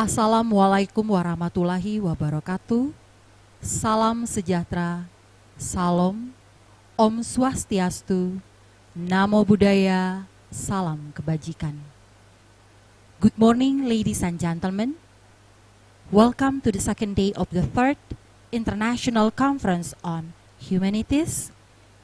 Assalamualaikum warahmatullahi wabarakatuh. Salam sejahtera, salam, Om Swastiastu, Namo Buddhaya, salam kebajikan. Good morning, ladies and gentlemen. Welcome to the second day of the Third International Conference on Humanities,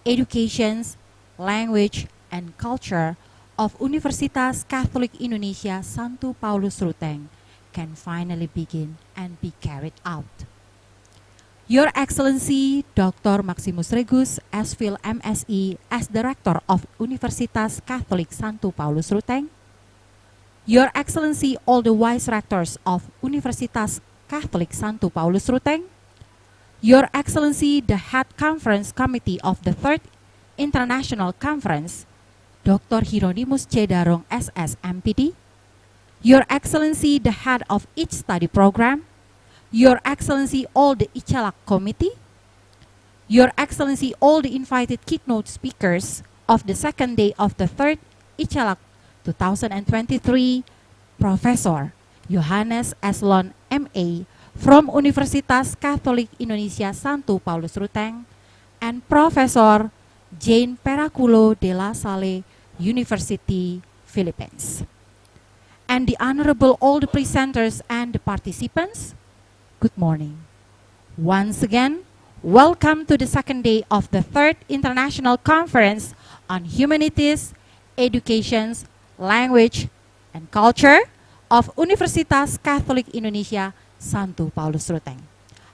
Education, Language, and Culture of Universitas Katolik Indonesia Santo Paulus Ruteng can finally begin and be carried out. Your Excellency Dr. Maximus Regus, S.Phil MSI, as Director of Universitas Katolik Santo Paulus Ruteng, Your Excellency all the Vice Rectors of Universitas Katolik Santo Paulus Ruteng, Your Excellency the Head Conference Committee of the Third International Conference, Dr. Hieronymus C. Darong, SS, MPD, Your Excellency the Head of each study program, Your Excellency all the ICHELAC Committee, Your Excellency all the invited keynote speakers of the second day of the Third ICHELAC 2023, Professor Johannes Eslon, MA, from Universitas Katolik Indonesia Santo Paulus Ruteng, and Professor Jane Peraculo de la Salle, University, Philippines. And the Honorable all the presenters and the participants, good morning. Once again, welcome to the second day of the Third International Conference on Humanities, Education, Language, and Culture of Universitas Katolik Indonesia Santo Paulus Ruteng.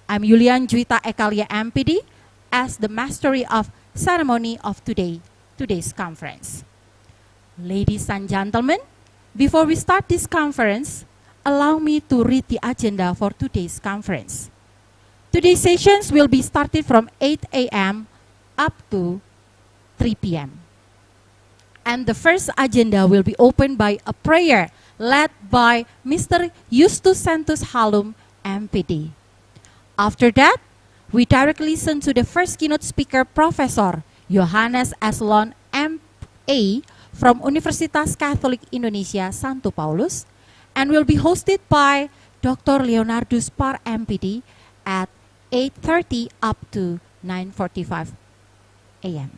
I'm Yulian Juwita Ekalia, MPD, as the Mastery of Ceremony of today's conference. Ladies and gentlemen, before we start this conference, allow me to read the agenda for today's conference. Today's sessions will be started from 8 a.m. up to 3 p.m. And the first agenda will be opened by a prayer led by Mr. Justus Santos Halum, MPD. After that, we directly listen to the first keynote speaker, Professor Johannes Eslon, MA, from Universitas Katolik Indonesia Santo Paulus, and will be hosted by Dr. Leonardus Par, MPD, at 8:30 up to 9:45 a.m.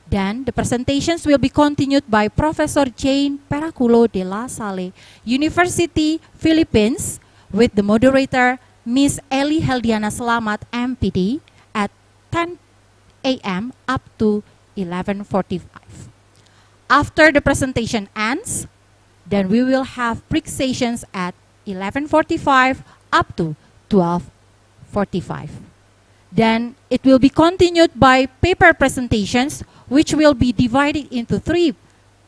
Then the presentations will be continued by Professor Jane Peraculo de la Salle, University, Philippines, with the moderator Miss Eli Heldiana Selamat, MPD, at 10 a.m. up to 11:45. After the presentation ends, then we will have break sessions at 11:45 up to 12:45. Then it will be continued by paper presentations, which will be divided into 3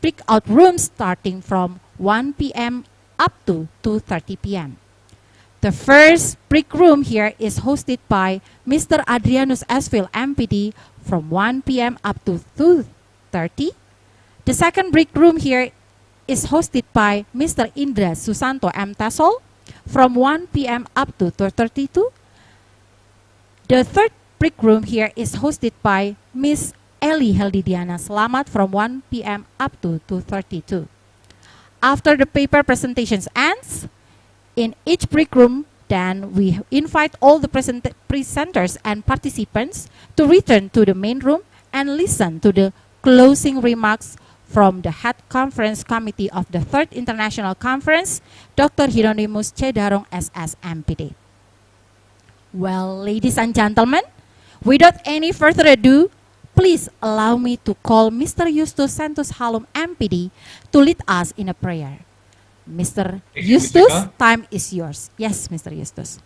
breakout rooms starting from 1 p.m. up to 2:30 p.m. The first break room here is hosted by Mr. Adrianus S.Phil, MPD, from 1 p.m. up to 2:30. The second break room here is hosted by Mr. Indra Susanto M. Tasol from 1 p.m. up to 2:32. The third break room here is hosted by Miss Eli Heldiana Selamat from 1 p.m. up to 2:32. After the paper presentations ends, in each break room, then we invite all the presenters and participants to return to the main room and listen to the closing remarks from the Head Conference Committee of the Third International Conference, Dr. Hieronymus C. Darong, SS, MPD. Well, ladies and gentlemen, without any further ado, please allow me to call Mr. Justus Santos Halum, MPD, to lead us in a prayer. Mr. Justus, time is yours. Yes, Mr. Justus,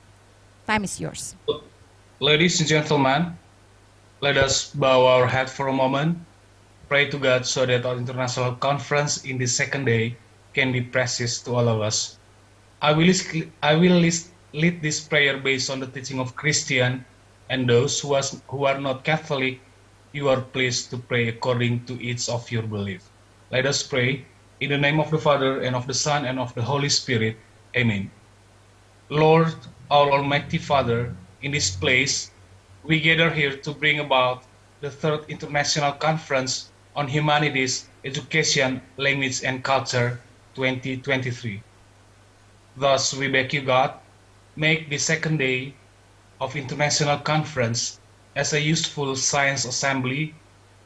time is yours. Ladies and gentlemen, let us bow our head for a moment. Pray to God so that our international conference in this second day can be precious to all of us. I will lead this prayer based on the teaching of Christian, and those who are not Catholic, you are pleased to pray according to each of your belief. Let us pray in the name of the Father, and of the Son, and of the Holy Spirit. Amen. Lord, our Almighty Father, in this place, we gather here to bring about the Third International Conference on Humanities, Education, Language, and Culture 2023. Thus, we beg you, God, make the second day of International Conference as a useful science assembly,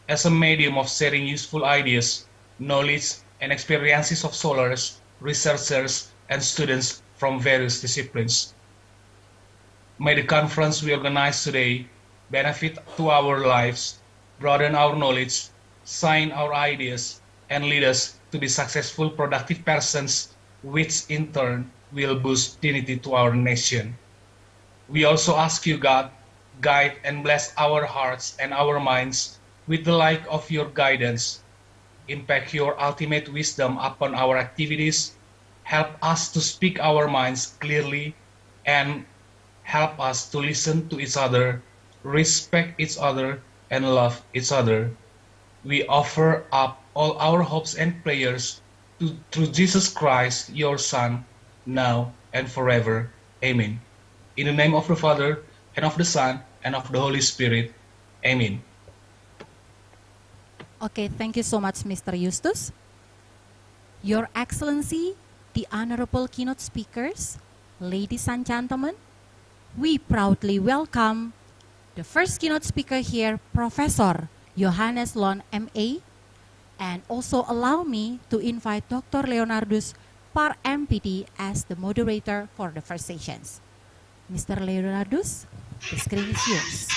as a medium of sharing useful ideas, knowledge, and experiences of scholars, researchers, and students from various disciplines. May the conference we organize today benefit to our lives, broaden our knowledge, shine our ideas, and lead us to be successful, productive persons, which in turn will boost dignity to our nation. We also ask you, God, guide and bless our hearts and our minds with the light of your guidance. Impact your ultimate wisdom upon our activities. Help us to speak our minds clearly and help us to listen to each other, respect each other, and love each other. We offer up all our hopes and prayers through Jesus Christ, your Son, now and forever. Amen. In the name of the Father, and of the Son, and of the Holy Spirit. Amen. Okay, thank you so much, Mr. Justus. Your Excellency, the Honorable Keynote Speakers, ladies and gentlemen, we proudly welcome the first keynote speaker here, Professor Johannes Lon, MA, and also allow me to invite Dr. Leonardus Par, MPD, as the moderator for the first sessions. Mr. Leonardus, the screen is yours.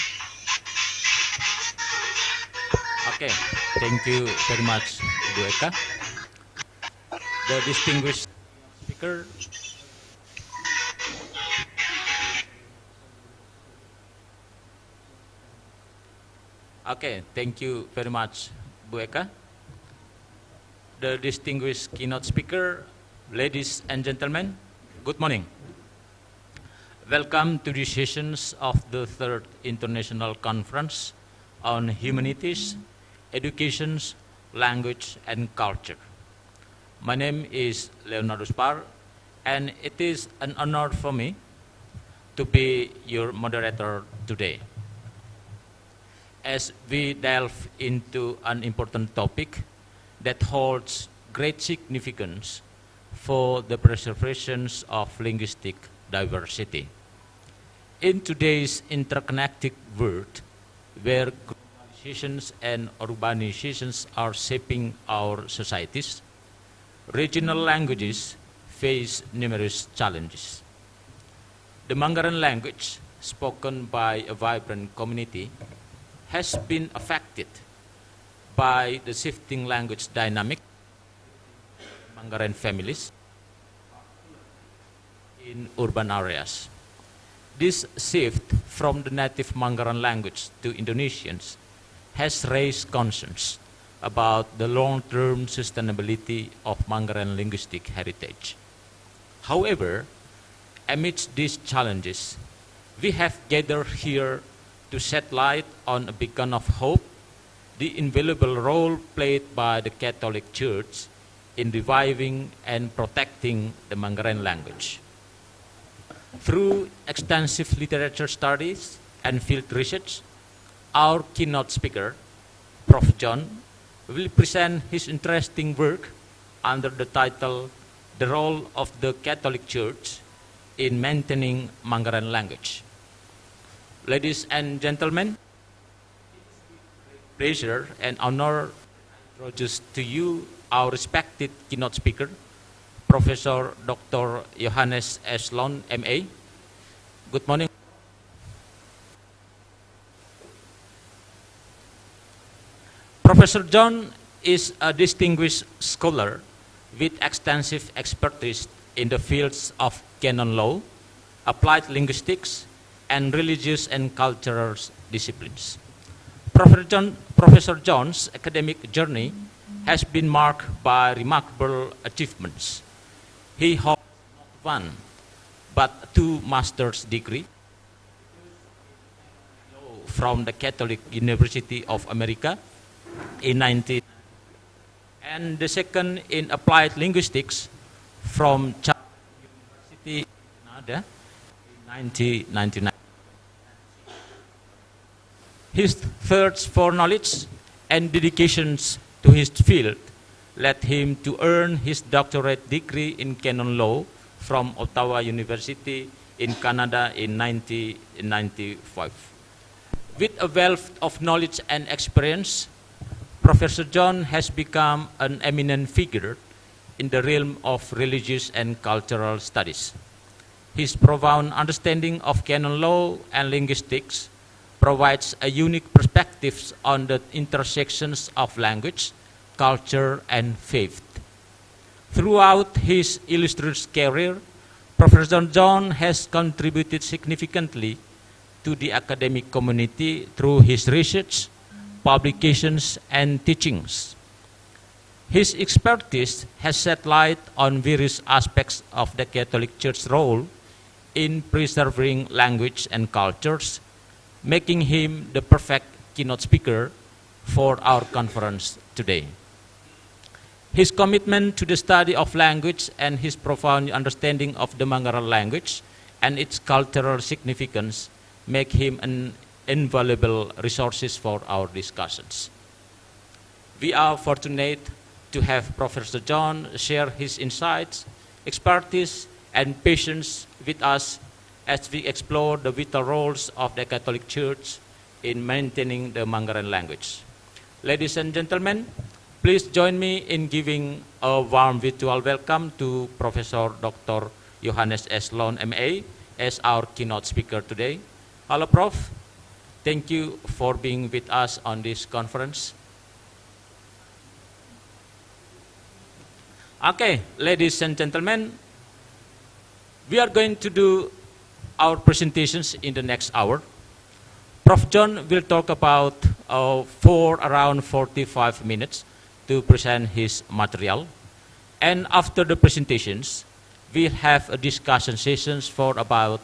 Okay, thank you very much, Ibu Eka. The distinguished speaker, okay, thank you very much, Bu Eka. The distinguished keynote speaker, ladies and gentlemen, good morning. Welcome to the sessions of the Third International Conference on Humanities, Education, Language, and Culture. My name is Leonardus Par, and it is an honor for me to be your moderator today. As we delve into an important topic that holds great significance for the preservation of linguistic diversity. In today's interconnected world, where globalizations and urbanizations are shaping our societies, regional languages face numerous challenges. The Manggaran language, spoken by a vibrant community, has been affected by the shifting language dynamic in Manggaran families in urban areas. This shift from the native Manggaran language to Indonesians has raised concerns about the long-term sustainability of Manggaran linguistic heritage. However, amidst these challenges, we have gathered here to shed light on a beacon of hope, the invaluable role played by the Catholic Church in reviving and protecting the Manggaran language. Through extensive literature studies and field research, our keynote speaker, Prof. John, will present his interesting work under the title, The Role of the Catholic Church in Maintaining Manggaran Language. Ladies and gentlemen, pleasure and honor to introduce to you our respected keynote speaker, Professor Dr. Johannes S. Lon, MA. Good morning. Professor John is a distinguished scholar with extensive expertise in the fields of canon law, applied linguistics, and religious and cultural disciplines. Professor John's academic journey has been marked by remarkable achievements. He holds not one, but two master's degrees from the Catholic University of America in 1990, and the second in applied linguistics from Charles University in Canada in 1999. His thirst for knowledge and dedications to his field led him to earn his doctorate degree in canon law from Ottawa University in Canada in 1995. With a wealth of knowledge and experience, Professor John has become an eminent figure in the realm of religious and cultural studies. His profound understanding of canon law and linguistics provides a unique perspective on the intersections of language, culture, and faith. Throughout his illustrious career, Professor John has contributed significantly to the academic community through his research, publications, and teachings. His expertise has shed light on various aspects of the Catholic Church's role in preserving language and cultures, making him the perfect keynote speaker for our conference today. His commitment to the study of language and his profound understanding of the Manggaran language and its cultural significance make him an invaluable resource for our discussions. We are fortunate to have Professor John share his insights, expertise, and patience with us as we explore the vital roles of the Catholic Church in maintaining the Manggaran language. Ladies and gentlemen, please join me in giving a warm virtual welcome to Professor Dr. Johannes S. Loon, MA, as our keynote speaker today. Hello, Prof. Thank you for being with us on this conference. Okay, ladies and gentlemen, we are going to do our presentations in the next hour. Prof. John will talk about for around 45 minutes to present his material. And after the presentations, we'll have a discussion sessions for about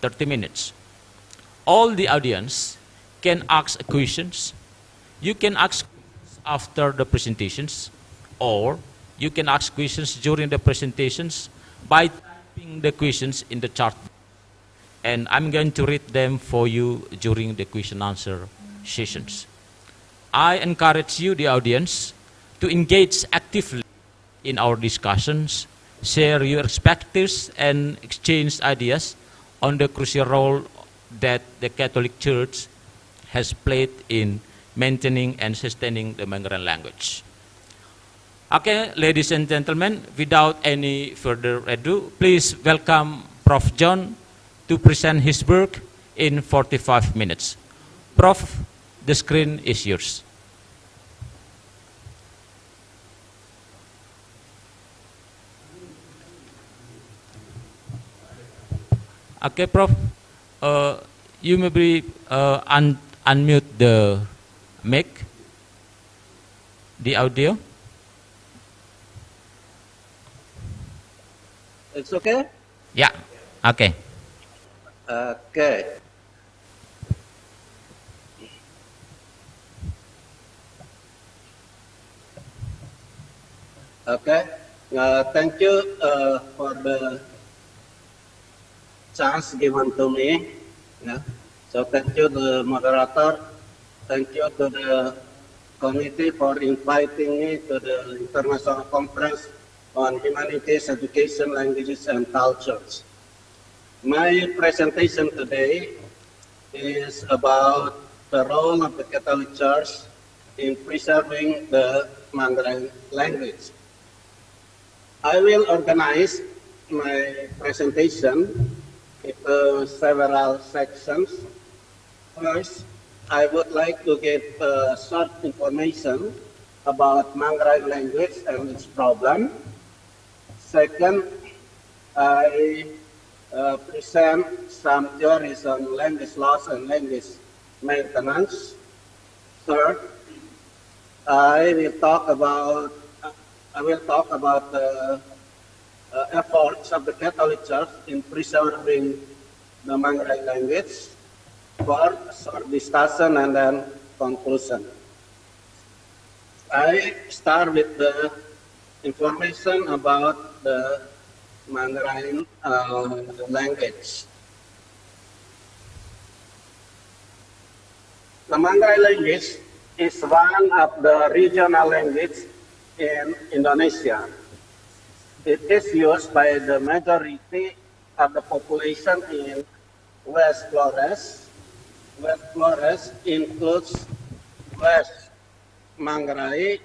30 minutes. All the audience can ask questions. You can ask after the presentations, or you can ask questions during the presentations by typing the questions in the chat. And I'm going to read them for you during the question answer sessions. I encourage you, the audience, to engage actively in our discussions, share your perspectives, and exchange ideas on the crucial role that the Catholic Church has played in maintaining and sustaining the Manggaran language. Okay, ladies and gentlemen, without any further ado, please welcome Prof. John to present his work in 45 minutes. Prof, the screen is yours. Okay, Prof, you may be unmute the mic, the audio. It's okay? Yeah, okay. Okay. Okay. Thank you for the chance given to me. Yeah. So thank you to the moderator. Thank you to the committee for inviting me to the International Conference on Humanities, Education, Languages, and Cultures. My presentation today is about the role of the Catholic Church in preserving the Manggaran language. I will organize my presentation into several sections. First, I would like to give short information about Manggaran language and its problem. Second, I present some theories on language loss and language maintenance. Third, I will talk about the efforts of the Catholic Church in preserving the Manggaran language. Fourth, short discussion and then conclusion. I start with the information about the Manggaran language. The Manggaran language is one of the regional languages in Indonesia. It is used by the majority of the population in West Flores. West Flores includes West Manggarai,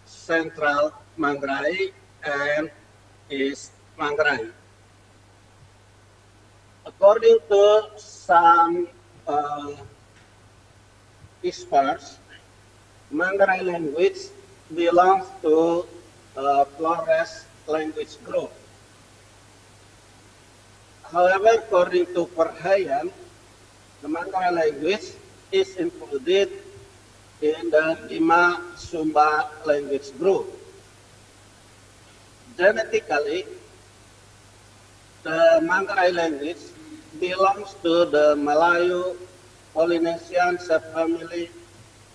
Central Manggarai, and East Manggarai. According to some experts, Manggarai language belongs to Flores language group. However, according to Perhayan, the Manggarai language is included in the Lima Sumba language group. Genetically, the Manggarai language belongs to the Malayo-Polynesian subfamily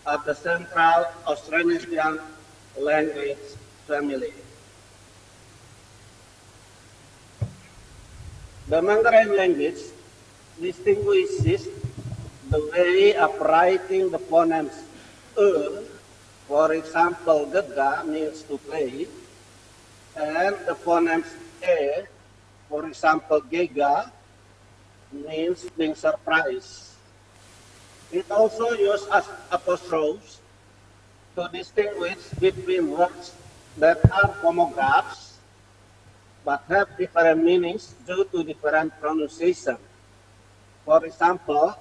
of the Central Austronesian language family. The Manggarai language distinguishes the way of writing the phonemes for example, gega means to play, and the phonemes e, for example, gega, means being surprised. It also uses apostrophes to distinguish between words that are homographs but have different meanings due to different pronunciation. For example,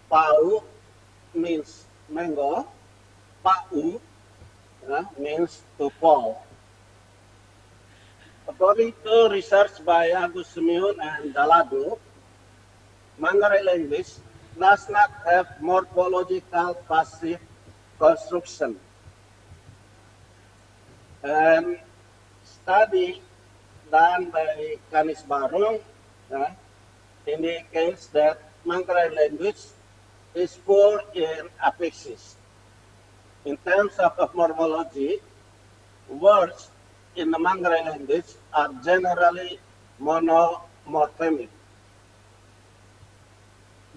pau means mango, pau means to fall. According to research by Agus Simeon and Dalado, Manggarai language does not have morphological passive construction. And study done by Kanis Barung indicates that Manggarai language is poor in affixes. In terms of morphology, words in the Manggarai language are generally monomorphemic.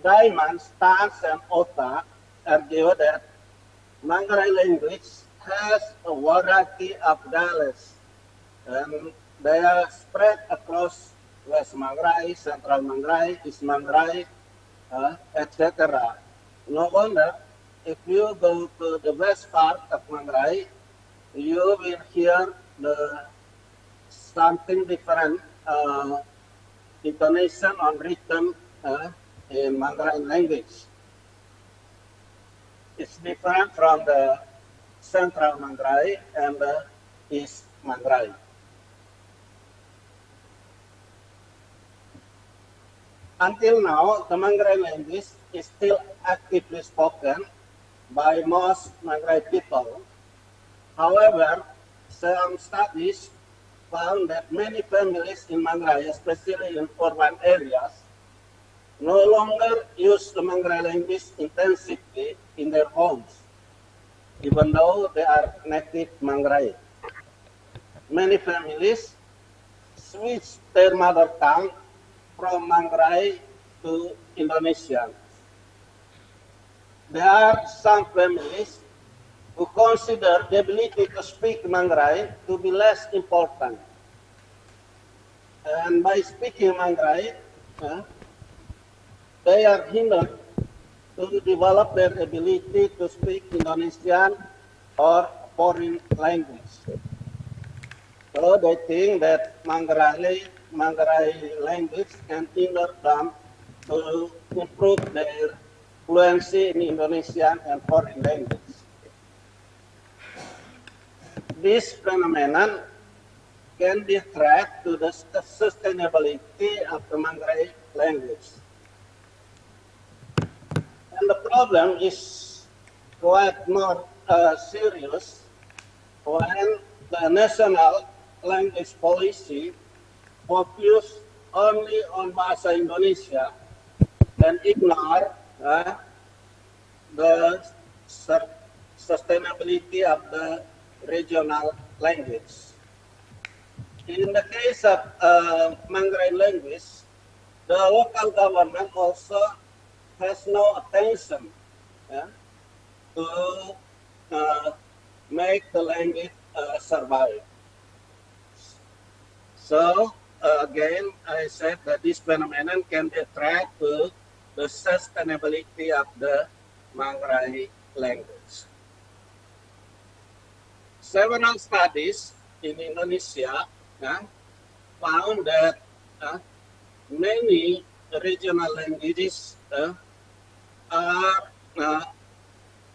Diamond, Stans, and Ota argue that Manggarai language has a variety of dialects, and they are spread across West Manggarai, Central Manggarai, East Manggarai, etc. No wonder, if you go to the west part of Manggarai, you will hear something different intonation on rhythm in Manggarai language. It's different from the Central Manggarai and the East Manggarai. Until now, the Manggarai language is still actively spoken by most Manggarai people. However, some studies found that many families in Manggarai, especially in urban areas, no longer use the Manggarai language intensively in their homes, even though they are native Manggarai. Many families switch their mother tongue from Manggarai to Indonesian. There are some families who consider the ability to speak Manggarai to be less important. And by speaking Manggarai, they are hindered to develop their ability to speak Indonesian or foreign language. So they think that Manggarai language can hinder them to improve their fluency in Indonesian and foreign language. This phenomenon can be tracked to the sustainability of the Manggarai language. And the problem is quite more serious when the national language policy focus only on Bahasa Indonesia and ignore the sustainability of the regional language. In the case of Manggarai language, the local government also has no attention to make the language survive. So again, I said that this phenomenon can be tracked to the sustainability of the Mangrai language. Several studies in Indonesia found that many regional languages are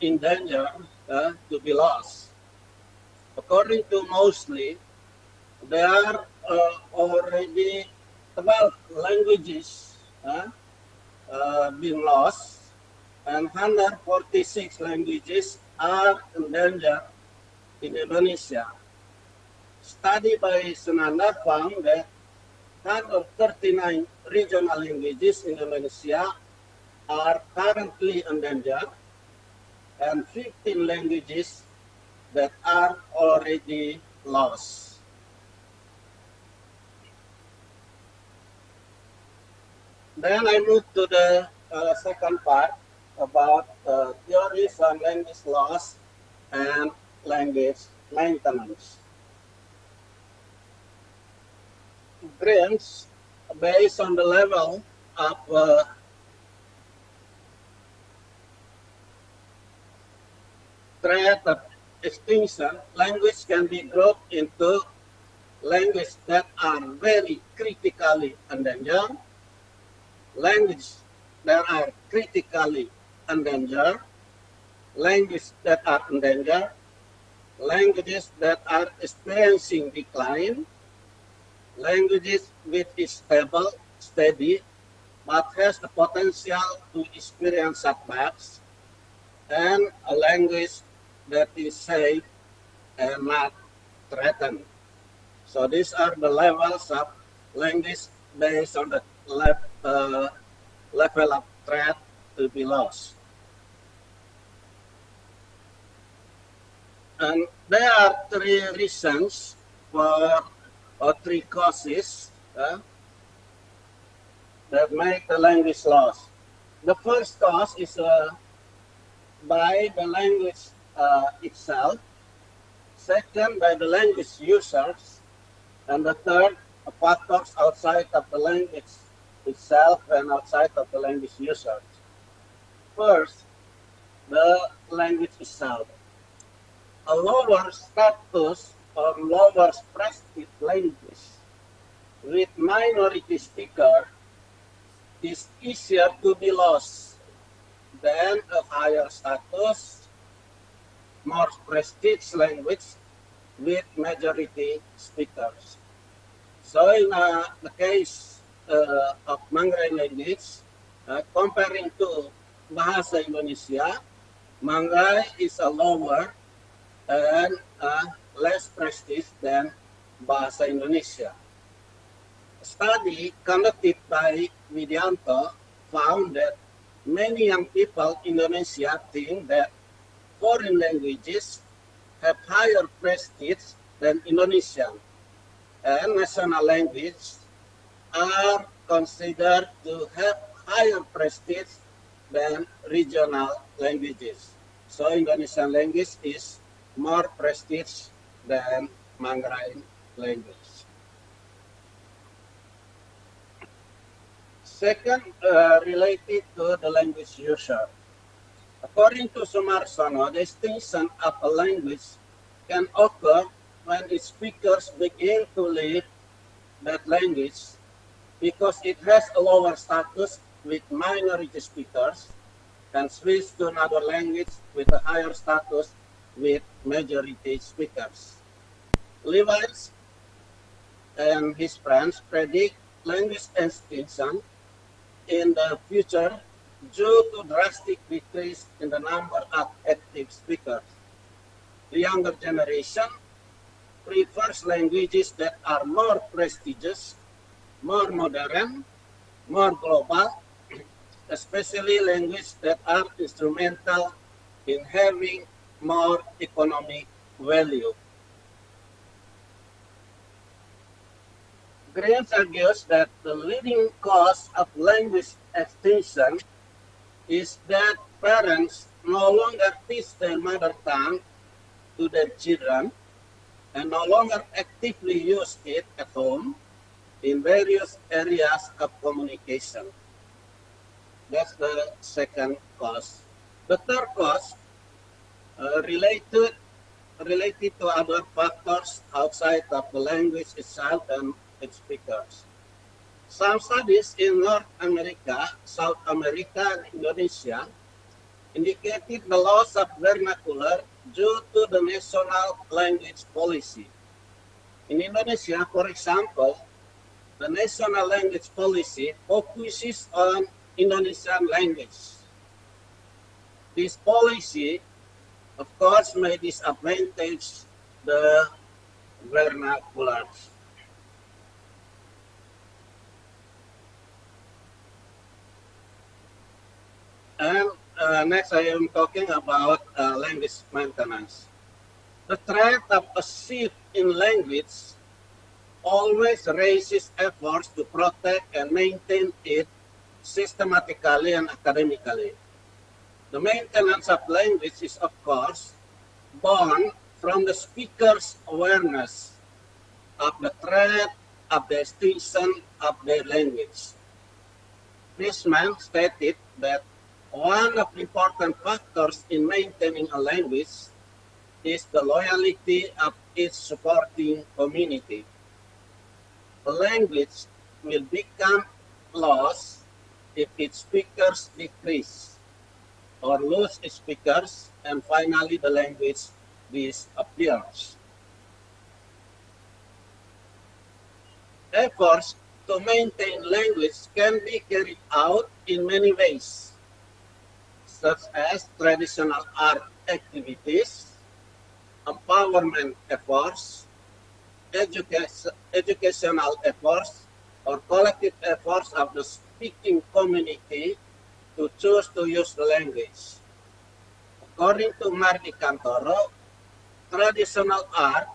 in danger to be lost. According to Mosley, there are already 12 languages being lost, and 146 languages are in danger in Indonesia. Study by Sunanda found that 139 regional languages in Indonesia are currently endangered, and 15 languages that are already lost. Then I move to the second part about theories on language loss and language maintenance. Grants, based on the level of threat of extinction, language can be grouped into languages that are very critically endangered, languages that are critically endangered, languages that are endangered, languages that are experiencing decline, languages which is stable, steady, but has the potential to experience setbacks, and a language that is safe and not threatened. So these are the levels of language based on the level of threat to be lost. And there are three reasons for, or three causes that make the language lost. The first cause is by the language itself, second by the language users, and the third, factors outside of the language itself and outside of the language users. First, the language itself. A lower status or lower prestige language with minority speaker is easier to be lost than a higher status, more prestige language with majority speakers. So in the case of Mangrai language, comparing to Bahasa Indonesia, Mangrai is a lower and less prestige than Bahasa Indonesia. A study conducted by Widianto found that many young people in Indonesia think that foreign languages have higher prestige than Indonesian, and national languages are considered to have higher prestige than regional languages. So Indonesian language is more prestige than Mangrai language. Second, related to the language user. According to Sumarsono, the extinction of a language can occur when its speakers begin to leave that language because it has a lower status with minority speakers and switch to another language with a higher status with majority speakers. Lewis and his friends predict language extinction in the future due to drastic decrease in the number of active speakers. The younger generation prefers languages that are more prestigious, more modern, more global, especially languages that are instrumental in having more economic value. Grant argues that the leading cause of language extinction is that parents no longer teach their mother tongue to their children and no longer actively use it at home, in various areas of communication. That's the second cause. The third cause related to other factors outside of the language itself and its speakers. Some studies in North America, South America, and Indonesia indicated the loss of vernacular due to the national language policy. In Indonesia, for example, the national language policy focuses on Indonesian language. This policy, of course, may disadvantage the vernaculars. And next, I am talking about language maintenance. The threat of a shift in language always raises efforts to protect and maintain it systematically and academically. The maintenance of language is, of course, born from the speaker's awareness of the threat of the extinction of their language. This man stated that one of the important factors in maintaining a language is the loyalty of its supporting community. A language will become lost if its speakers decrease or lose its speakers, and finally the language disappears. Efforts to maintain language can be carried out in many ways, such as traditional art activities, empowerment efforts, educational efforts, or collective efforts of the speaking community to choose to use the language. According to Mardi Cantoro, traditional art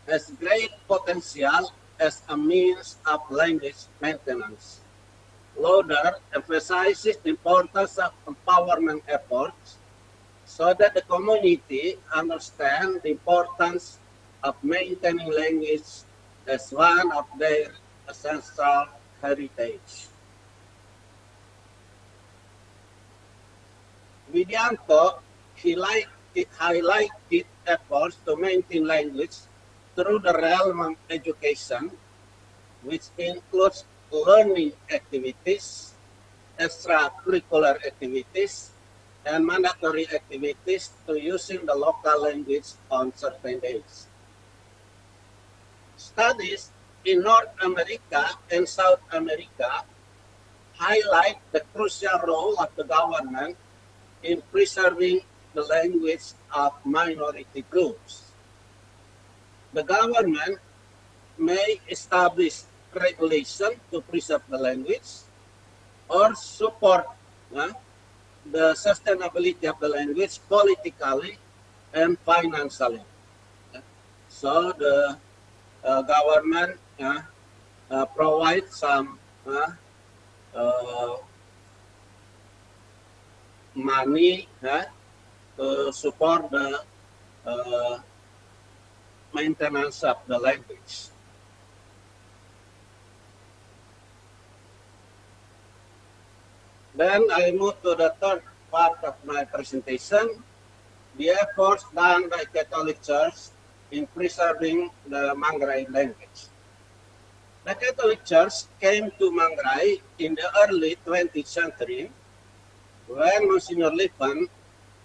has great potential as a means of language maintenance. Lauder emphasizes the importance of empowerment efforts so that the community understands the importance of maintaining language as one of their ancestral heritage. Widianto highlighted efforts to maintain language through the realm of education, which includes learning activities, extracurricular activities, and mandatory activities to using the local language on certain days. Studies in North America and South America highlight the crucial role of the government in preserving the language of minority groups. The government may establish regulation to preserve the language or support the sustainability of the language politically and financially. So the government provides some money to support the maintenance of the language. Then I move to the third part of my presentation, the efforts done by Catholic Church in preserving the Mangrai language. The Catholic Church came to Mangrai in the early 20th century when Monsignor Lipan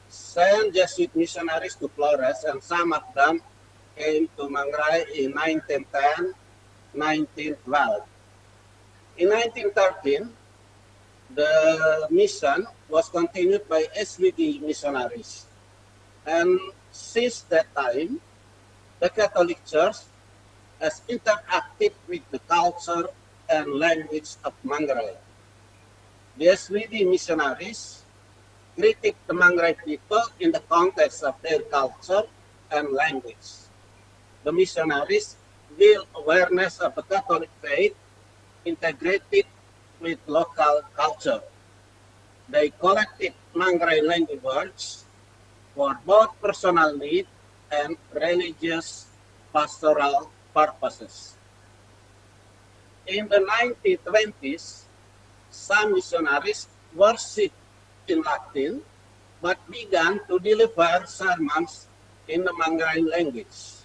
sent Jesuit missionaries to Flores, and some of them came to Mangrai in 1910, 1912. In 1913, the mission was continued by SVD missionaries. And since that time, the Catholic Church has interacted with the culture and language of Mangrai. The SVD missionaries critique the Mangrai people in the context of their culture and language. The missionaries build awareness of the Catholic faith integrated with local culture. They collected Mangrai language words for both personal need and religious pastoral purposes. In the 1920s, some missionaries worshipped in Latin, but began to deliver sermons in the Manggarai language.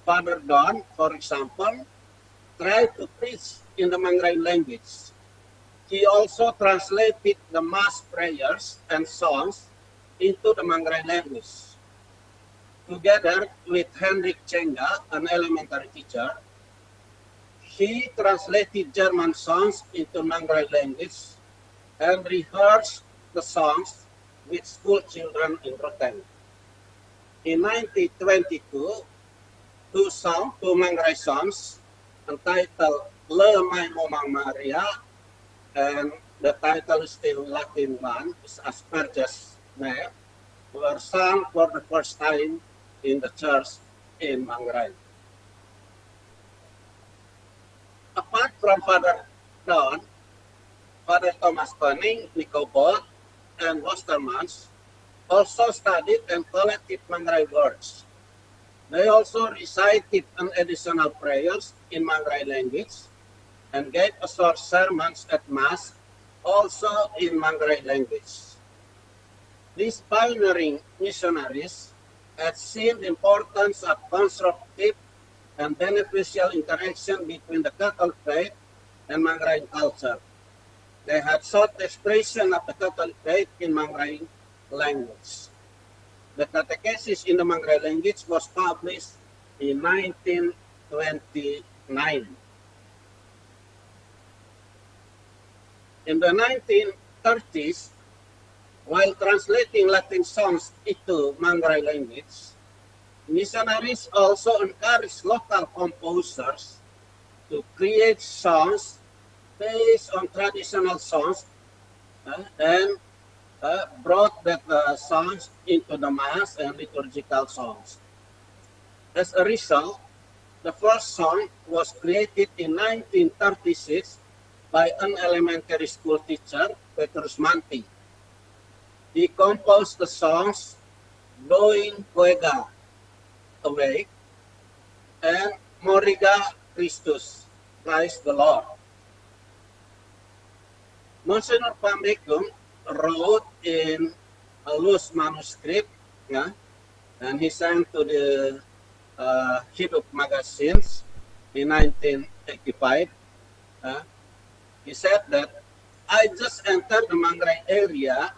Father Don, for example, tried to preach in the Manggarai language. He also translated the mass prayers and songs into the Manggarai language. Together with Hendrik Chenga, an elementary teacher, he translated German songs into Manggarai language and rehearsed the songs with school children in Ruteng. In 1922, two Manggarai songs entitled Le Mai Momang Maria, and the title is still Latin one, is Asperger's name, were sung for the first time in the church in Manggarai. Apart from Father Don, Father Thomas Koning, Nico Bott, and Westermans also studied and collected Manggarai words. They also recited an additional prayers in Manggarai language and gave a short sermons at Mass also in Manggarai language. These pioneering missionaries had seen the importance of constructive and beneficial interaction between the Catholic faith and Manggarai culture. They had sought the expression of the Catholic faith in Manggarai language. The catechesis in the Manggarai language was published in 1929. In the 1930s, while translating Latin songs into Manggarai language, missionaries also encouraged local composers to create songs based on traditional songs and brought that songs into the Mass and liturgical songs. As a result, the first song was created in 1936 by an elementary school teacher, Petrus Manti. He composed the songs Blowing Koega Away and Moriga Christus, Christ the Lord. Monsignor Pambekung wrote in a loose manuscript, and he sent to the Hidup magazines in 1985. He said that, I just entered the Manggarai area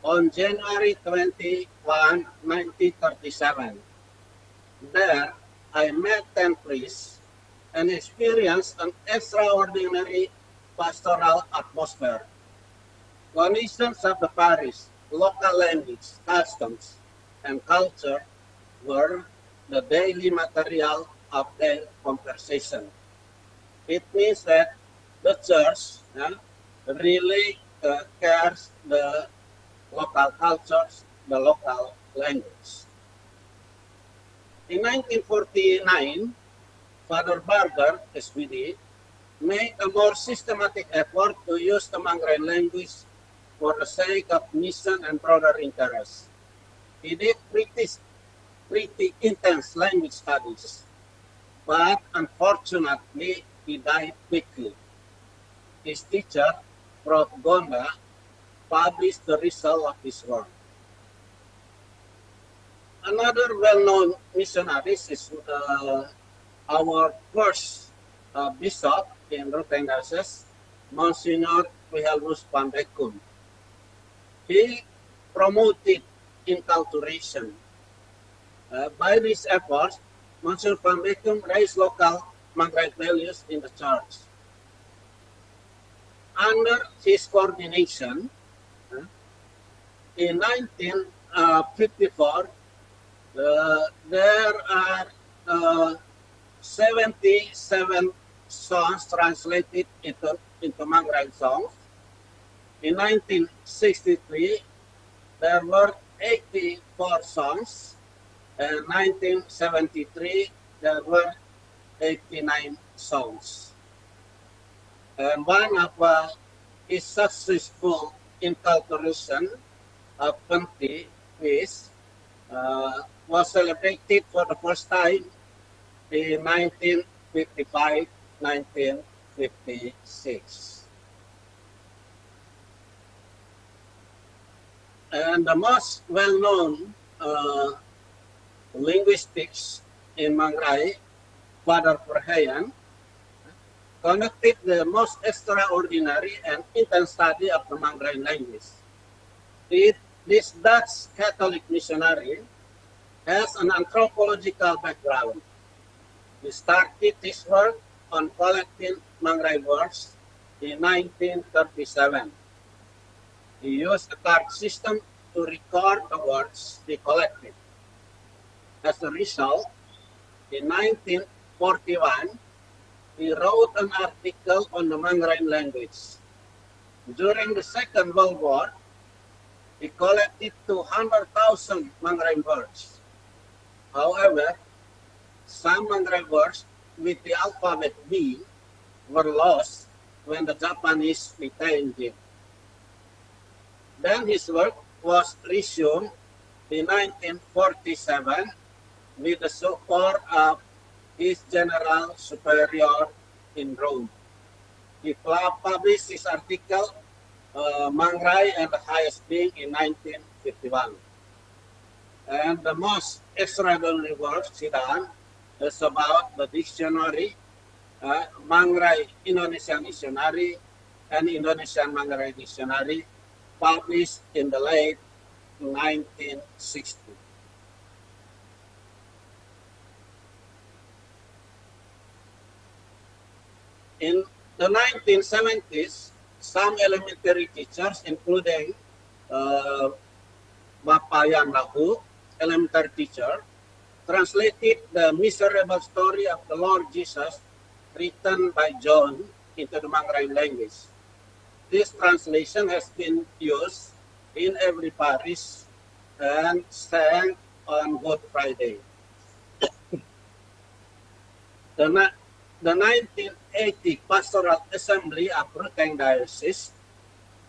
on January 21, 1937. There, I met 10 priests and experienced an extraordinary pastoral atmosphere. Conditions of the parish, local language, customs, and culture were the daily material of their conversation. It means that the church really cares the local cultures, the local language. In 1949, Father Barger, SPD, made a more systematic effort to use the Manggarai language for the sake of mission and broader interests. He did pretty intense language studies, but unfortunately, he died quickly. His teacher, Prof. Gonda, published the result of his work. Another well-known missionary is our first bishop in Ruteng Diocese, Monsignor Wilhelmus Pambekung. He promoted inculturation. By these efforts, Monsignor Pambekung raised local Manggarai values in the church. Under his coordination, in 1954, there are 77 songs translated into Manggarai songs. In 1963, there were 84 songs. In 1973, there were 89 songs. And one of his successful inculturation of Penti Feast was celebrated for the first time in 1955-1956. 1956. And the most well-known linguistics in Mangrai, Father Perhayan, conducted the most extraordinary and intense study of the Mangrai language. This Dutch Catholic missionary has an anthropological background. He started his work on collecting Mangrai words in 1937. He used a card system to record the words he collected. As a result, in 1941, he wrote an article on the Mangrai language. During the Second World War, he collected 200,000 Mangrai words. However, some Mangrai words with the alphabet B were lost when the Japanese retained it. Then his work was resumed in 1947 with the support of his General Superior in Rome. He published his article, Mangrai and the Highest Being, in 1951. And the most extraordinary work he done is about the dictionary, Mangrai Indonesian Dictionary and Indonesian Mangrai Dictionary, published in the late 1960s. In the 1970s, some elementary teachers, including Bapayan Lahu, elementary teacher, translated the miserable story of the Lord Jesus written by John into the Mangrai language. This translation has been used in every parish and sang on Good Friday. The 1980 Pastoral Assembly of Ruteng Diocese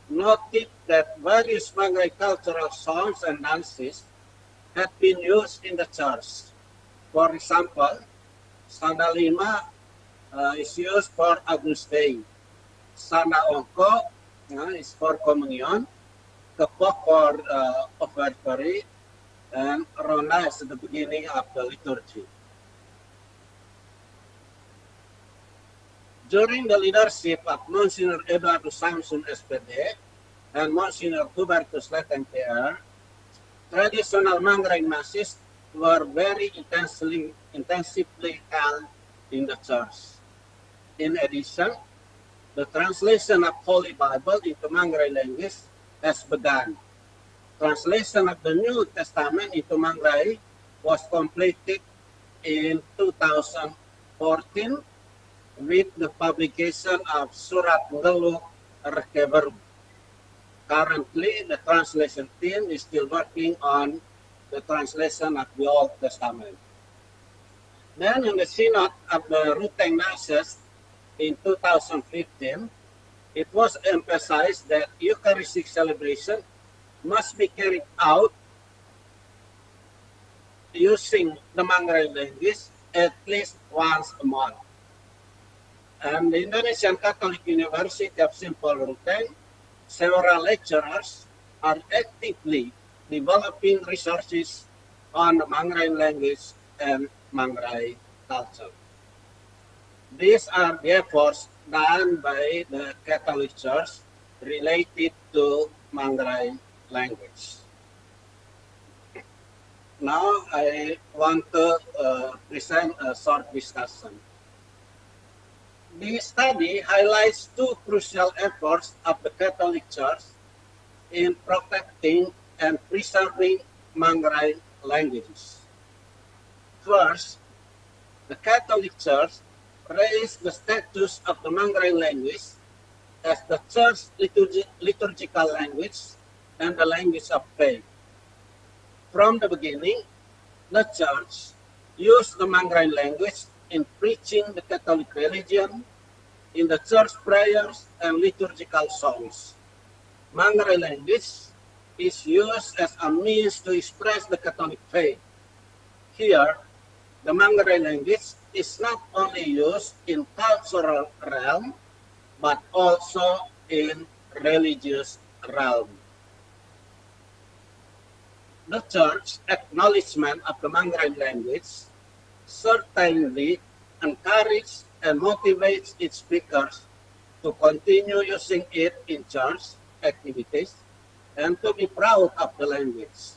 noted that various Mangrai cultural songs and dances had been used in the church. For example, Sana Lima is used for Agnus Dei. Sana Ongko is for communion, Kepok for offertory, and Rona is at the beginning of the liturgy. During the leadership of Monsignor Eduardo Samson SPD and Monsignor Hubertus Letentier, traditional Mangrai masses were very intensively held in the church. In addition, the translation of Holy Bible into Mangrai language has begun. Translation of the New Testament into Mangrai was completed in 2014 with the publication of Surat Ngeluh Keguruan. Currently, the translation team is still working on the translation of the Old Testament. Then in the Synod of the Ruteng Diocese in 2015, it was emphasized that Eucharistic celebration must be carried out using the Mangrai language at least once a month. And the Indonesian Catholic University of Simpol Ruteng, several lecturers are actively developing resources on the Mangrai language and Mangrai culture. These are the efforts done by the Catholic Church related to Mangrai language. Now I want to present a short discussion. The study highlights two crucial efforts of the Catholic Church in protecting and preserving Mangrai languages. First, the Catholic Church raised the status of the Mangrai language as the Church's liturgical language and the language of faith. From the beginning, the Church used the Mangrai language in preaching the Catholic religion, in the church prayers and liturgical songs. Mangrai language is used as a means to express the Catholic faith. Here, the Mangrai language is not only used in cultural realm, but also in religious realm. The church acknowledgement of the Mangrai language certainly encourages and motivates its speakers to continue using it in church activities and to be proud of the language.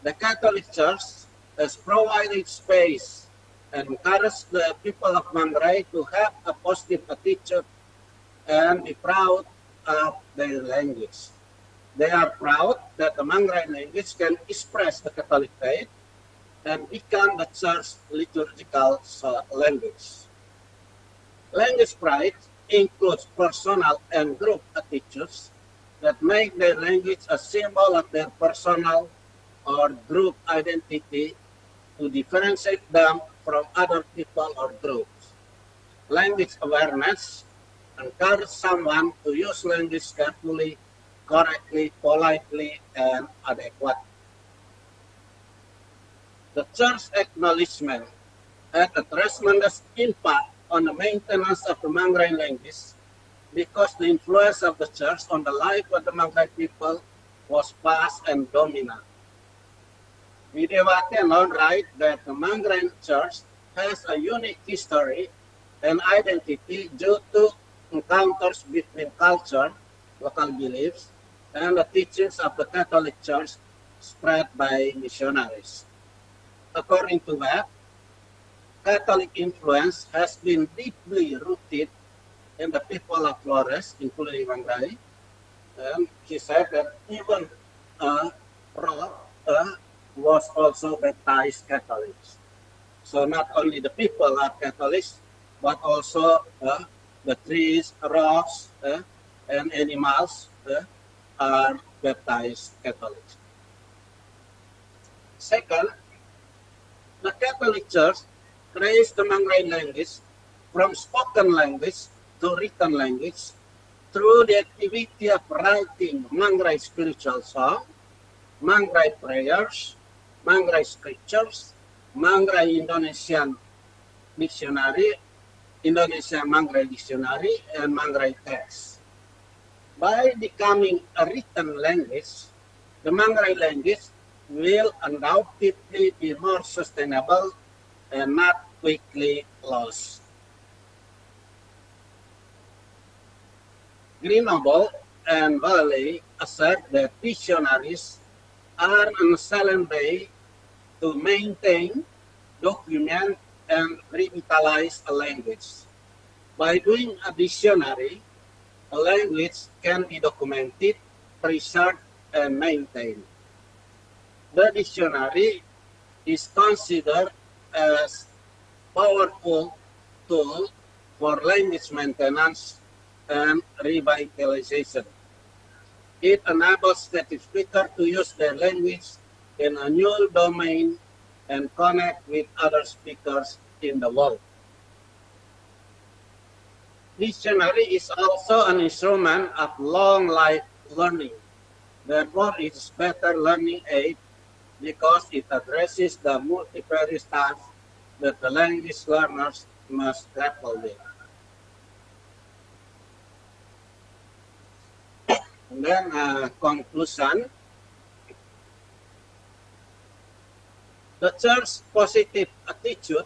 The Catholic Church has provided space and encouraged the people of Mangrai to have a positive attitude and be proud of their language. They are proud that the Mangrai language can express the Catholic faith and become the church's liturgical language. Language pride includes personal and group attitudes that make their language a symbol of their personal or group identity to differentiate them from other people or groups. Language awareness encourages someone to use language carefully, correctly, politely, and adequately. The church acknowledgement had a tremendous impact on the maintenance of the Mangrai language because the influence of the church on the life of the Mangrai people was vast and dominant. Widewati alone writes that the Mangrai church has a unique history and identity due to encounters between culture, local beliefs, and the teachings of the Catholic Church spread by missionaries. According to that, Catholic influence has been deeply rooted in the people of Flores, including Mangrai. And he said that even was also baptized Catholics. So not only the people are Catholics, but also the trees, rocks, and animals are baptized Catholics. Second, the Catholic Church raised the Mangrai language from spoken language to written language through the activity of writing Mangrai spiritual song, Mangrai prayers, Mangrai scriptures, Mangrai Indonesian dictionary, Indonesian Mangrai dictionary, and Mangrai text. By becoming a written language, the Mangrai language will undoubtedly be more sustainable and not quickly lost. Grenoble and Valley assert that dictionaries are an excellent way to maintain, document, and revitalize a language. By doing a dictionary, a language can be documented, preserved, and maintained. The dictionary is considered as a powerful tool for language maintenance and revitalization. It enables native speakers to use their language in a new domain and connect with other speakers in the world. Dictionary is also an instrument of long life learning. Therefore, it is better learning aid because it addresses the multifarious tasks that the language learners must grapple with. And then conclusion. The church's positive attitude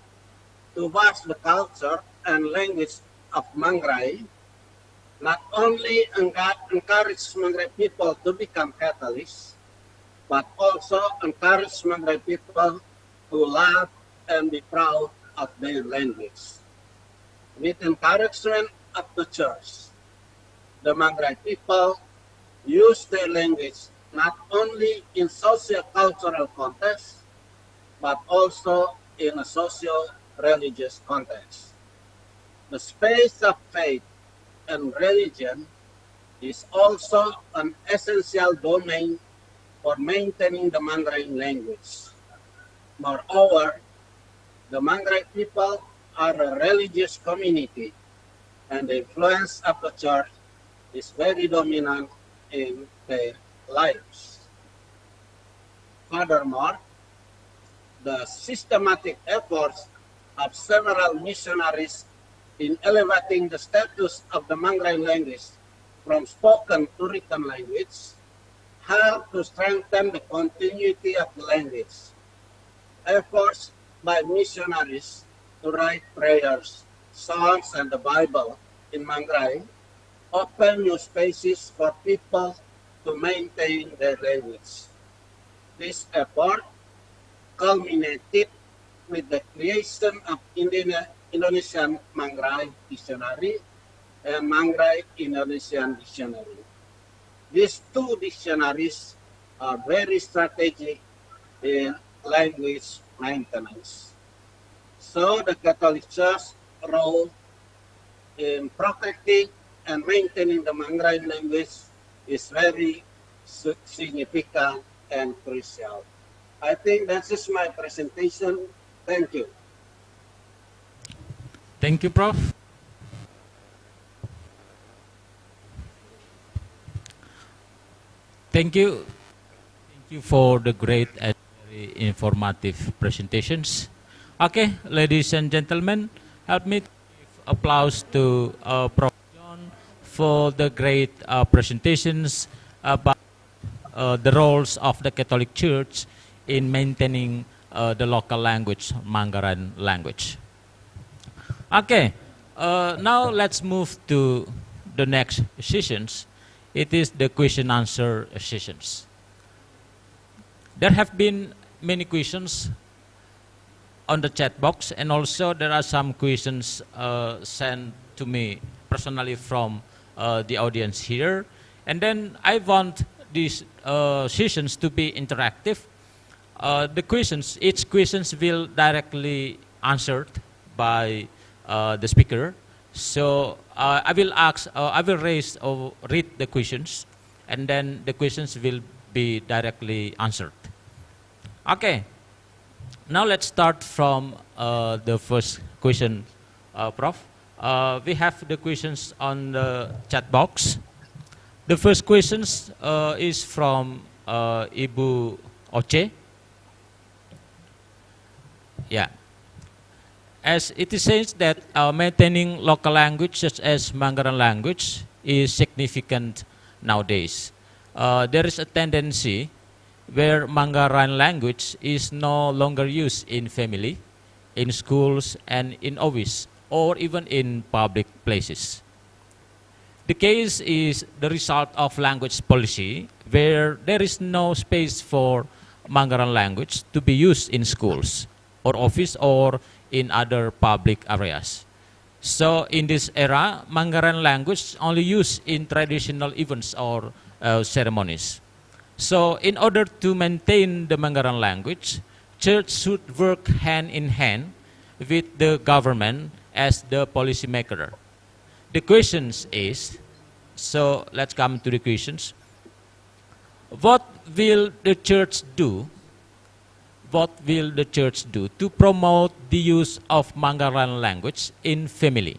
towards the culture and language of Mangrai not only encourages Mangrai people to become Catholics, but also encourages Mangrai people to love and be proud of their language. With encouragement of the church, the Mangrai people use their language not only in socio-cultural context, but also in a socio-religious context. The space of faith and religion is also an essential domain for maintaining the Mangrai language. Moreover, the Mangrai people are a religious community, and the influence of the church is very dominant in their lives. Furthermore, the systematic efforts of several missionaries in elevating the status of the Mangrai language from spoken to written language, help to strengthen the continuity of the language. Efforts by missionaries to write prayers, songs, and the Bible in Mangrai open new spaces for people to maintain their language. This effort culminated with the creation of Indonesian Mangrai Dictionary and Mangrai Indonesian Dictionary. These two dictionaries are very strategic in language maintenance. So the Catholic Church role in protecting and maintaining the Mangrai language is very significant and crucial. I think that is my presentation. Thank you. Thank you, Prof. Thank you. Thank you for the great and very informative presentations. Okay, ladies and gentlemen, help me to give applause to Prof. John for the great presentations about the roles of the Catholic Church in maintaining the local language, Manggaran language. Okay, now let's move to the next sessions. It is the question-answer sessions. There have been many questions on the chat box, and also there are some questions sent to me personally from the audience here. And then I want these sessions to be interactive. The questions, each questions will directly answered by the speaker. So I will ask, I will raise or read the questions, and then the questions will be directly answered. Okay. Now let's start from the first question, Prof. We have the questions on the chat box. The first question is from Ibu Oce. Yeah. As it is said that maintaining local language such as Manggaran language is significant nowadays. There is a tendency where Manggaran language is no longer used in family, in schools, and in office, or even in public places. The case is the result of language policy, where there is no space for Manggaran language to be used in schools, or office, or in other public areas. So in this era, Manggaran language only used in traditional events or ceremonies. So in order to maintain the Manggaran language, church should work hand in hand with the government as the policymaker. The questions is, so let's come to the questions. What will the church do? What will the church do to promote the use of Manggaran language in family?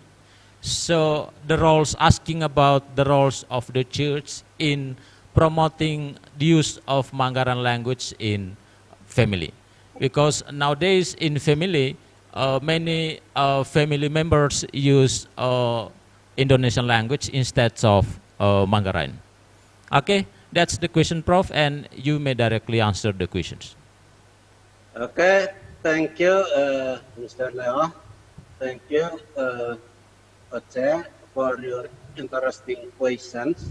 So the roles, asking about the roles of the church in promoting the use of Manggaran language in family. Because nowadays in family, many family members use Indonesian language instead of Manggaran. Okay, that's the question, Prof, and you may directly answer the questions. Okay, thank you, Mr. Leo. Thank you, Oce, for your interesting questions.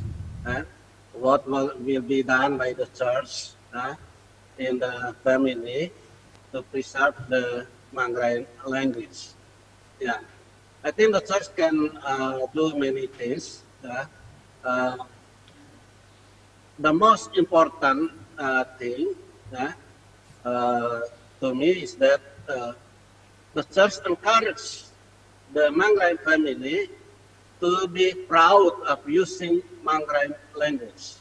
What will be done by the church in the family to preserve the Manggaran language? Yeah, I think the church can do many things. The most important thing to me is that the church encourages the Manggaran family to be proud of using Manggaran language.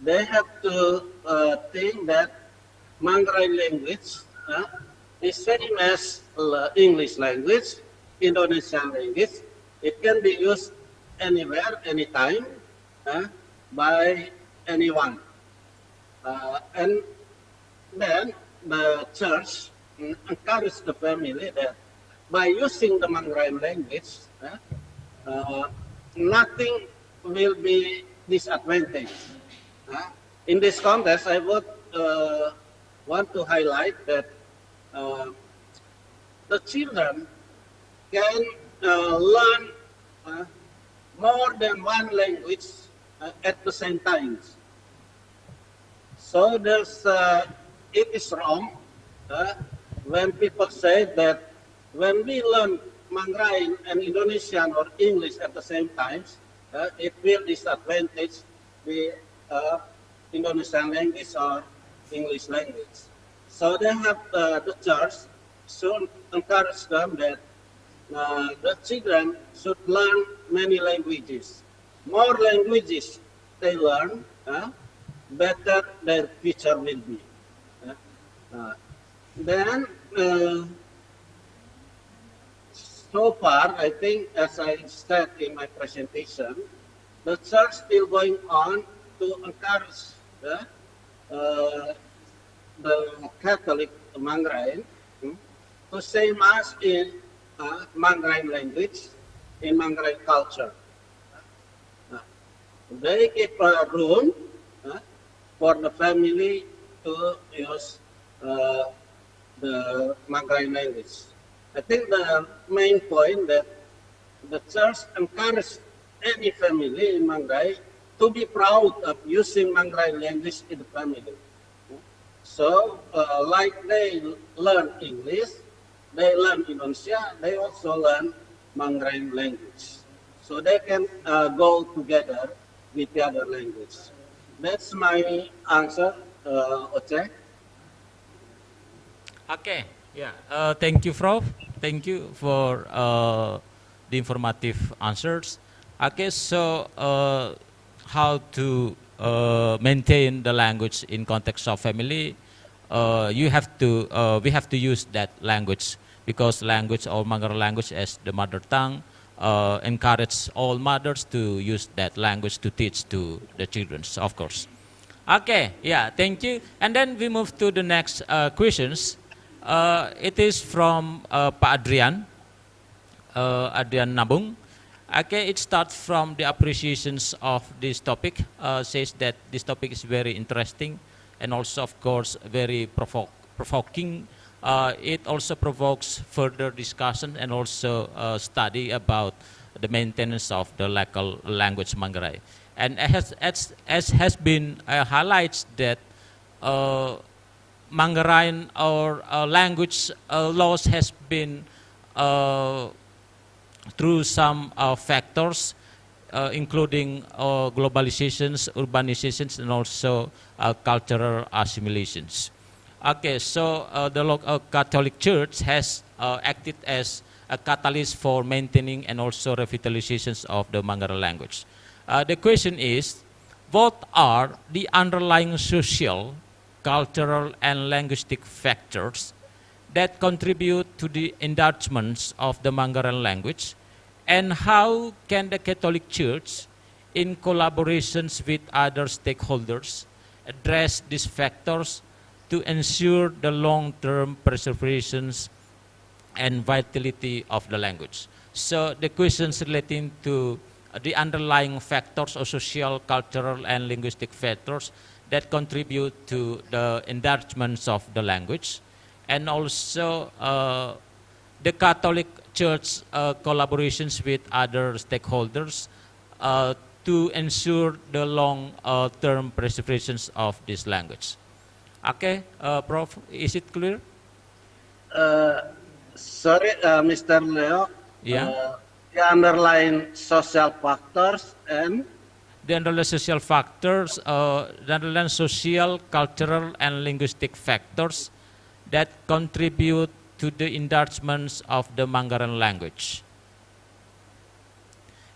They have to think that Manggaran language is same as English language, Indonesian language. It can be used anywhere, anytime, by anyone. And then the church encourages the family that by using the Mangrai language, nothing will be disadvantaged. In this context, I would want to highlight that the children can learn more than one language at the same time. So it is wrong when people say that when we learn Mangrai and Indonesian or English at the same time, it will disadvantage the Indonesian language or English language. So they have the church should encourage them that the children should learn many languages. More languages they learn, better their future will be. Then, so far, I think, as I said in my presentation, the church still going on to encourage the Catholic Mangrai to say Mass in Mangrai language, in Mangrai culture. They keep a room for the family to use the Mangrai language. I think the main point that the church encourages any family in Mangrai to be proud of using Mangrai language in the family. So, like they learn English, they learn Indonesia, they also learn Mangrai language. So they can go together with the other language. That's my answer, Oce. Okay, yeah. Thank you, Prof. Thank you for the informative answers. Okay, so how to maintain the language in context of family? We have to use that language because language or Manggarai language as the mother tongue encourage all mothers to use that language to teach to the children, of course. Okay, yeah, thank you. And then we move to the next questions. It is from Pak Adrian, Adrian Nabung. Okay, it starts from the appreciations of this topic, says that this topic is very interesting and also, of course, very provoking. It also provokes further discussion and also study about the maintenance of the local language Manggarai. And as has been highlights that Manggarai or language loss has been through some factors, including globalizations, urbanizations, and also cultural assimilations. Okay, so the local Catholic Church has acted as a catalyst for maintaining and also revitalizations of the Manggarai language. The question is, what are the underlying social, cultural, and linguistic factors that contribute to the enlargements of the Manggarai language, and how can the Catholic Church, in collaborations with other stakeholders, address these factors to ensure the long-term preservation and vitality of the language? So the questions relating to the underlying factors or social, cultural, and linguistic factors that contribute to the enlargements of the language, and also the Catholic Church collaborations with other stakeholders to ensure the long-term preservation of this language. Okay, Prof, is it clear? Sorry, Mr. Leo. Yeah. The underlying social factors and the underlying social factors, the underlying social, cultural, and linguistic factors that contribute to the enlargements of the Manggarai language.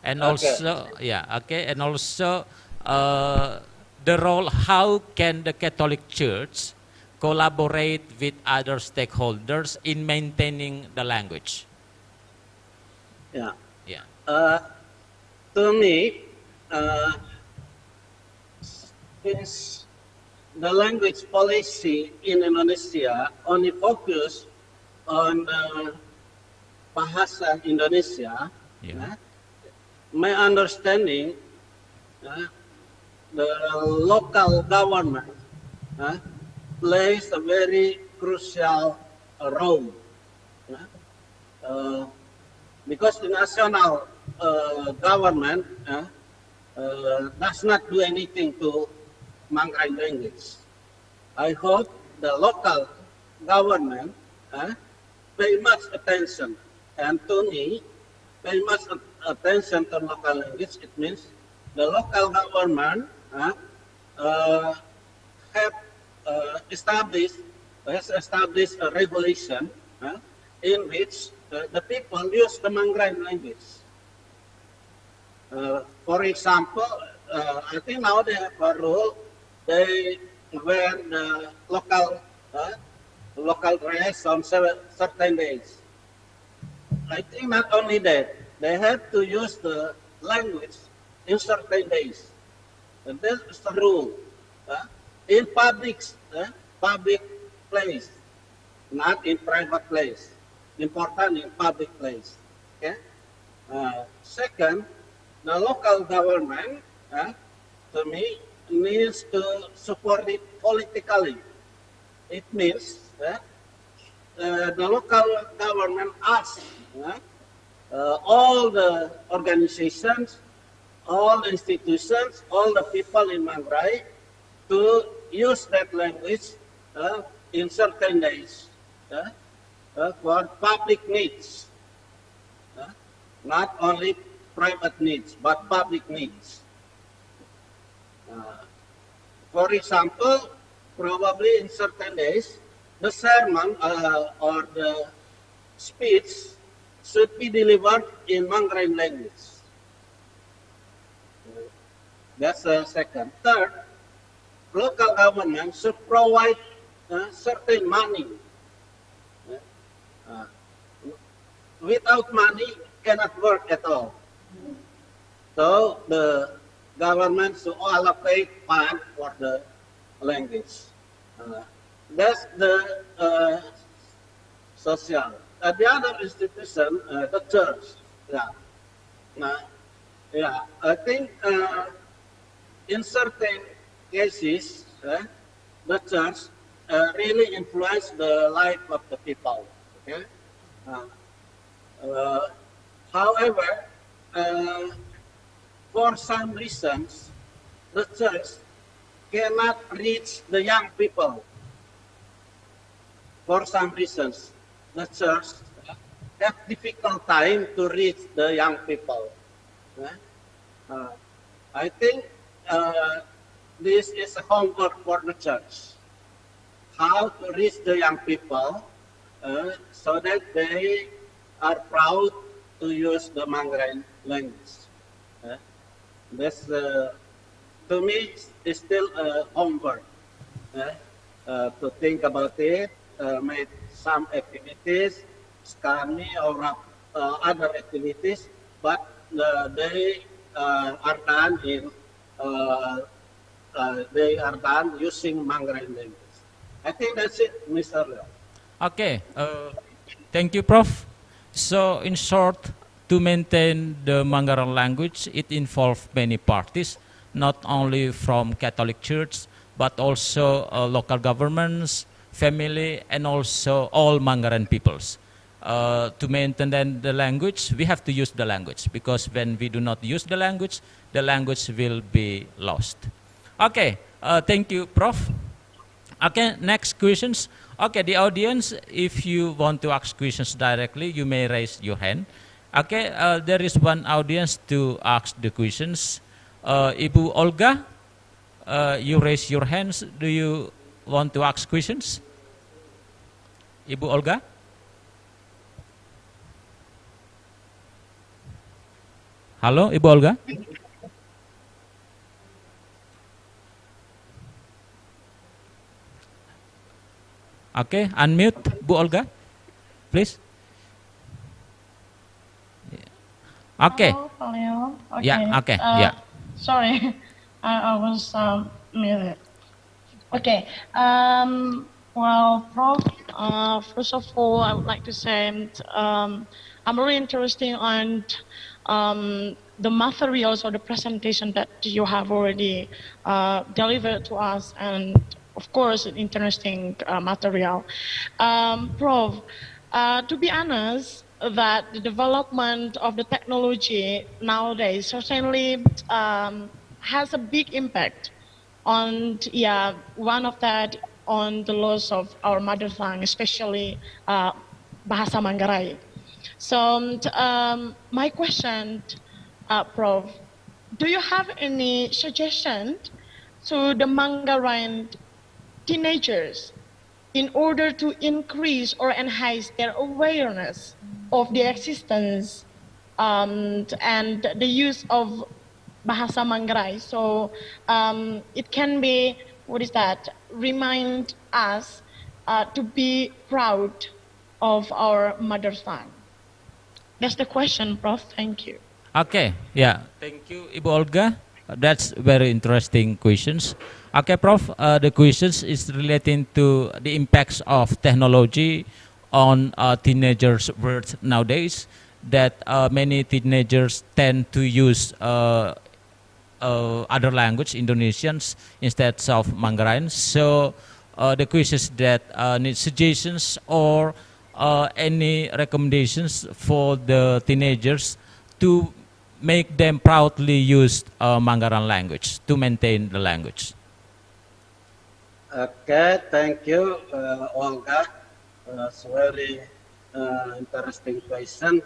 And also, and also the role, how can the Catholic Church collaborate with other stakeholders in maintaining the language? Yeah. To me, since the language policy in Indonesia only focus on bahasa Indonesia, Yeah. my understanding, the local government plays a very crucial role, because the national government does not do anything to Mangrai language. I hope the local government pay much attention, and to me, pay much attention to local language. It means the local government have has established a regulation in which the people use the Mangrai language. For example, I think now they have a rule. They wear the local dress on certain days. I think not only that, they have to use the language in certain days. And that's the rule. In public place, not in private place. Important in public place. Okay? Second, the local government, to me, needs to support it politically. It means the local government asks all the organizations, all institutions, all the people in Mangrai to use that language in certain days for public needs, not only private needs, but public needs. For example, probably in certain days, the sermon or the speech should be delivered in Mangrai language. That's the second. Third, local government should provide certain money. Without money, cannot work at all. So the government should allocate fund for the language. That's the social. The other institution, the church. I think in certain cases, the church really influence the life of the people. Okay? However, for some reasons, the church cannot reach the young people. For some reasons, the church have difficult time to reach the young people. I think this is a homework for the church. How to reach the young people so that they are proud to use the Mangrai language. This, to me, is still a homework to think about it, make some activities, SCAMI or other activities, but they are done in using Mangrai language. I think that's it, Mr. Leo. Okay, thank you, Prof. So, in short, to maintain the Manggaran language, it involves many parties, not only from Catholic Church, but also local governments, family, and also all Manggaran peoples. To maintain the language, we have to use the language, because when we do not use the language will be lost. Okay, thank you, Prof. Okay, next questions. Okay, the audience, if you want to ask questions directly, you may raise your hand. Okay, there is one audience to ask the questions. Ibu Olga, you raise your hands. Do you want to ask questions? Ibu Olga? Halo, Ibu Olga? Okay, unmute, Bu Olga, please. Okay. Hello, Pak Leo. Okay. Yeah, okay, yeah. Sorry, I was muted. Okay. Well, Prof, first of all, I would like to say I'm really interested on the materials or the presentation that you have already delivered to us, and of course, an interesting material. Prof, to be honest, that the development of the technology nowadays certainly has a big impact on, yeah, one of that on the loss of our mother tongue, especially Bahasa Manggarai. So my question, Prof, do you have any suggestion to the Manggarai teenagers in order to increase or enhance their awareness of the existence and the use of Bahasa Manggarai? So it can be, what is that, remind us to be proud of our mother tongue. That's the question, Prof. Thank you. Okay, yeah. Thank you, Ibu Olga. That's very interesting questions. Okay, Prof, the questions is relating to the impacts of technology on teenagers' words nowadays, that many teenagers tend to use other language, Indonesians, instead of Manggarai. So the questions that need suggestions or any recommendations for the teenagers to make them proudly use Manggarai language, to maintain the language. Okay, thank you, Olga. It's very interesting question.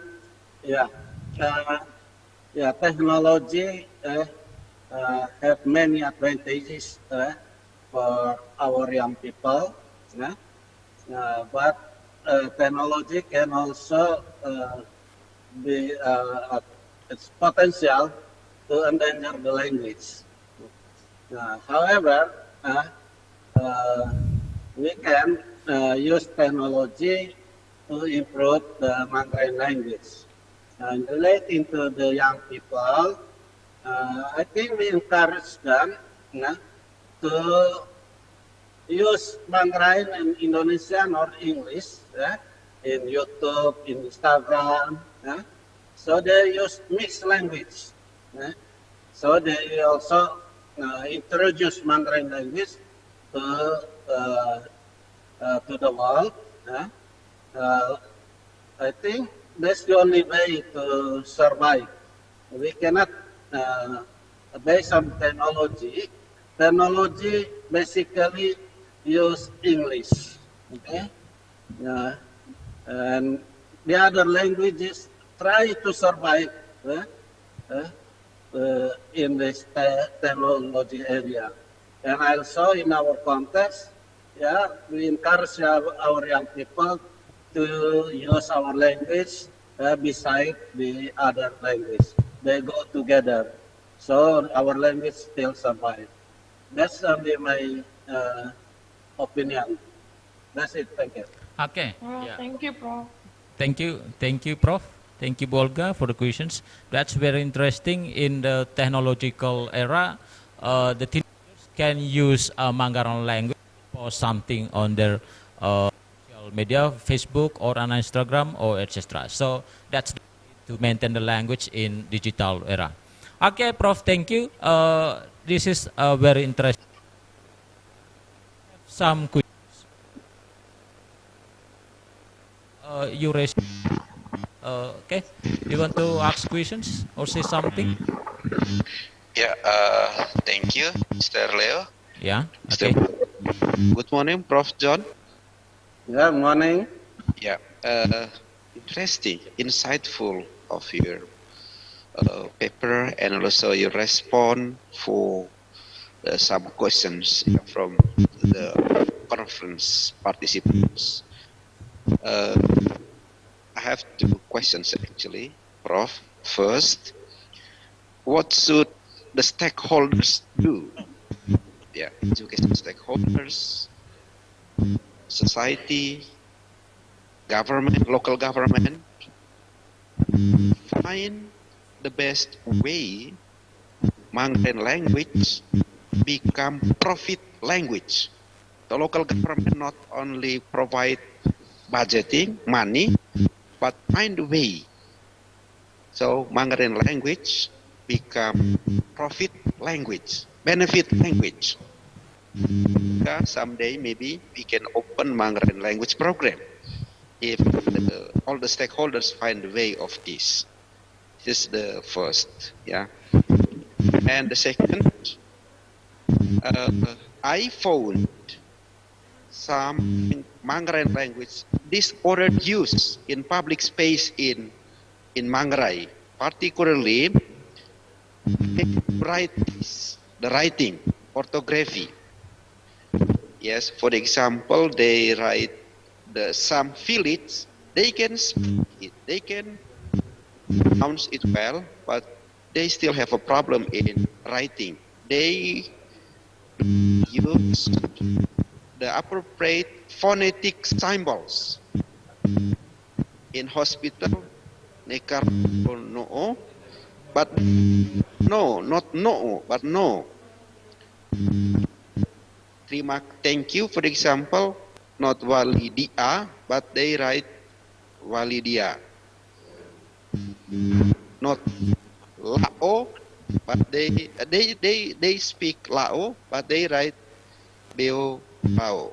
Yeah, technology have many advantages for our young people. But technology can also be its potential to endanger the language. However, we can use technology to improve the Mandarin language. And relating to the young people, I think we encourage them to use Mandarin in Indonesian or English in YouTube, in Instagram. So they use mixed language. So they also introduce Mandarin language to the world. I think that's the only way to survive. We cannot, based on technology. Technology basically use English, okay? And the other languages try to survive in this technology area. And also in our context, we encourage our young people to use our language beside the other language. They go together, so our language still survive. That's only my opinion. That's it. Thank you. Okay. Well, thank you, Prof. Thank you, Prof. Thank you, Bolga, for the questions. That's very interesting. In the technological era, the teenagers can use Manggarai language for something on their social media, Facebook or on Instagram or etc. So that's the way to maintain the language in digital era. Okay, Prof. Thank you. This is very interesting. Some questions. You raise. Okay. You want to ask questions or say something? Yeah. Thank you, Mr. Leo. Yeah. Okay. Good morning, Prof. John. Yeah. Morning. Yeah. Interesting, insightful of your paper, and also your response for some questions from the conference participants. I have two questions actually, Prof. First, what should the stakeholders do? Yeah, education stakeholders, society, government, local government, find the best way Manggarai language become profit language the local government not only provide budgeting, money, but find a way. So Mandarin language become profit language, benefit language. Someday maybe we can open Mandarin language program if all the stakeholders find a way of this. This is the first, yeah. And the second, I found some Manggarai language disordered use in public space in Manggarai, particularly the writing, orthography. Yes, for example, they write some village, they can speak it, they can pronounce it well, but they still have a problem in writing. They use the appropriate phonetic symbols. In hospital, nekar no, but no, not no, but no. Thank you, for example, not walidia, but they write walidia. Not lao, but they speak lao, but they write beo bao.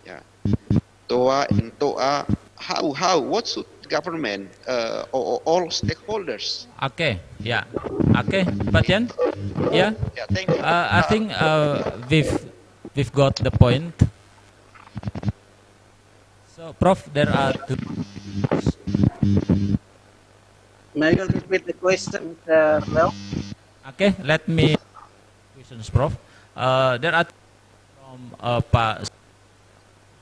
Yeah. Toa and toa. How? What should government or all stakeholders? Okay. Yeah. Okay, Patian. Yeah. Yeah. Thank you. I think we've got the point. So, Prof, there are two. May you repeat the question, Mr. Okay, let me questions, Prof. There are from Pak.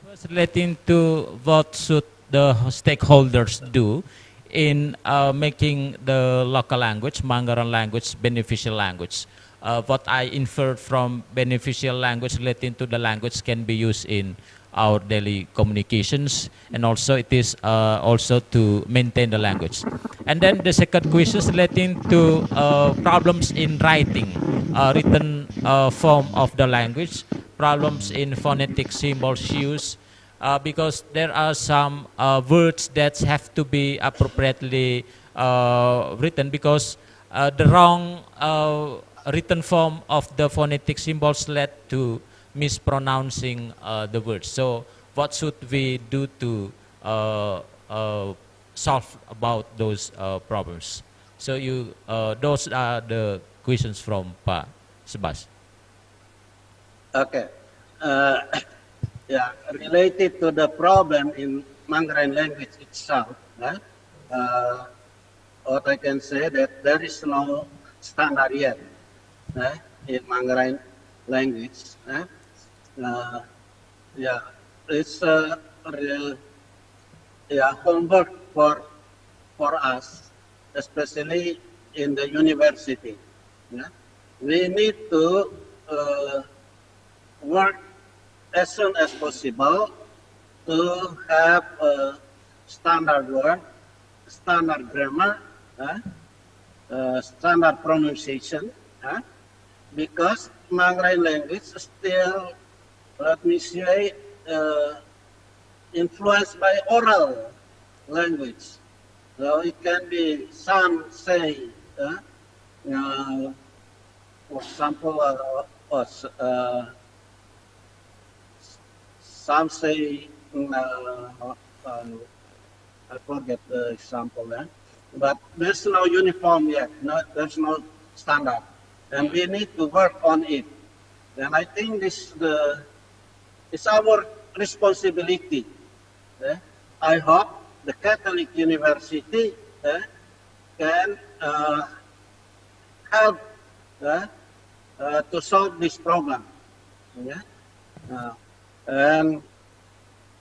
First, relating to what should the stakeholders do in making the local language, Manggarai language, beneficial language. What I inferred from beneficial language relating to the language can be used in our daily communications, and also it is also to maintain the language. And then the second question is relating to problems in writing, written form of the language, problems in phonetic symbols use, because there are some words that have to be appropriately written, because the wrong written form of the phonetic symbols led to mispronouncing the words. So what should we do to solve about those problems? So those are the questions from Pak Sebas. Okay. Yeah, related to the problem in Manggarai language itself, what I can say that there is no standard yet in Manggarai language. Yeah, it's a real homework for us, especially in the university. Yeah? We need to work as soon as possible to have a standard word, standard grammar, standard pronunciation, because Manggarai language is still, let me say, influenced by oral language. So it can be, some say, for example, some say, I forget the example there, but there's no uniform yet, there's no standard, and we need to work on it. And I think this is our responsibility. I hope the Catholic University can help to solve this problem. And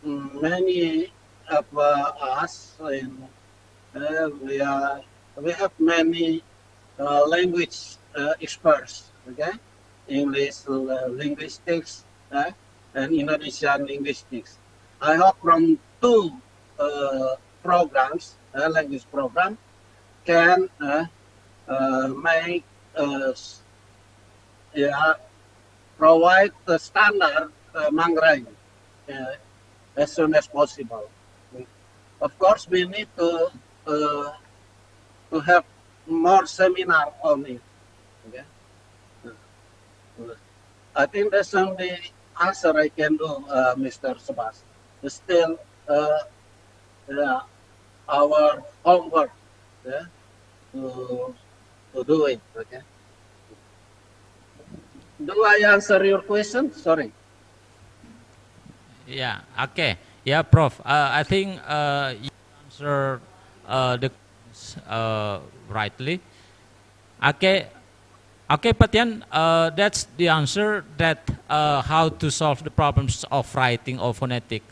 many of us, we have many language experts, English linguistics and Indonesian linguistics. I hope from two programs, language program, can make provide the standard Mangrai as soon as possible. Of course, we need to have more seminar on it. Okay? I think that's the only answer I can do, Mr. Sebas. Still, our homework to do it. Okay. Do I answer your question? Sorry. Yeah. Okay. Yeah, Prof. I think you answered the questions rightly. Okay. Okay, Patian, that's the answer that how to solve the problems of writing or phonetic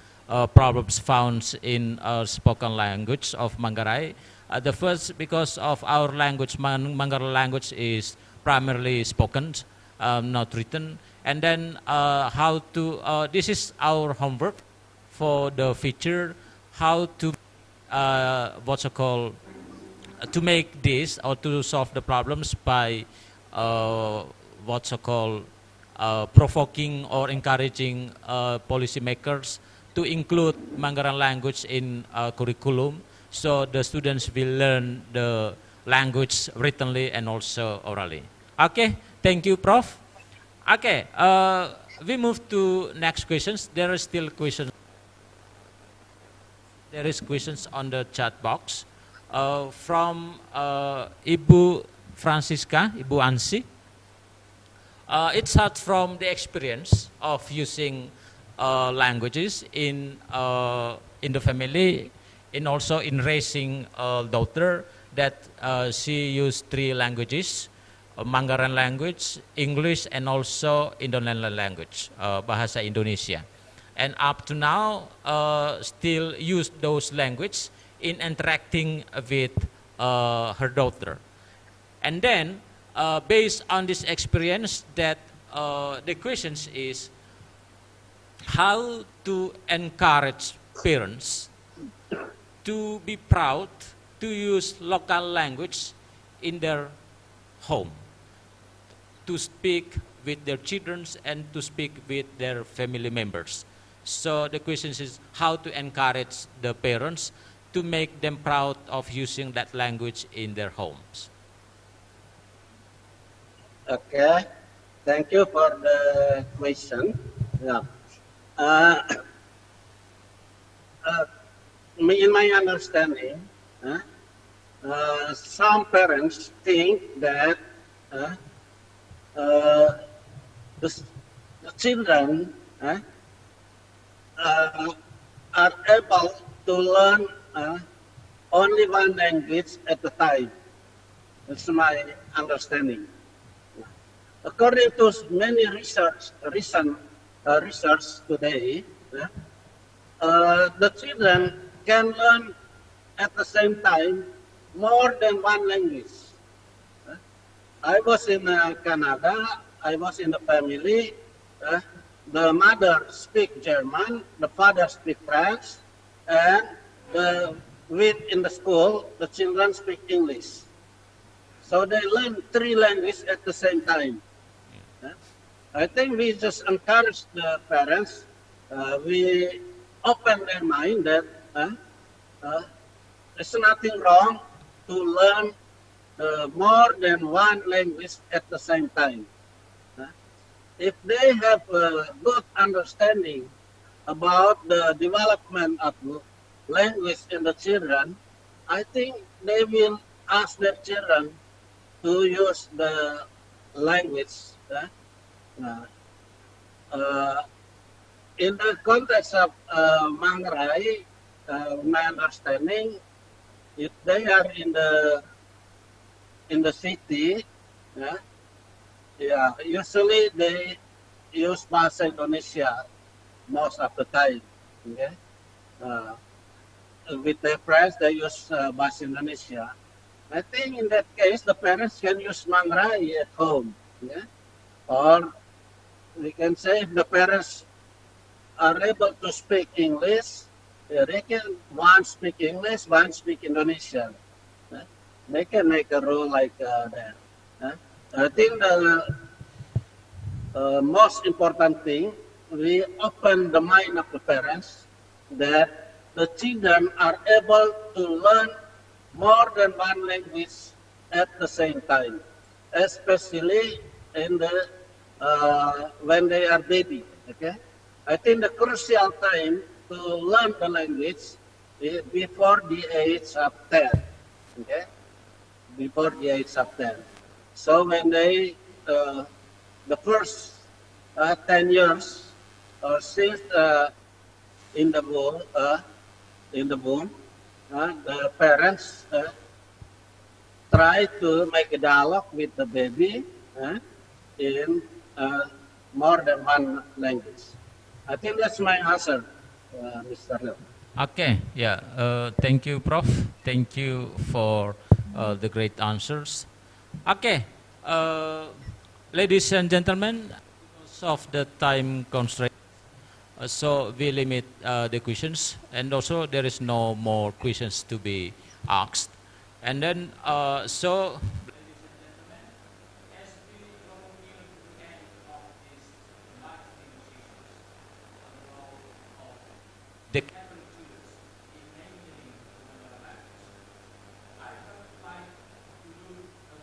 problems found in spoken language of Manggarai. The first, because of our language, Manggarai language is primarily spoken, not written. And then how to, this is our homework for the future, how to, what's it called, to make this or to solve the problems by what's called provoking or encouraging policymakers to include Manggarai language in curriculum, so the students will learn the language writtenly and also orally. Okay, thank you, Prof. Okay, we move to next questions. There are still questions. There is questions on the chat box from Ibu Francisca, Ibu Ansi. It starts from the experience of using languages in the family, and also in raising a daughter that she used 3 languages, Manggarai language, English, and also Indonesian language, Bahasa Indonesia. And up to now, still use those languages in interacting with her daughter. And then, based on this experience, that the question is how to encourage parents to be proud to use local language in their home, to speak with their children and to speak with their family members. So the question is how to encourage the parents to make them proud of using that language in their homes. Okay, thank you for the question. Yeah. In my understanding, some parents think that the children are able to learn only one language at a time. That's my understanding. According to many recent research today, the children can learn at the same time more than one language. I was in Canada. I was in the family. The mother speaks German, the father speaks French, and in the school, the children speak English. So they learn 3 languages at the same time. I think we just encourage the parents, we open their mind that there's nothing wrong to learn more than one language at the same time. If they have a good understanding about the development of language in the children, I think they will ask their children to use the language. In the context of Manggarai, my understanding, if they are in the city, usually they use Bahasa Indonesia most of the time. Okay? With their friends, they use Bahasa Indonesia. I think in that case, the parents can use Manggarai at home. Okay? Or we can say if the parents are able to speak English, they can one speak English, one speak Indonesian. They can make a rule like that. I think the most important thing we open the mind of the parents that the children are able to learn more than one language at the same time, especially in the when they are baby. Okay, I think the crucial time to learn the language is before the age of 10. Okay, before the age of 10. So when they the first 10 years since in the womb, the parents try to make a dialogue with the baby in more than one language. I think that's my answer, Mr. Leo. Okay, yeah, thank you, Prof. Thank you for the great answers. Okay, ladies and gentlemen, because of the time constraint, so we limit the questions, and also there is no more questions to be asked. And then, so, the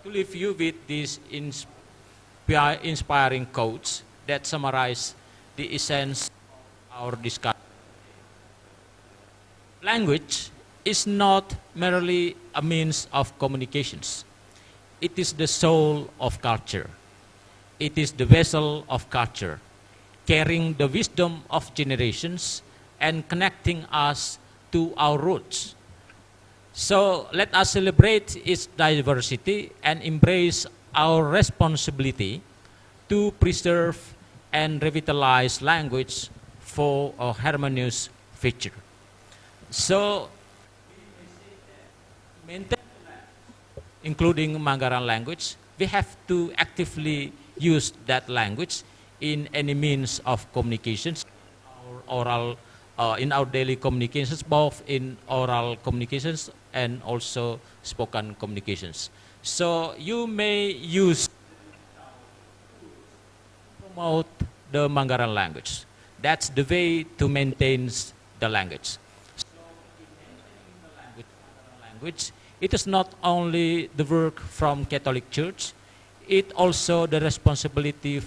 to leave you with these inspiring quotes that summarize the essence of our discussion. Language is not merely a means of communications. It is the soul of culture. It is the vessel of culture, carrying the wisdom of generations and connecting us to our roots. So let us celebrate its diversity and embrace our responsibility to preserve and revitalize language for a harmonious future. So, maintain including Manggaran language, we have to actively use that language in any means of communications, in our daily communications, both in oral communications and also spoken communications. So you may use promote the Manggaran language. That's the way to maintain the language. So in maintaining the language, it is not only the work from Catholic Church, it also the responsibility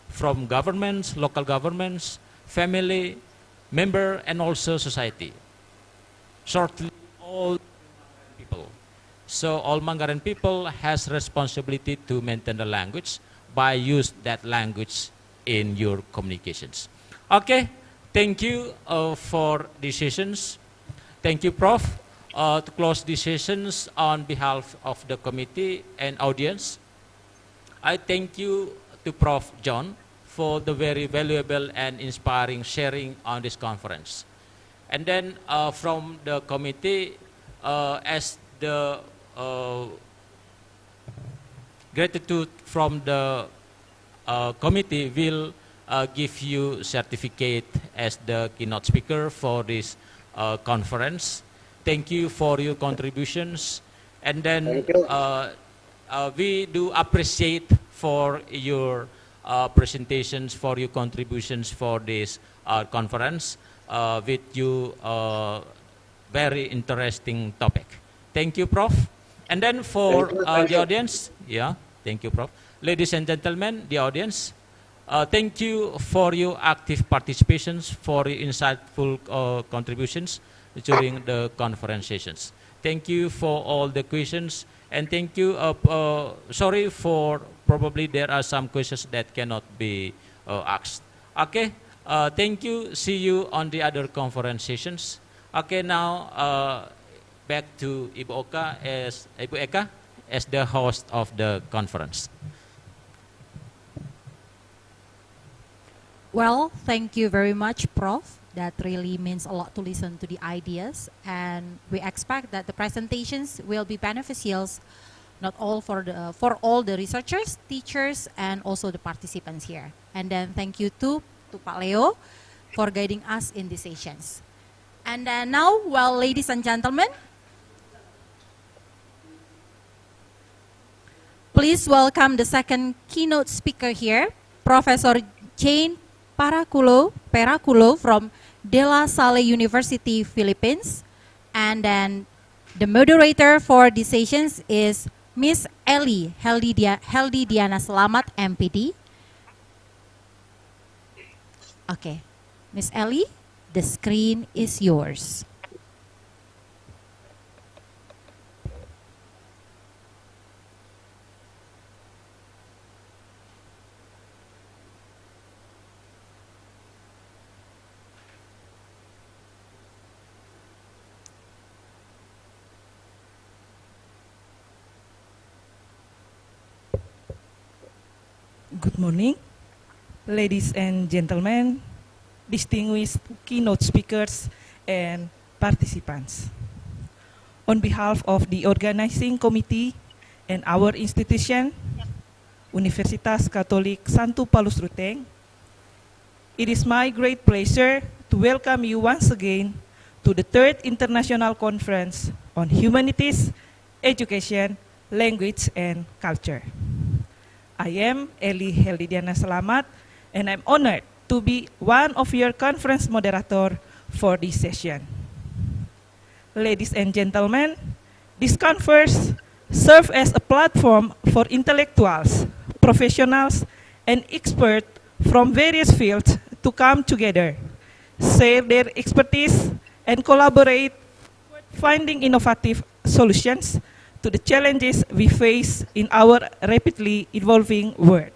from governments, local governments, family, member, and also society. Shortly, all people. So all Manggaran people has responsibility to maintain the language by use that language in your communications. Okay, thank you for these sessions. Thank you, Prof. To close these sessions on behalf of the committee and audience, I thank you to Prof. John for the very valuable and inspiring sharing on this conference. And then from the committee, as the gratitude from the committee will give you certificate as the keynote speaker for this conference. Thank you for your contributions. And then we do appreciate for your presentations, for your contributions for this conference with you very interesting topic. Thank you, Prof. And then for the audience, yeah, thank you, Prof. Ladies and gentlemen, the audience, thank you for your active participations, for your insightful contributions during the conference sessions. Thank you for all the questions, and thank you, sorry for probably there are some questions that cannot be asked. Okay, thank you, see you on the other conference sessions. Okay, now back to Ibu Eka as the host of the conference. Well, thank you very much, Prof. That really means a lot to listen to the ideas, and we expect that the presentations will be beneficial, not all for all the researchers, teachers, and also the participants here. And then thank you to Pak Leo for guiding us in these sessions. And now, well, ladies and gentlemen, please welcome the second keynote speaker here, Professor Jane Peraculo from De La Salle University, Philippines. And then the moderator for these sessions is Miss Heldi Diana Selamat, MPD. Okay, Miss Ellie, the screen is yours. Good morning, ladies and gentlemen, distinguished keynote speakers and participants. On behalf of the organizing committee and our institution, Universitas Katolik Santo Paulus Ruteng, it is my great pleasure to welcome you once again to the Third International Conference on Humanities, Education, Language, and Culture. I am Heldi Diana Selamat, and I'm honored to be one of your conference moderator for this session. Ladies and gentlemen, this conference serves as a platform for intellectuals, professionals, and experts from various fields to come together, share their expertise, and collaborate, finding innovative solutions to the challenges we face in our rapidly evolving world.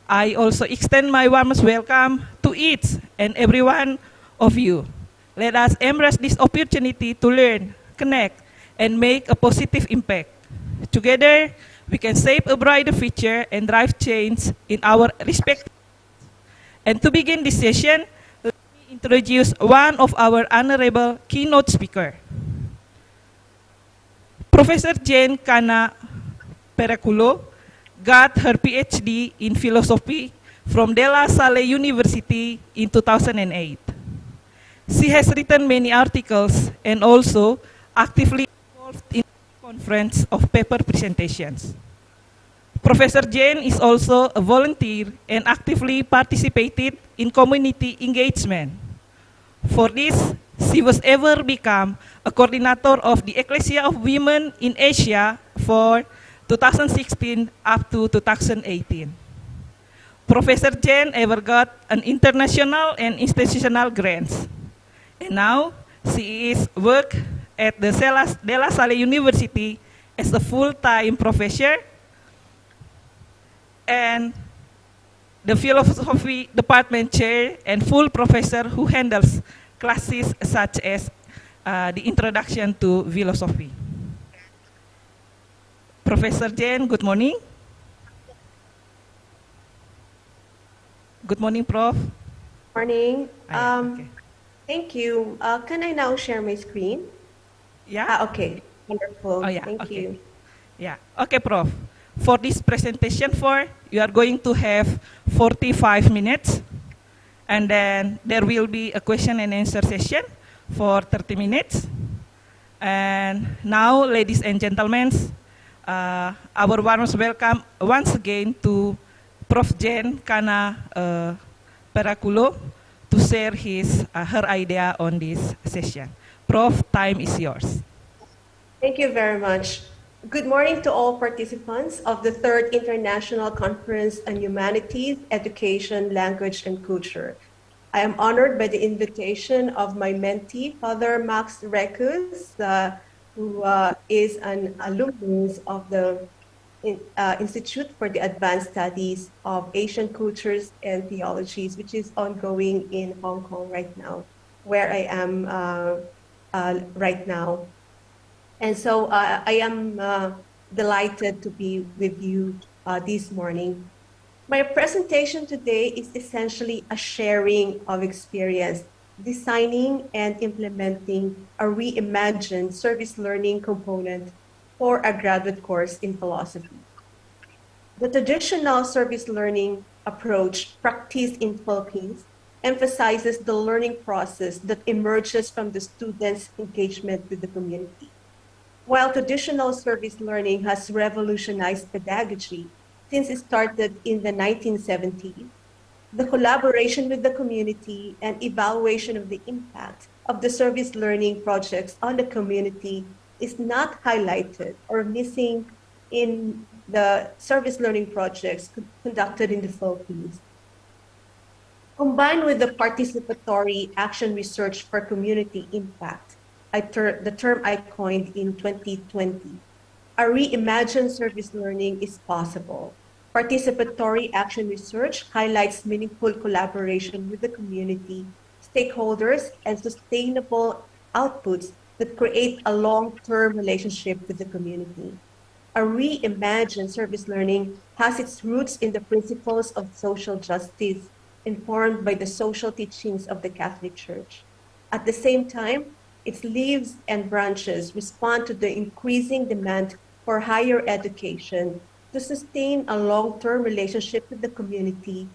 I also extend my warmest welcome to each and every one of you. Let us embrace this opportunity to learn, connect, and make a positive impact. Together, we can shape a brighter future and drive change in our respective. And to begin this session, let me introduce one of our honorable keynote speakers. Professor Jane Peraculo got her PhD in philosophy from De La Salle University in 2008. She has written many articles and also actively involved in conference of paper presentations. Professor Jane is also a volunteer and actively participated in community engagement. For this, she was ever become a coordinator of the Ecclesia of Women in Asia for 2016 up to 2018. Professor Jane ever got an international and institutional grants. And now, she is work at the De La Salle University as a full-time professor and the philosophy department chair and full professor who handles classes such as the introduction to philosophy. Professor Jane, good morning. Good morning, Prof. Morning. Okay. Thank you. Can I now share my screen? Yeah. Okay. Wonderful. Oh, yeah. Thank Okay. you. Yeah. Okay, Prof. For this presentation, you are going to have 45 minutes, and then there will be a question and answer session for 30 minutes. And now, ladies and gentlemen, our warmest welcome once again to Prof. Jane Peraculo to share her idea on this session. Prof, time is yours. Thank you very much. Good morning to all participants of the Third International Conference on Humanities, Education, Language, and Culture. I am honored by the invitation of my mentee, Father Max Recus, who is an alumnus of the Institute for the Advanced Studies of Asian Cultures and Theologies, which is ongoing in Hong Kong right now, where I am right now. And so I am delighted to be with you this morning. My presentation today is essentially a sharing of experience, designing and implementing a reimagined service learning component for a graduate course in philosophy. The traditional service learning approach practiced in Philippines emphasizes the learning process that emerges from the student's engagement with the community. While traditional service learning has revolutionized pedagogy, since it started in the 1970s, the collaboration with the community and evaluation of the impact of the service learning projects on the community is not highlighted or missing in the service learning projects conducted in the Philippines. Combined with the participatory action research for community impact, the term I coined in 2020, a reimagined service learning is possible. Participatory action research highlights meaningful collaboration with the community, stakeholders, and sustainable outputs that create a long-term relationship with the community. A reimagined service learning has its roots in the principles of social justice informed by the social teachings of the Catholic Church. At the same time, its leaves and branches respond to the increasing demand for higher education to sustain a long-term relationship with the community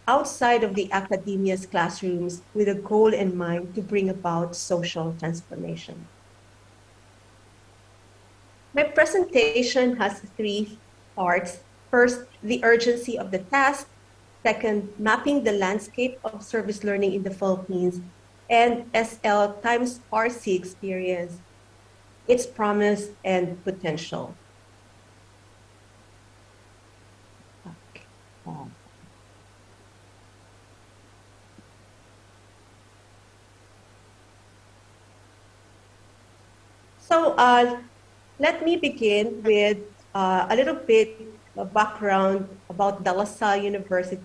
outside of the academia's classrooms with a goal in mind to bring about social transformation. My presentation has three parts. First, the urgency of the task. Second, mapping the landscape of service learning in the Philippines. And SL times RC experience, its promise and potential. So let me begin with a little bit of background about De La Salle University.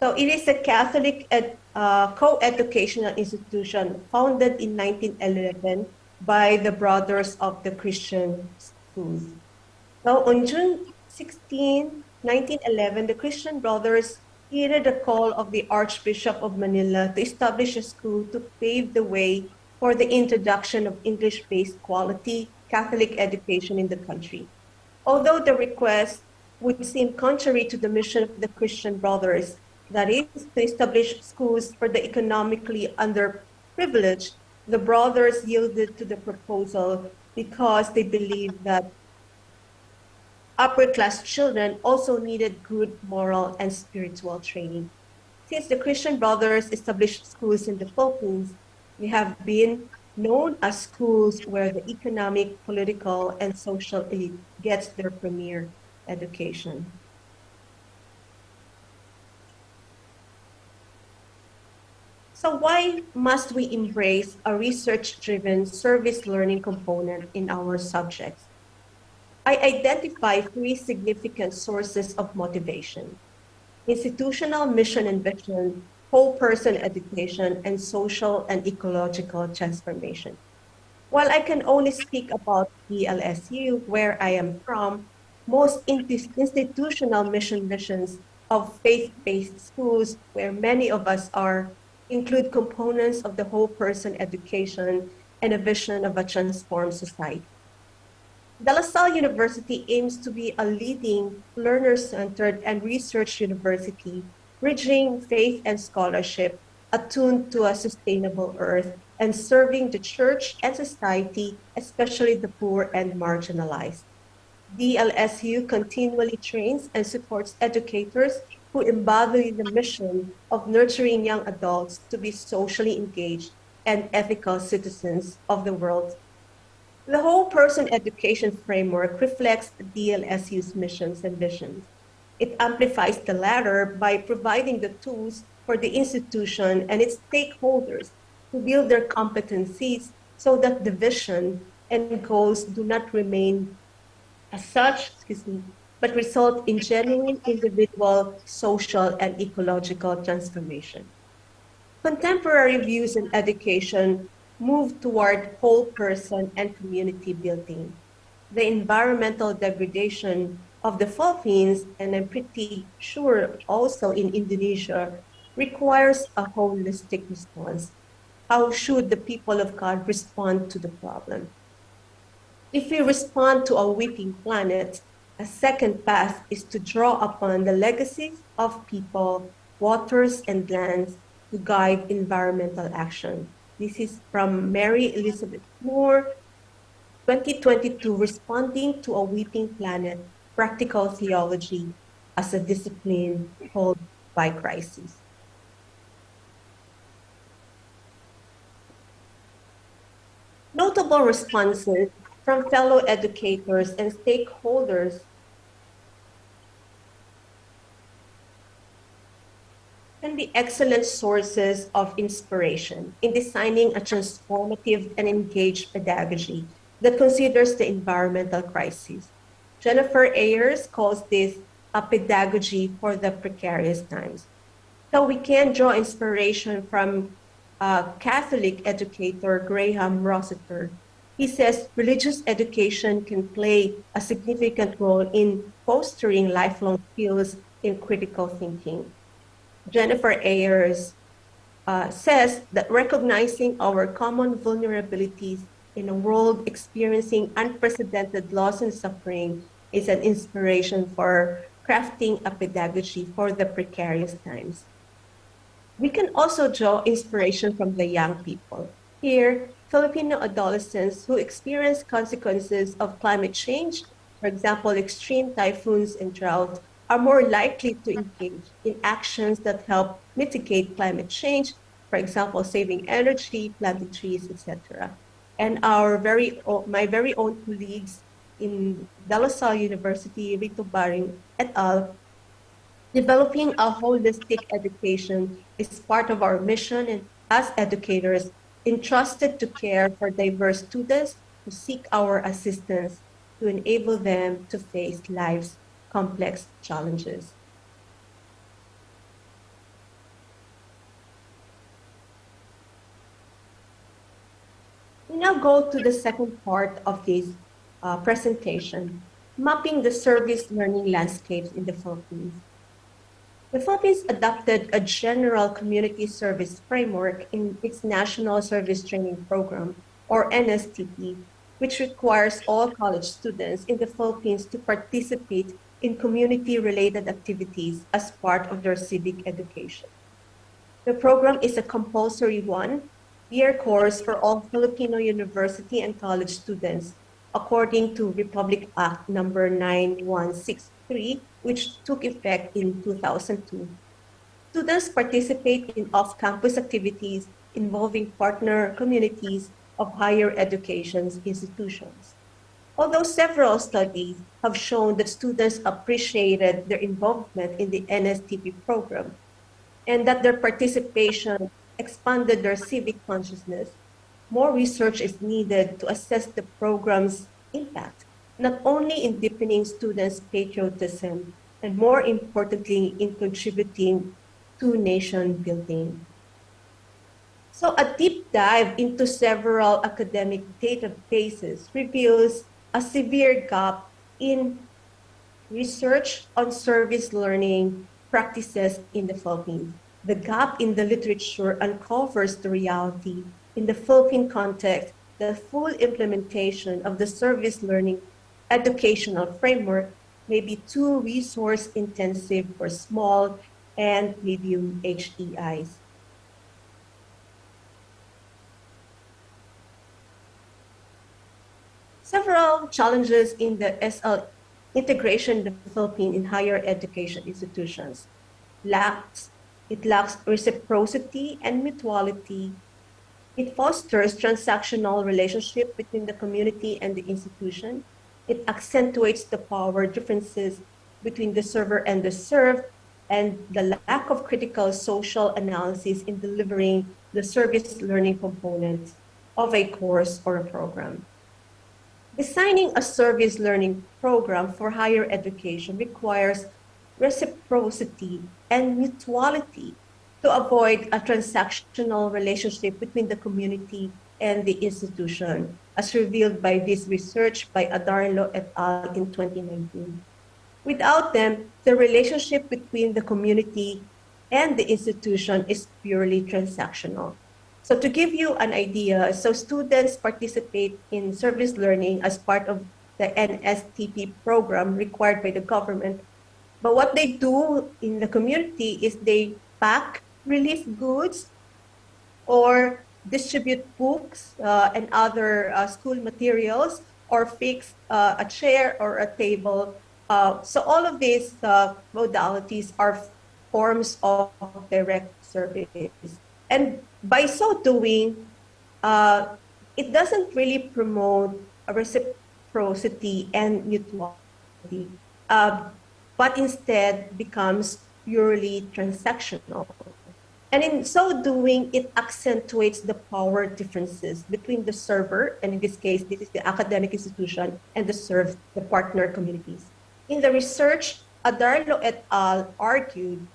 So it is a Catholic co-educational institution founded in 1911 by the Brothers of the Christian Schools. So on June 16, 1911, the Christian Brothers heeded the call of the Archbishop of Manila to establish a school to pave the way for the introduction of English-based quality Catholic education in the country. Although the request would seem contrary to the mission of the Christian Brothers, that is, to establish schools for the economically underprivileged, the brothers yielded to the proposal because they believed that upper-class children also needed good moral and spiritual training. Since the Christian Brothers established schools in the Philippines, they have been known as schools where the economic, political, and social elite gets their premier education. So why must we embrace a research-driven service learning component in our subjects? I identify three significant sources of motivation: institutional mission and vision, whole person education, and social and ecological transformation. While I can only speak about ELSU, where I am from, most institutional mission visions of faith-based schools, where many of us are, include components of the whole person education and a vision of a transformed society. De La Salle University aims to be a leading learner-centered and research university, bridging faith and scholarship, attuned to a sustainable earth, and serving the church and society, especially the poor and marginalized. DLSU continually trains and supports educators who embody the mission of nurturing young adults to be socially engaged and ethical citizens of the world. The whole person education framework reflects the DLSU's missions and visions. It amplifies the latter by providing the tools for the institution and its stakeholders to build their competencies so that the vision and goals do not remain as such, but result in genuine individual, social, and ecological transformation. Contemporary views in education move toward whole person and community building. The environmental degradation of the Philippines, and I'm pretty sure also in Indonesia, requires a holistic response. How should the people of God respond to the problem? If we respond to a weeping planet, a second path is to draw upon the legacies of people, waters, and lands to guide environmental action. This is from Mary Elizabeth Moore, 2022, Responding to a Weeping Planet, Practical Theology, as a discipline called by crisis. Notable responses from fellow educators and stakeholders can be excellent sources of inspiration in designing a transformative and engaged pedagogy that considers the environmental crisis. Jennifer Ayers calls this a pedagogy for the precarious times. So we can draw inspiration from Catholic educator Graham Rossiter. He says religious education can play a significant role in fostering lifelong skills in critical thinking. Jennifer Ayers says that recognizing our common vulnerabilities in a world experiencing unprecedented loss and suffering is an inspiration for crafting a pedagogy for the precarious times. We can also draw inspiration from the young people. Here, Filipino adolescents who experience consequences of climate change, for example, extreme typhoons and drought, are more likely to engage in actions that help mitigate climate change, for example, saving energy, planting trees, etc. And my very own colleagues in De La Salle University, Rito Baring et al., developing a holistic education is part of our mission, and as educators entrusted to care for diverse students who seek our assistance to enable them to face life's complex challenges. We now go to the second part of this presentation, mapping the service learning landscapes in the Philippines. The Philippines adopted a general community service framework in its National Service Training Program, or NSTP, which requires all college students in the Philippines to participate in community-related activities as part of their civic education. The program is a compulsory one-year course for all Filipino university and college students, according to Republic Act number 9163, which took effect in 2002. Students participate in off-campus activities involving partner communities of higher education institutions. Although several studies have shown that students appreciated their involvement in the NSTP program and that their participation expanded their civic consciousness, more research is needed to assess the program's impact, not only in deepening students' patriotism, and more importantly, in contributing to nation building. So a deep dive into several academic databases reveals a severe gap in research on service learning practices in the Philippines. The gap in the literature uncovers the reality in the Philippine context. The full implementation of the service learning educational framework may be too resource intensive for small and medium HEIs. Several challenges in the SL integration in the Philippines in higher education institutions. It lacks reciprocity and mutuality. It fosters transactional relationship between the community and the institution. It accentuates the power differences between the server and the served, and the lack of critical social analysis in delivering the service learning components of a course or a program. Designing a service learning program for higher education requires reciprocity and mutuality to avoid a transactional relationship between the community and the institution, as revealed by this research by Adarlo et al. In 2019. Without them, the relationship between the community and the institution is purely transactional. So to give you an idea, so students participate in service learning as part of the NSTP program required by the government. But what they do in the community is they pack relief goods or distribute books and other school materials, or fix a chair or a table So all of these modalities are forms of direct service. And by so doing, it doesn't really promote a reciprocity and mutuality, but instead becomes purely transactional. And in so doing, it accentuates the power differences between the server, and in this case, this is the academic institution, and the served, the partner communities. In the research, Adarlo et al. Argued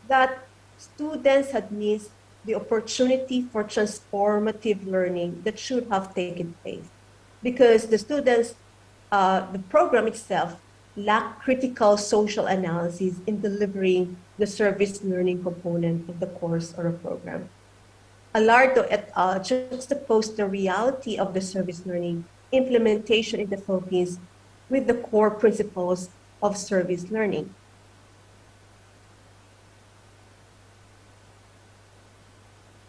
that students had missed the opportunity for transformative learning that should have taken place because the students, the program itself, lacked critical social analysis in delivering the service learning component of the course or a program. Alardo et al. Juxtaposed the reality of the service learning implementation in the Philippines with the core principles of service learning.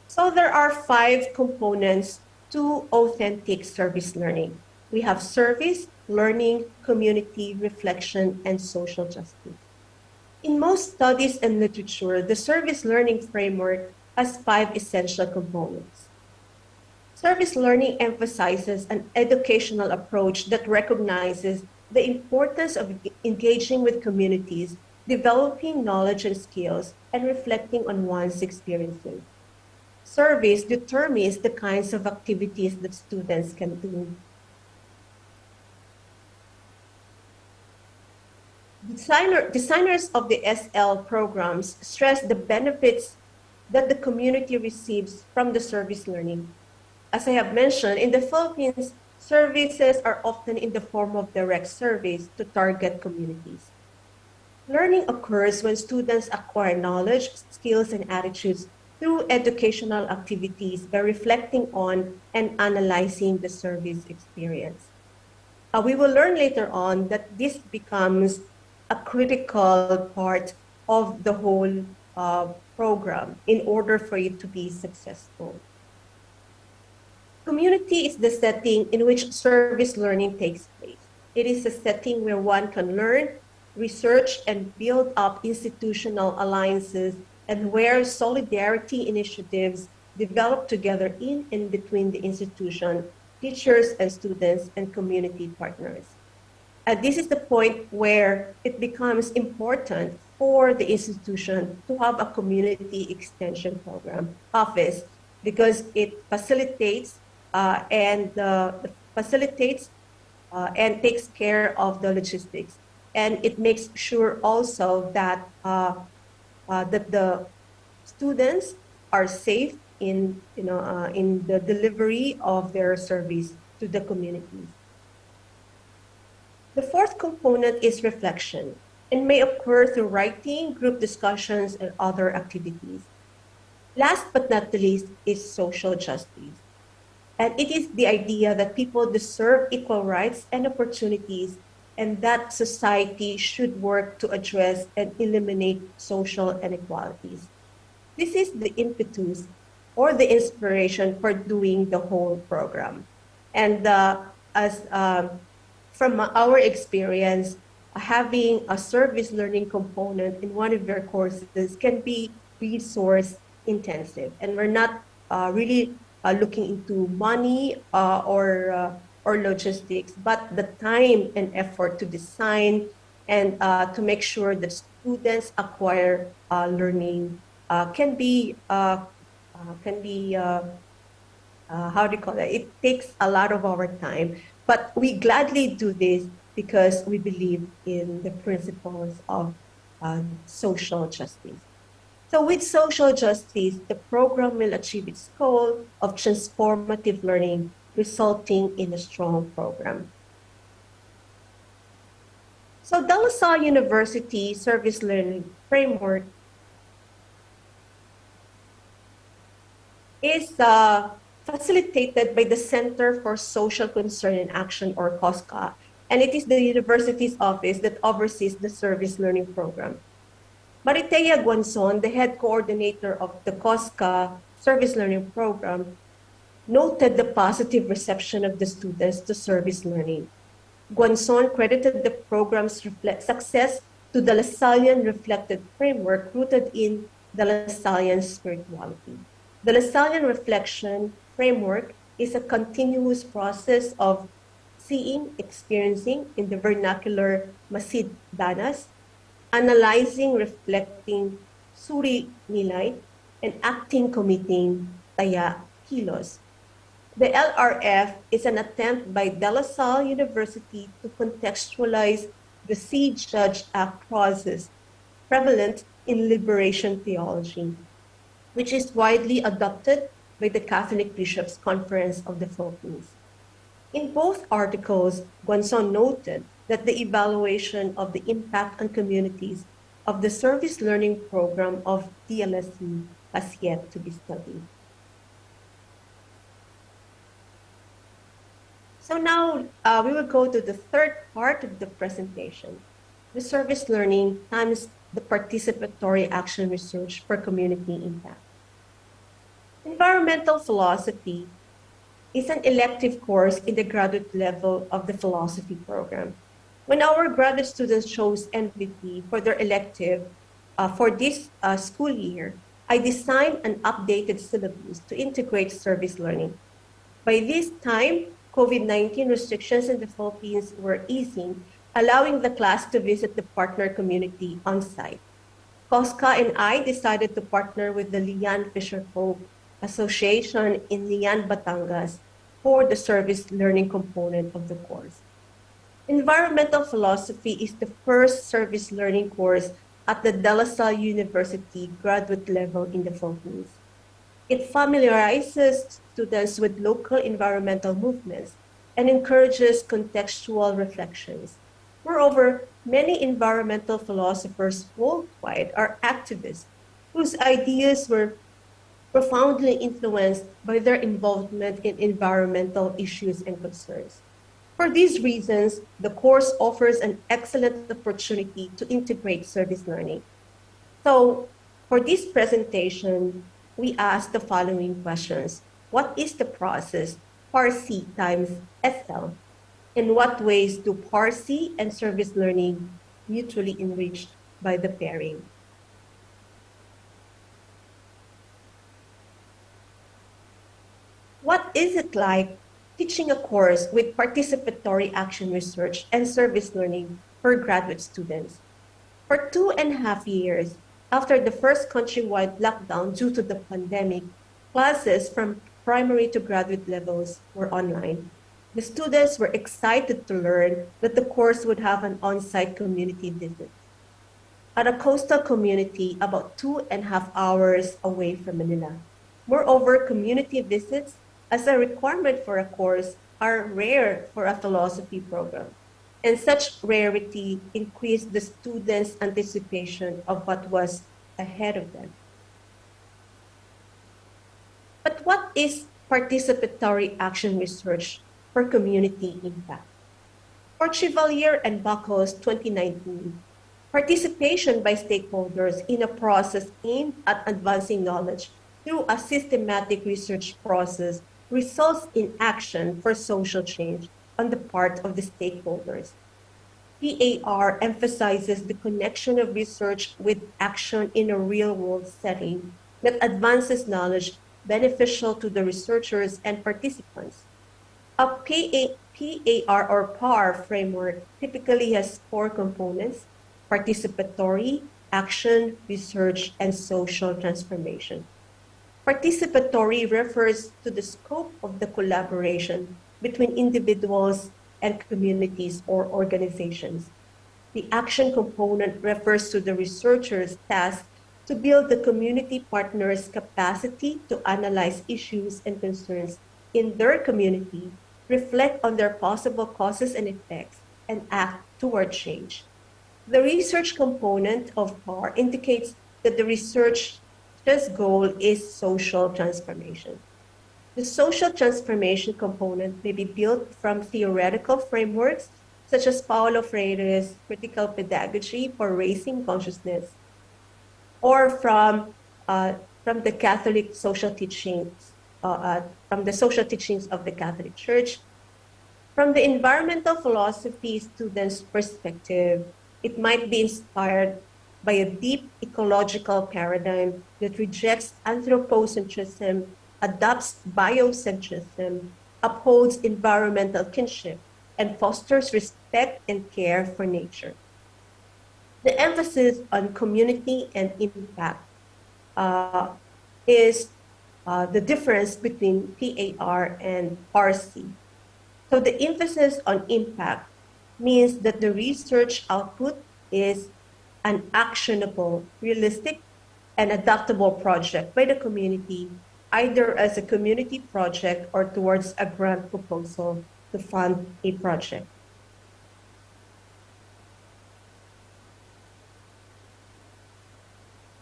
So there are 5 components to authentic service learning. We have service, learning, community, reflection, and social justice. In most studies and literature, the service learning framework has 5 essential components. Service learning emphasizes an educational approach that recognizes the importance of engaging with communities, developing knowledge and skills, and reflecting on one's experiences. Service determines the kinds of activities that students can do. Designers of the SL programs stress the benefits that the community receives from the service learning. As I have mentioned, in the Philippines, services are often in the form of direct service to target communities. Learning occurs when students acquire knowledge, skills, and attitudes through educational activities by reflecting on and analyzing the service experience. We will learn later on that this becomes a critical part of the whole program in order for it to be successful. Community is the setting in which service learning takes place. It is a setting where one can learn, research, and build up institutional alliances, and where solidarity initiatives develop together in and between the institution, teachers and students, and community partners. And this is the point where it becomes important for the institution to have a community extension program office because it facilitates and takes care of the logistics. And it makes sure also that that the students are safe in the delivery of their service to the communities. The 4th component is reflection and may occur through writing, group discussions, and other activities. Last but not least is social justice. And it is the idea that people deserve equal rights and opportunities, and that society should work to address and eliminate social inequalities. This is the impetus or the inspiration for doing the whole program. And from our experience, having a service learning component in one of your courses can be resource intensive. And we're not really looking into money or logistics, but the time and effort to design and to make sure that students acquire learning can be how do you call that? It takes a lot of our time, but we gladly do this because we believe in the principles of social justice. So with social justice, the program will achieve its goal of transformative learning, resulting in a strong program. So De La Salle University Service Learning Framework is facilitated by the Center for Social Concern and Action, or COSCA, and it is the university's office that oversees the service learning program. Maritea Guanzon, the head coordinator of the COSCA service learning program, noted the positive reception of the students to service learning. Guanzon credited the program's success to the Lasallian reflected framework rooted in the Lasallian spirituality. The Lasallian reflection framework is a continuous process of seeing, experiencing in the vernacular Masid Danas, analyzing, reflecting, suri nilay, and acting, committing, taya, kilos. The LRF is an attempt by De La Salle University to contextualize the See, Judge, Act process prevalent in liberation theology, which is widely adopted by the Catholic Bishops' Conference of the Philippines. In both articles, Guanzon noted that the evaluation of the impact on communities of the service learning program of DLSE has yet to be studied. So now we will go to the third part of the presentation, the service learning times the participatory action research for community impact. Environmental philosophy is an elective course in the graduate level of the philosophy program. When our graduate students chose MVP for their elective for this school year, I designed an updated syllabus to integrate service learning. By this time, COVID-19 restrictions in the Philippines were easing, allowing the class to visit the partner community on site. Cosca and I decided to partner with the Lian Fisher Folk Association in Lian, Batangas for the service learning component of the course. Environmental philosophy is the first service learning course at the De La Salle University graduate level in the Philippines. It familiarizes students with local environmental movements and encourages contextual reflections. Moreover, many environmental philosophers worldwide are activists whose ideas were profoundly influenced by their involvement in environmental issues and concerns. For these reasons, the course offers an excellent opportunity to integrate service learning. So, for this presentation, we asked the following questions. What is the process Parsi times SL? In what ways do Parsi and service learning mutually enriched by the pairing? What is it like teaching a course with participatory action research and service learning for graduate students? For 2.5 years, after the first countrywide lockdown due to the pandemic, classes from primary to graduate levels were online. The students were excited to learn that the course would have an on-site community visit at a coastal community about 2.5 hours away from Manila. Moreover, community visits as a requirement for a course are rare for a philosophy program, and such rarity increased the students' anticipation of what was ahead of them. But what is participatory action research for community impact? For Chevalier and Bacos 2019, participation by stakeholders in a process aimed at advancing knowledge through a systematic research process results in action for social change on the part of the stakeholders. PAR emphasizes the connection of research with action in a real-world setting that advances knowledge beneficial to the researchers and participants. A PAR or PAR framework typically has 4 components: participatory, action, research, and social transformation. Participatory refers to the scope of the collaboration between individuals and communities or organizations. The action component refers to the researcher's task to build the community partners' capacity to analyze issues and concerns in their community, reflect on their possible causes and effects, and act toward change. The research component of PAR indicates that the research's goal is social transformation. The social transformation component may be built from theoretical frameworks such as Paulo Freire's critical pedagogy for raising consciousness, or from the Catholic social teachings, from the social teachings of the Catholic Church, From the environmental philosophy student's perspective, it might be inspired by a deep ecological paradigm that rejects anthropocentrism, adopts biocentrism, upholds environmental kinship, and fosters respect and care for nature. The emphasis on community and impact is the difference between PAR and RC. So the emphasis on impact means that the research output is an actionable, realistic, and adaptable project by the community, either as a community project or towards a grant proposal to fund a project.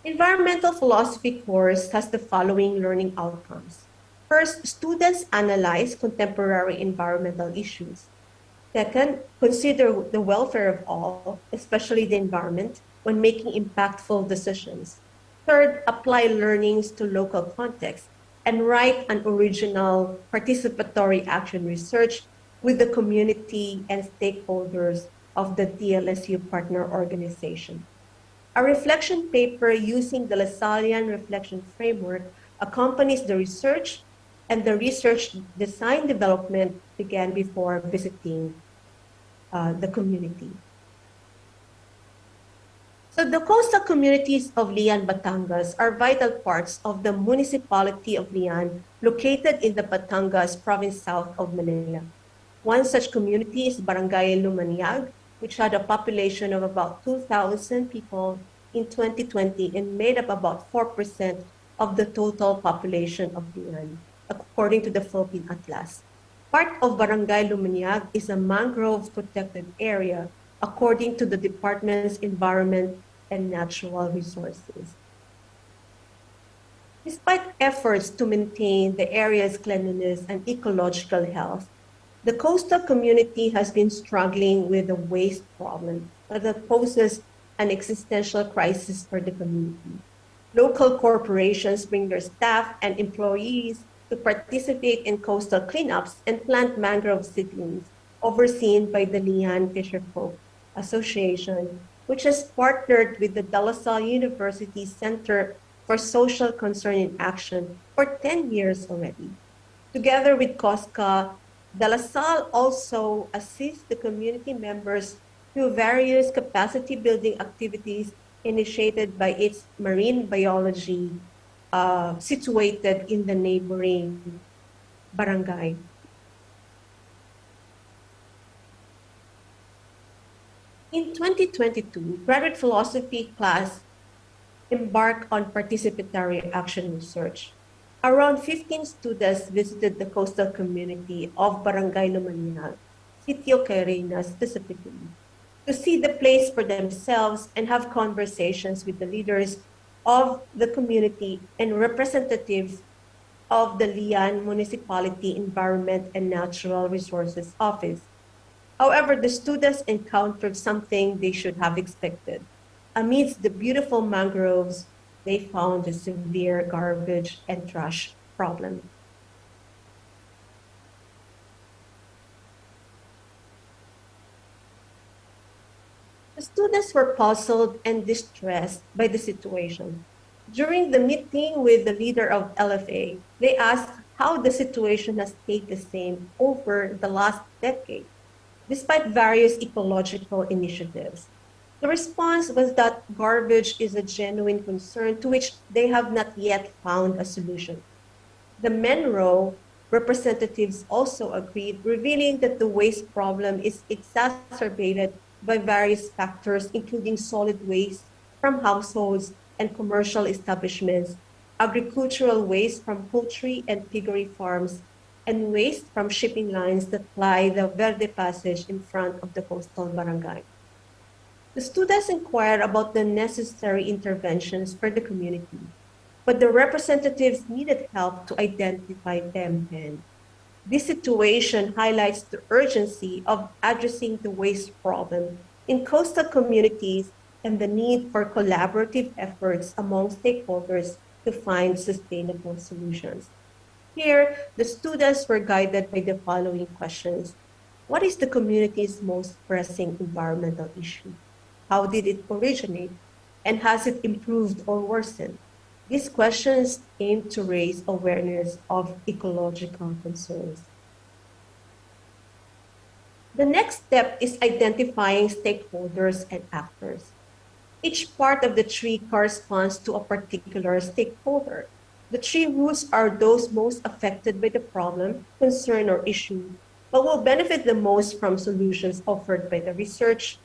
Environmental philosophy course has the following learning outcomes. First, students analyze contemporary environmental issues. Second, consider the welfare of all, especially the environment, when making impactful decisions. Third, apply learnings to local context and write an original participatory action research with the community and stakeholders of the DLSU partner organization. A reflection paper using the Lasallian reflection framework accompanies the research, and the research design development began before visiting the community. So the coastal communities of Lian, Batangas are vital parts of the municipality of Lian, located in the Batangas province south of Manila. One such community is Barangay Lumaniag, which had a population of about 2,000 people in 2020 and made up about 4% of the total population of Lian, according to the Philippine Atlas. Part of Barangay Lumaniag is a mangrove protected area, according to the Department's Environment and Natural Resources. Despite efforts to maintain the area's cleanliness and ecological health, the coastal community has been struggling with the waste problem that poses an existential crisis for the community. Local corporations bring their staff and employees to participate in coastal cleanups and plant mangrove seedlings, overseen by the Lian Fisherfolk Association, which has partnered with the De La Salle University Center for Social Concern in Action for 10 years already. Together with COSCA, De La Salle also assists the community members through various capacity building activities initiated by its marine biology situated in the neighboring barangay. In 2022, graduate philosophy class embarked on participatory action research. Around 15 students visited the coastal community of Barangay Lumaniag, Sitio Cairina specifically, to see the place for themselves and have conversations with the leaders of the community and representatives of the Lian Municipality Environment and Natural Resources Office. However, the students encountered something they should have expected. Amidst the beautiful mangroves, they found a severe garbage and trash problem. The students were puzzled and distressed by the situation. During the meeting with the leader of LFA, they asked how the situation has stayed the same over the last decade, despite various ecological initiatives. The response was that garbage is a genuine concern to which they have not yet found a solution. The Menro representatives also agreed, revealing that the waste problem is exacerbated by various factors, including solid waste from households and commercial establishments, agricultural waste from poultry and piggery farms, and waste from shipping lines that ply the Verde Passage in front of the coastal barangay. The students inquired about the necessary interventions for the community, but the representatives needed help to identify them then. This situation highlights the urgency of addressing the waste problem in coastal communities and the need for collaborative efforts among stakeholders to find sustainable solutions. Here, the students were guided by the following questions. What is the community's most pressing environmental issue? How did it originate? And has it improved or worsened? These questions aim to raise awareness of ecological concerns. The next step is identifying stakeholders and actors. Each part of the tree corresponds to a particular stakeholder. The tree roots are those most affected by the problem, concern, or issue, but will benefit the most from solutions offered by the research.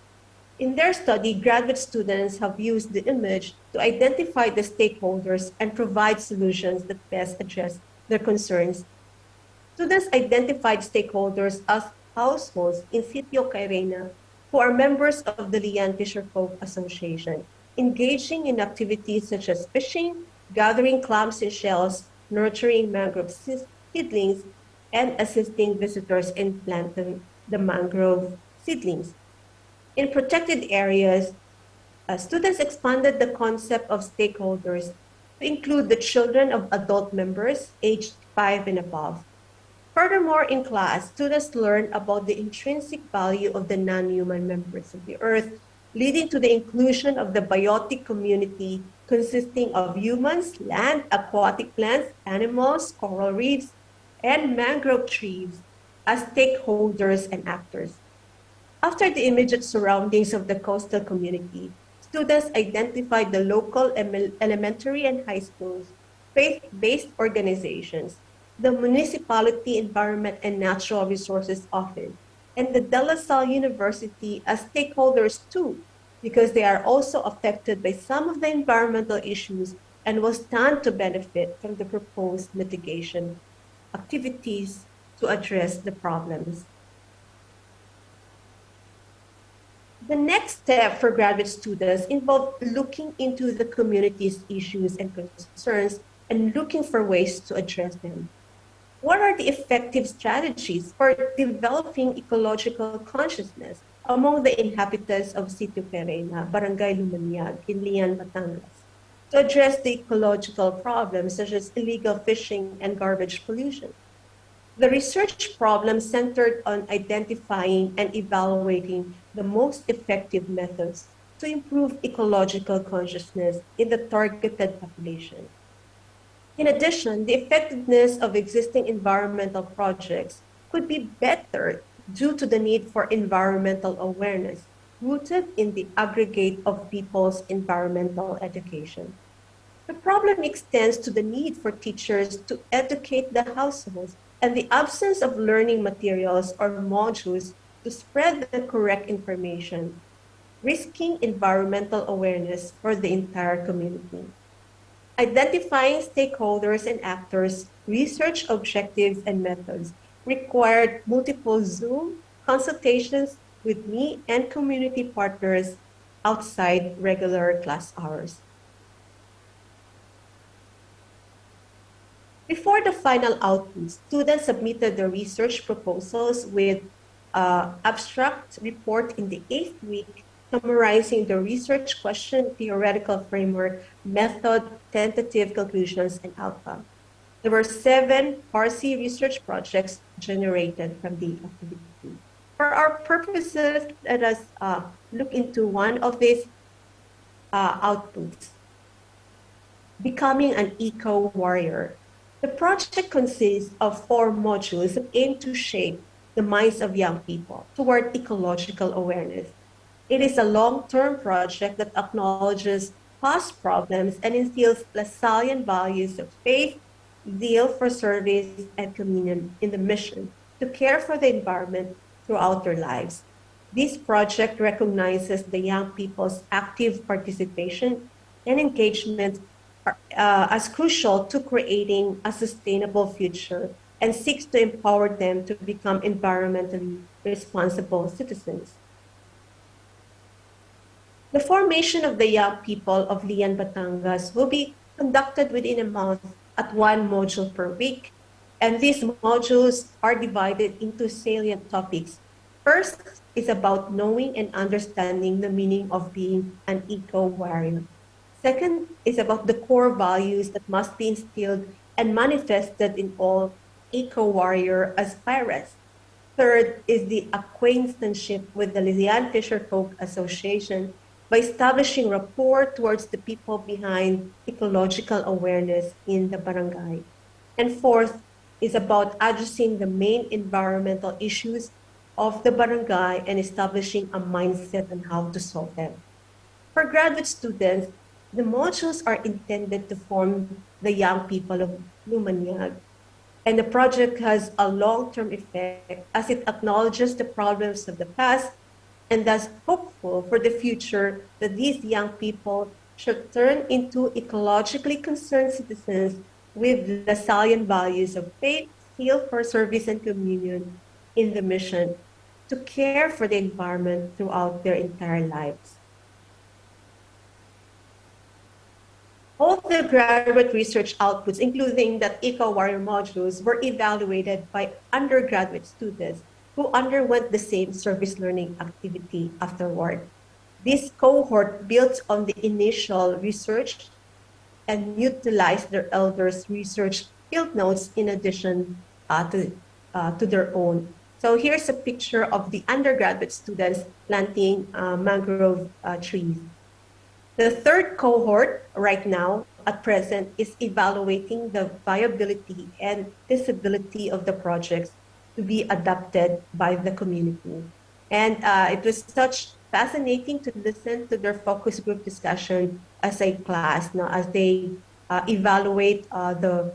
In their study, graduate students have used the image to identify the stakeholders and provide solutions that best address their concerns. Students identified stakeholders as households in Sitio Cairena who are members of the Lian Fisherfolk Association, engaging in activities such as fishing, gathering clams and shells, nurturing mangrove seedlings, and assisting visitors in planting the mangrove seedlings. In protected areas, students expanded the concept of stakeholders to include the children of adult members aged 5 and above. Furthermore, in class, students learn about the intrinsic value of the non-human members of the earth, leading to the inclusion of the biotic community consisting of humans, land, aquatic plants, animals, coral reefs, and mangrove trees as stakeholders and actors. After the immediate surroundings of the coastal community, students identified the local elementary and high schools, faith-based organizations, the Municipality Environment and Natural Resources Office, and the De La Salle University as stakeholders too, because they are also affected by some of the environmental issues and will stand to benefit from the proposed mitigation activities to address the problems. The next step for graduate students involved looking into the community's issues and concerns and looking for ways to address them. What are the effective strategies for developing ecological consciousness among the inhabitants of Sitio Cairena, Barangay Lumaniag in Lian, Batangas, to address the ecological problems such as illegal fishing and garbage pollution? The research problem centered on identifying and evaluating the most effective methods to improve ecological consciousness in the targeted population. In addition, the effectiveness of existing environmental projects could be better due to the need for environmental awareness rooted in the aggregate of people's environmental education. The problem extends to the need for teachers to educate the households and the absence of learning materials or modules to spread the correct information, risking environmental awareness for the entire community. Identifying stakeholders and actors, research objectives and methods required multiple Zoom consultations with me and community partners outside regular class hours. Before the final output, students submitted their research proposals with abstract report in the 8th week, summarizing the research question, theoretical framework, method, tentative conclusions, and outcome. There were 7 RC research projects generated from the activity. For our purposes, let us look into one of these outputs, becoming an eco-warrior. The project consists of 4 modules that aim to shape the minds of young people toward ecological awareness. It is a long-term project that acknowledges past problems and instills Lasallian values of faith, zeal for service, and communion in the mission to care for the environment throughout their lives. This project recognizes the young people's active participation and engagement as crucial to creating a sustainable future and seeks to empower them to become environmentally responsible citizens. The formation of the young people of Lian, Batangas will be conducted within a month at 1 module per week, and these modules are divided into salient topics. First is about knowing and understanding the meaning of being an eco-warrior. Second is about the core values that must be instilled and manifested in all eco-warrior aspirants. Third is the acquaintanceship with the Lian Fisher Folk Association by establishing rapport towards the people behind ecological awareness in the barangay. And fourth is about addressing the main environmental issues of the barangay and establishing a mindset on how to solve them. For graduate students, the modules are intended to form the young people of Lumanyag, and the project has a long-term effect as it acknowledges the problems of the past and thus hopeful for the future that these young people should turn into ecologically concerned citizens with the salient values of faith, skill for service, and communion in the mission to care for the environment throughout their entire lives. All the graduate research outputs, including the Eco-Warrior modules, were evaluated by undergraduate students who underwent the same service learning activity afterward. This cohort built on the initial research and utilized their elders' research field notes in addition to their own. So here's a picture of the undergraduate students planting mangrove trees. The third cohort right now at present is evaluating the viability and feasibility of the projects to be adopted by the community. And it was such fascinating to listen to their focus group discussion as a class, now, as they evaluate the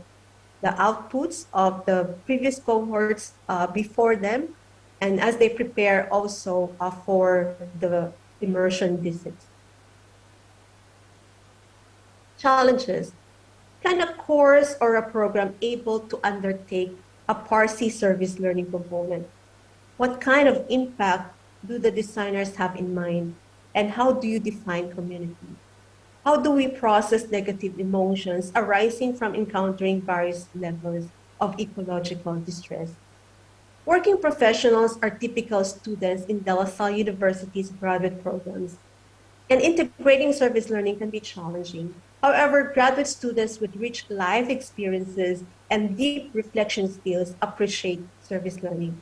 outputs of the previous cohorts before them, and as they prepare also for the immersion visits. Challenges. Can a course or a program able to undertake a Parsi service learning component? What kind of impact do the designers have in mind? And how do you define community? How do we process negative emotions arising from encountering various levels of ecological distress? Working professionals are typical students in De La Salle University's graduate programs, and integrating service learning can be challenging. However, graduate students with rich life experiences and deep reflection skills appreciate service learning.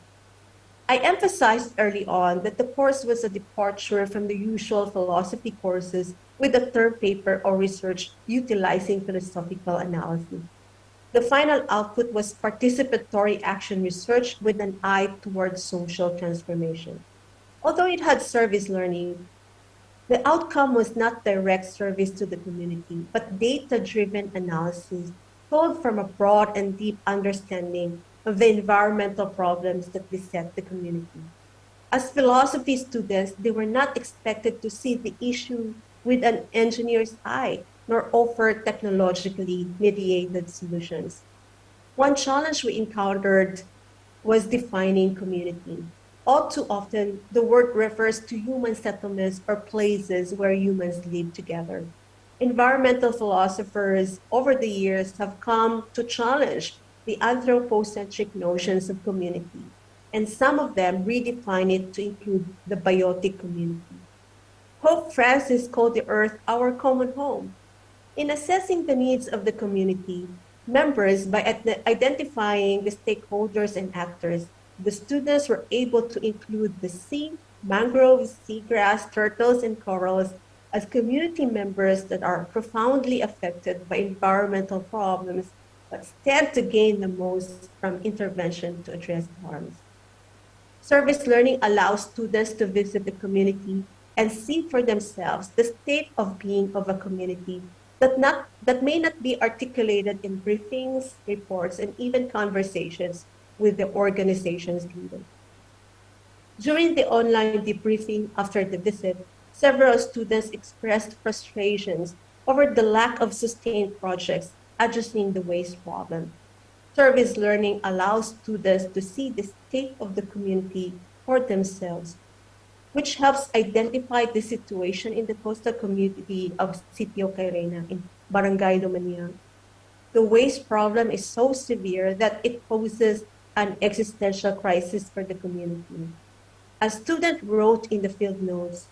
I emphasized early on that the course was a departure from the usual philosophy courses with a term paper or research utilizing philosophical analysis. The final output was participatory action research with an eye towards social transformation. Although it had service learning, the outcome was not direct service to the community, but data-driven analysis told from a broad and deep understanding of the environmental problems that beset the community. As philosophy students, they were not expected to see the issue with an engineer's eye, nor offer technologically mediated solutions. One challenge we encountered was defining community. All too often, the word refers to human settlements or places where humans live together. Environmental philosophers over the years have come to challenge the anthropocentric notions of community, and some of them redefine it to include the biotic community. Pope Francis called the earth our common home. In assessing the needs of the community, members, by identifying the stakeholders and actors, the students were able to include the sea, mangroves, seagrass, turtles, and corals as community members that are profoundly affected by environmental problems but stand to gain the most from intervention to address harms. Service learning allows students to visit the community and see for themselves the state of being of a community that may not be articulated in briefings, reports, and even conversations with the organization's leader. During the online debriefing after the visit, several students expressed frustrations over the lack of sustained projects addressing the waste problem. Service learning allows students to see the state of the community for themselves, which helps identify the situation in the coastal community of Sitio Cairena in Barangay Lumanyang. The waste problem is so severe that it poses an existential crisis for the community. A student wrote in the field notes,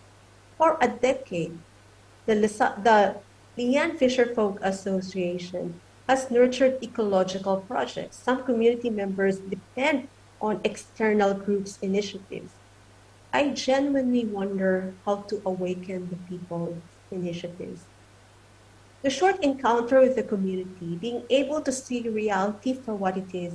for a decade, the Lian Fisher Folk Association has nurtured ecological projects. Some community members depend on external groups' initiatives. I genuinely wonder how to awaken the people's initiatives. The short encounter with the community, being able to see reality for what it is,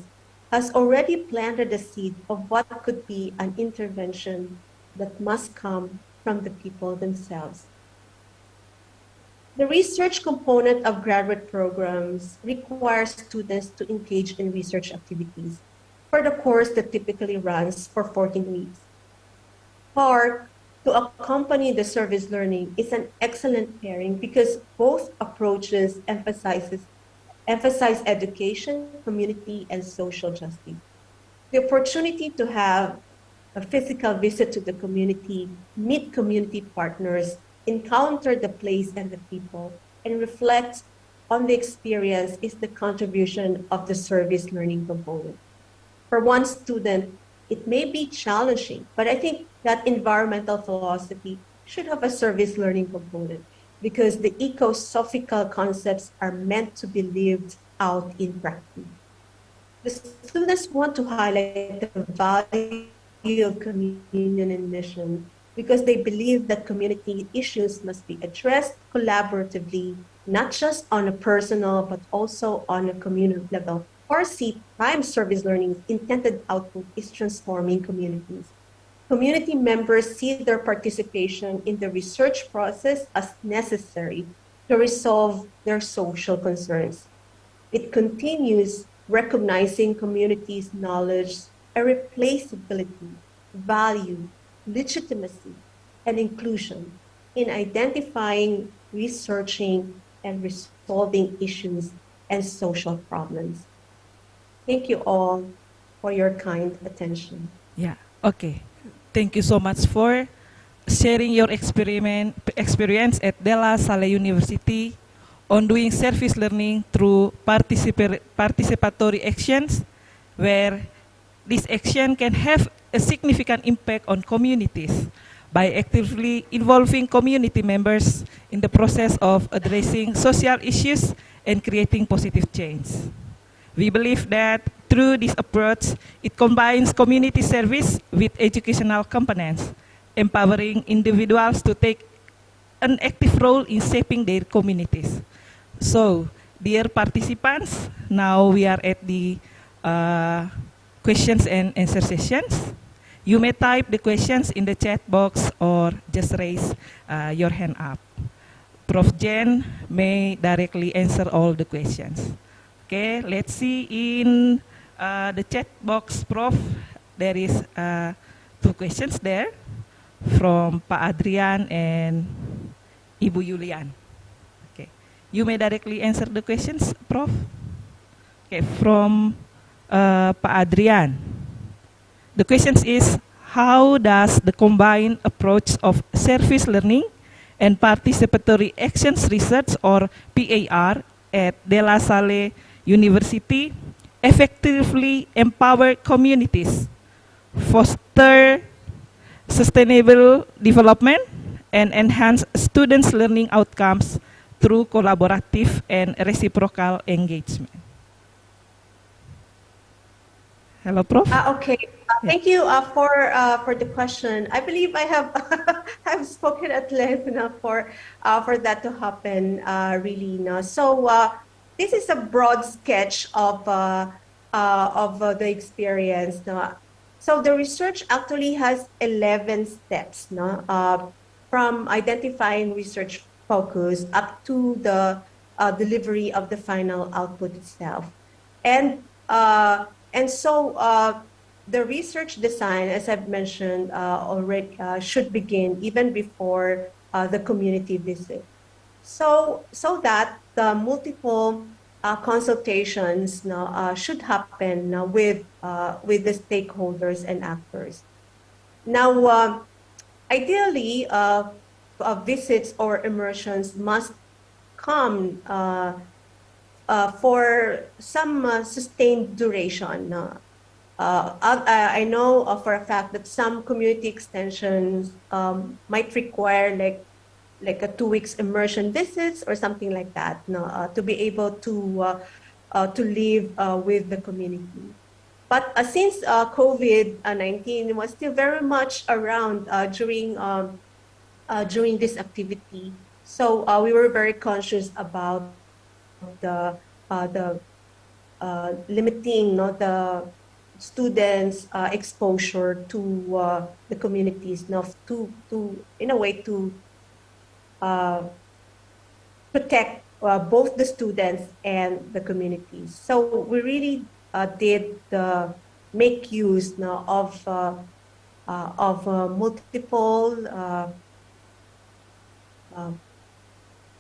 has already planted the seed of what could be an intervention that must come from the people themselves. The research component of graduate programs requires students to engage in research activities for the course that typically runs for 14 weeks. PARC, to accompany the service learning, is an excellent pairing because both approaches emphasize education, community, and social justice. The opportunity to have a physical visit to the community, meet community partners, encounter the place and the people, and reflect on the experience is the contribution of the service learning component. For one student, it may be challenging, but I think that environmental philosophy should have a service learning component because the eco-sophical concepts are meant to be lived out in practice. The students want to highlight the value of communion and mission because they believe that community issues must be addressed collaboratively, not just on a personal, but also on a communal level. RC Prime Service Learning's intended output is transforming communities. Community members see their participation in the research process as necessary to resolve their social concerns. It continues recognizing communities' knowledge, irreplaceability, value, legitimacy, and inclusion in identifying, researching, and resolving issues and social problems. Thank you all for your kind attention. Yeah, okay. Thank you so much for sharing your experience at De La Salle University on doing service learning through participatory actions, where this action can have a significant impact on communities by actively involving community members in the process of addressing social issues and creating positive change. We believe that through this approach, it combines community service with educational components, empowering individuals to take an active role in shaping their communities. So, dear participants, now we are at the questions and answer sessions. You may type the questions in the chat box or just raise your hand up. Prof. Jen may directly answer all the questions. Okay, let's see in the chat box, Prof. There is 2 questions there from Pak Adrian and Ibu Yulian. Okay, you may directly answer the questions, Prof. Okay, from Pak Adrian. The question is, how does the combined approach of service learning and participatory actions research, or PAR, at De La Salle University effectively empower communities, foster sustainable development, and enhance students' learning outcomes through collaborative and reciprocal engagement? Hello, Prof. Okay. Thank you for the question. I believe I have have spoken at length enough for that to happen. Really, no. So this is a broad sketch of the experience. No? So the research actually has 11 steps. No, from identifying research focus up to the delivery of the final output itself, and so the research design, as I've mentioned already, should begin even before the community visit. So that the multiple consultations should happen with the stakeholders and actors. Now, ideally, visits or immersions must come for some sustained duration. I know for a fact that some community extensions might require like a 2 weeks immersion visits or something like that, to be able to live with the community. But since COVID-19 was still very much around during this activity, so we were very conscious about the limiting the students' exposure to the communities, to in a way to protect both the students and the communities. So we really did make use of multiple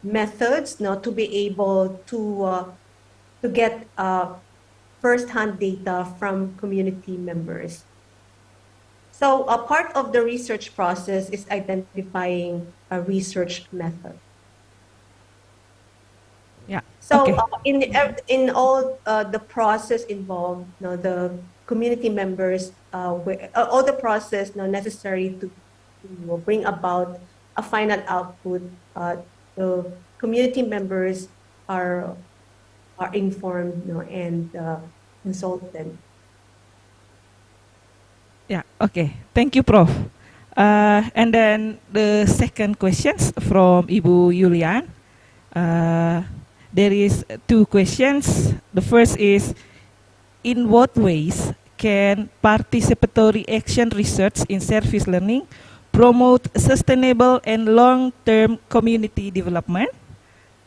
methods to be able to get first-hand data from community members. So a part of the research process is identifying a research method. Yeah. So Okay. in all the process involved, the community members, all the process necessary to bring about a final output, the community members are informed and consulted. Yeah, okay. Thank you, Prof. And then the second questions from Ibu Yulian. There is two questions. The first is, in what ways can participatory action research in service learning promote sustainable and long-term community development?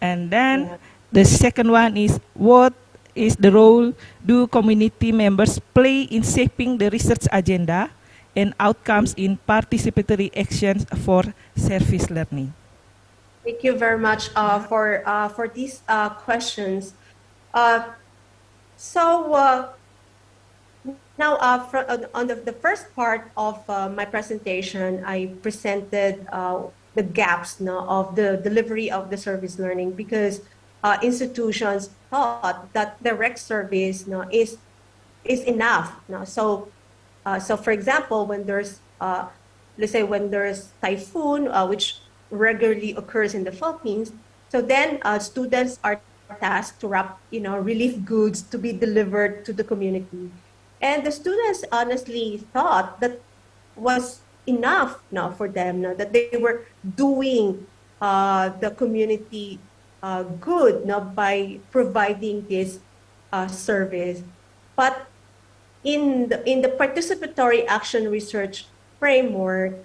And then the second one is, what is the role do community members play in shaping the research agenda and outcomes in participatory actions for service learning? Thank you very much for these questions. Now, on the first part of my presentation, I presented the gaps of the delivery of the service learning, because institutions thought that direct service is enough. So for example, when there's let's say when there's typhoon, which regularly occurs in the Philippines, so then students are tasked to wrap relief goods to be delivered to the community. And the students honestly thought that was enough now for them, that they were doing the community good by providing this service. But in the participatory action research framework,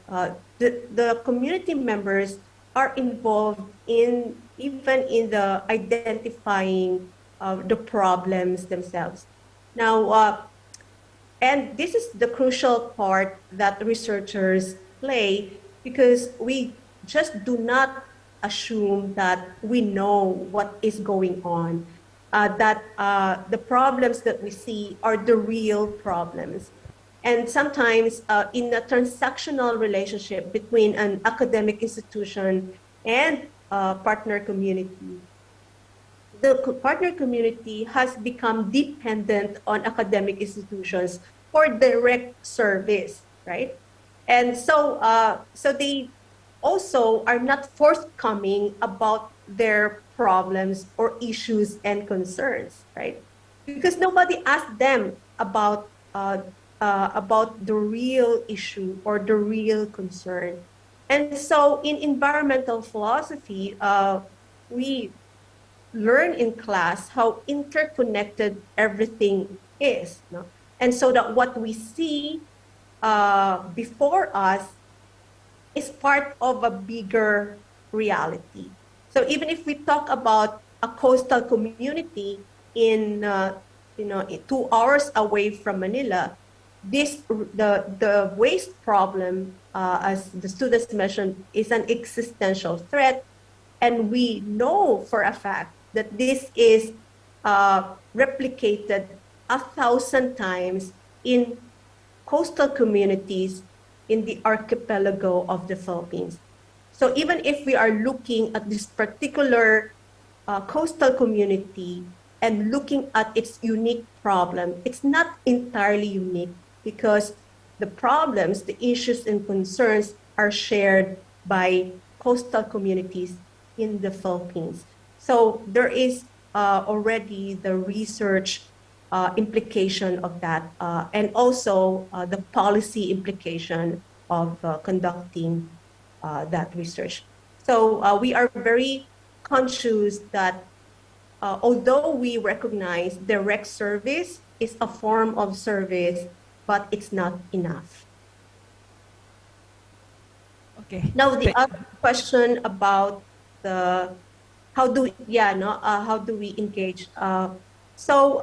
the community members are involved even in the identifying the problems themselves. Now, and this is the crucial part that researchers play, because we just do not assume that we know what is going on, that the problems that we see are the real problems. And sometimes in a transactional relationship between an academic institution and partner community, the partner community has become dependent on academic institutions for direct service, right? And so, so they also are not forthcoming about their problems or issues and concerns, right? Because nobody asked them about the real issue or the real concern. And so in environmental philosophy, we learn in class how interconnected everything is. No? And so that what we see before us is part of a bigger reality. So even if we talk about a coastal community in 2 hours away from Manila, the waste problem, as the students mentioned, is an existential threat, and we know for a fact that this is replicated 1,000 times in coastal communities in the archipelago of the Philippines. So even if we are looking at this particular coastal community and looking at its unique problem, it's not entirely unique, because the problems, the issues and concerns are shared by coastal communities in the Philippines. So there is already the research implication of that, and also the policy implication of conducting that research. So we are very conscious that although we recognize direct service is a form of service, but it's not enough. Okay. Now the other question about the how do we engage? So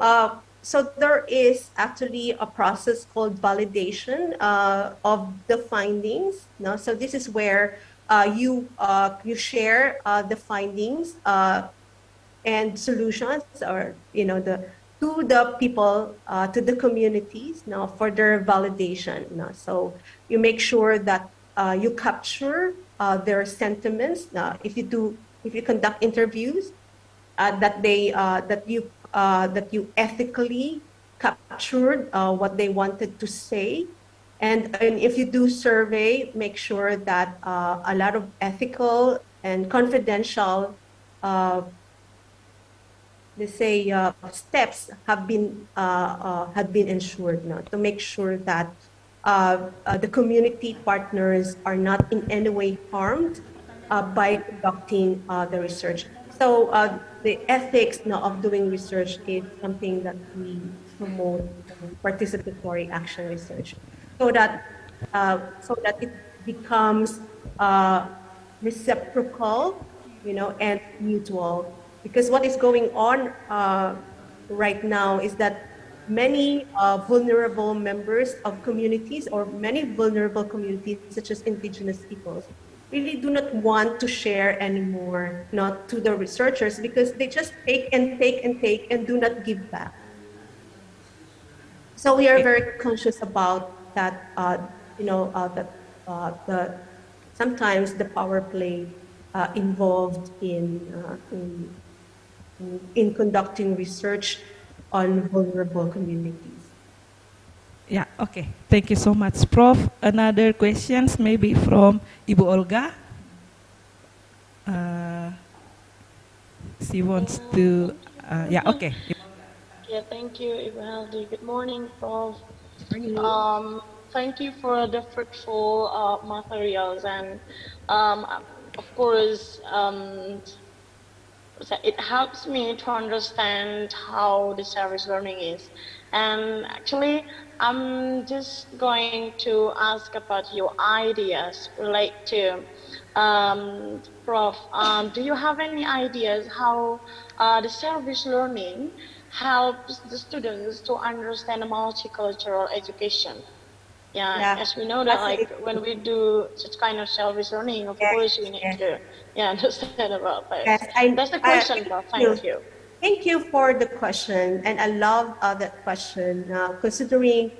there is actually a process called validation of the findings. No? So this is where you share the findings and solutions, or to the people, to the communities, for their validation. So you make sure that you capture their sentiments. If you conduct interviews, that you ethically captured what they wanted to say, and if you do survey, make sure that a lot of ethical and confidential steps have been ensured to make sure that the community partners are not in any way harmed by conducting the research. So the ethics of doing research is something that we promote, participatory action research, so that it becomes reciprocal, and mutual. Because what is going on right now is that many vulnerable members of communities, or many vulnerable communities, such as indigenous peoples, really do not want to share anymore, not to the researchers, because they just take and take and take and do not give back. So we are very conscious about that. Sometimes the power play involved in conducting research on vulnerable communities. Yeah, okay. Thank you so much, Prof. Another questions maybe from Ibu Olga. She wants to, yeah, okay. Yeah, thank you, Ibu Haldi. Good morning, Prof. Thank you for the fruitful materials, and of course, it helps me to understand how the service learning is. And actually, I'm just going to ask about your ideas relate to Prof. Do you have any ideas how the service learning helps the students to understand multicultural education? Yeah, as we know that, like, when we do such kind of service learning, of course, we need to understand about that. That's the question, Prof. Thank you. Thank you for the question, and I love that question, considering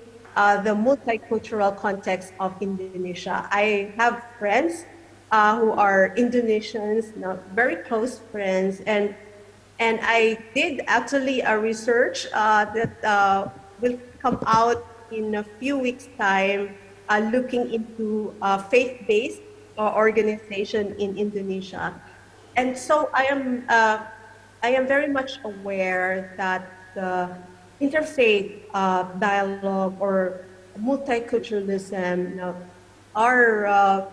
the multicultural context of Indonesia. I have friends who are Indonesians, very close friends, and I did actually a research that will come out in a few weeks' time, looking into faith-based organization in Indonesia. And so I am very much aware that the interfaith dialogue or multiculturalism are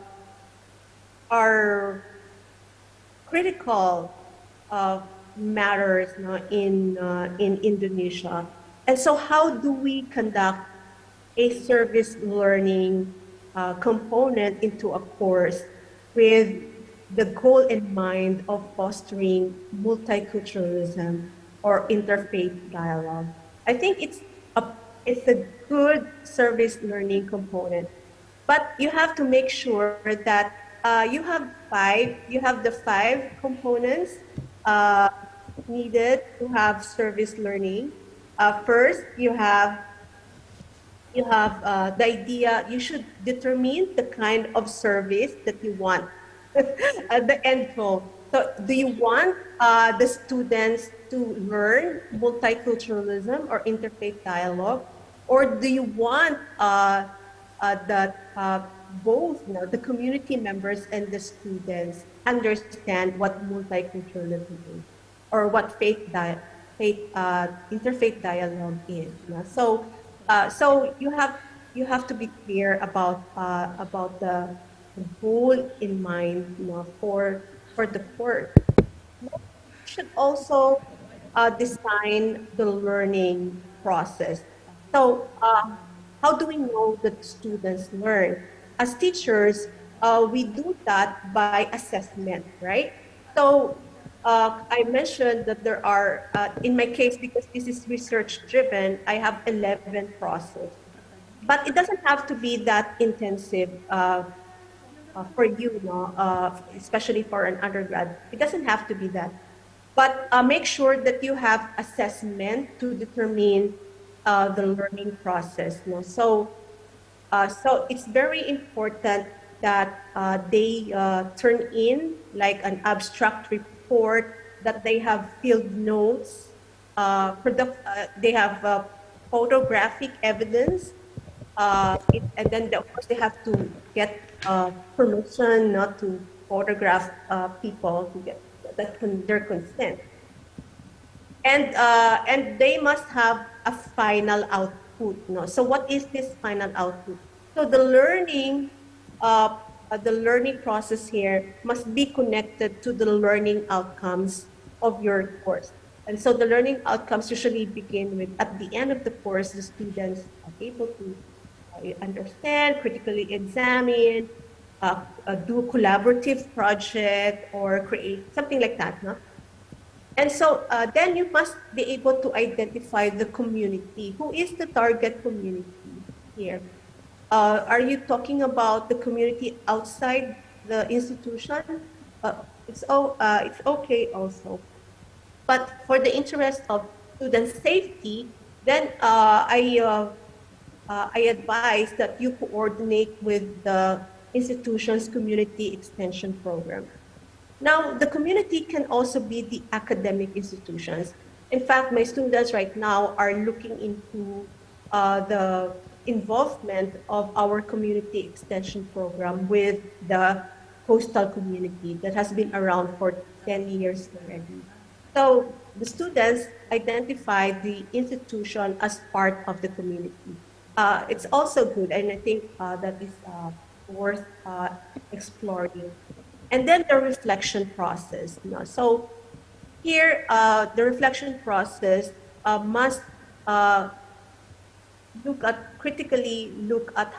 critical matters in Indonesia. And so how do we conduct a service learning component into a course with the goal in mind of fostering multiculturalism or interfaith dialogue? I think it's a good service learning component, but you have to make sure that you have the five components needed to have service learning. First, you have the idea. You should determine the kind of service that you want at the end goal. So do you want the students to learn multiculturalism or interfaith dialogue, or do you want that both the community members and the students understand what multiculturalism is, or what faith interfaith dialogue is. So, so you have to be clear about the goal in mind, for the course. You should also design the learning process. So, how do we know that students learn? As teachers, we do that by assessment, right? So, I mentioned that there are, in my case, because this is research-driven, I have 11 processes. But it doesn't have to be that intensive for you, especially for an undergrad. It doesn't have to be that. But make sure that you have assessment to determine the learning process. So, so it's very important that they turn in like an abstract report, that they have field notes, they have photographic evidence, and then of course they have to get permission not to photograph people, to get their consent. And they must have a final output. So what is this final output? So the learning process here must be connected to the learning outcomes of your course. And so the learning outcomes usually begin with, at the end of the course, the students are able to understand, critically examine, do a collaborative project, or create something like that. No? And so then you must be able to identify the community. Who is the target community here? Are you talking about the community outside the institution? It's okay also. But for the interest of student safety, then I advise that you coordinate with the institution's community extension program. Now, the community can also be the academic institutions. In fact, my students right now are looking into the involvement of our community extension program with the coastal community that has been around for 10 years already. So the students identify the institution as part of the community. It's also good, and I think that is worth exploring. And then the reflection process. So here, the reflection process must critically look at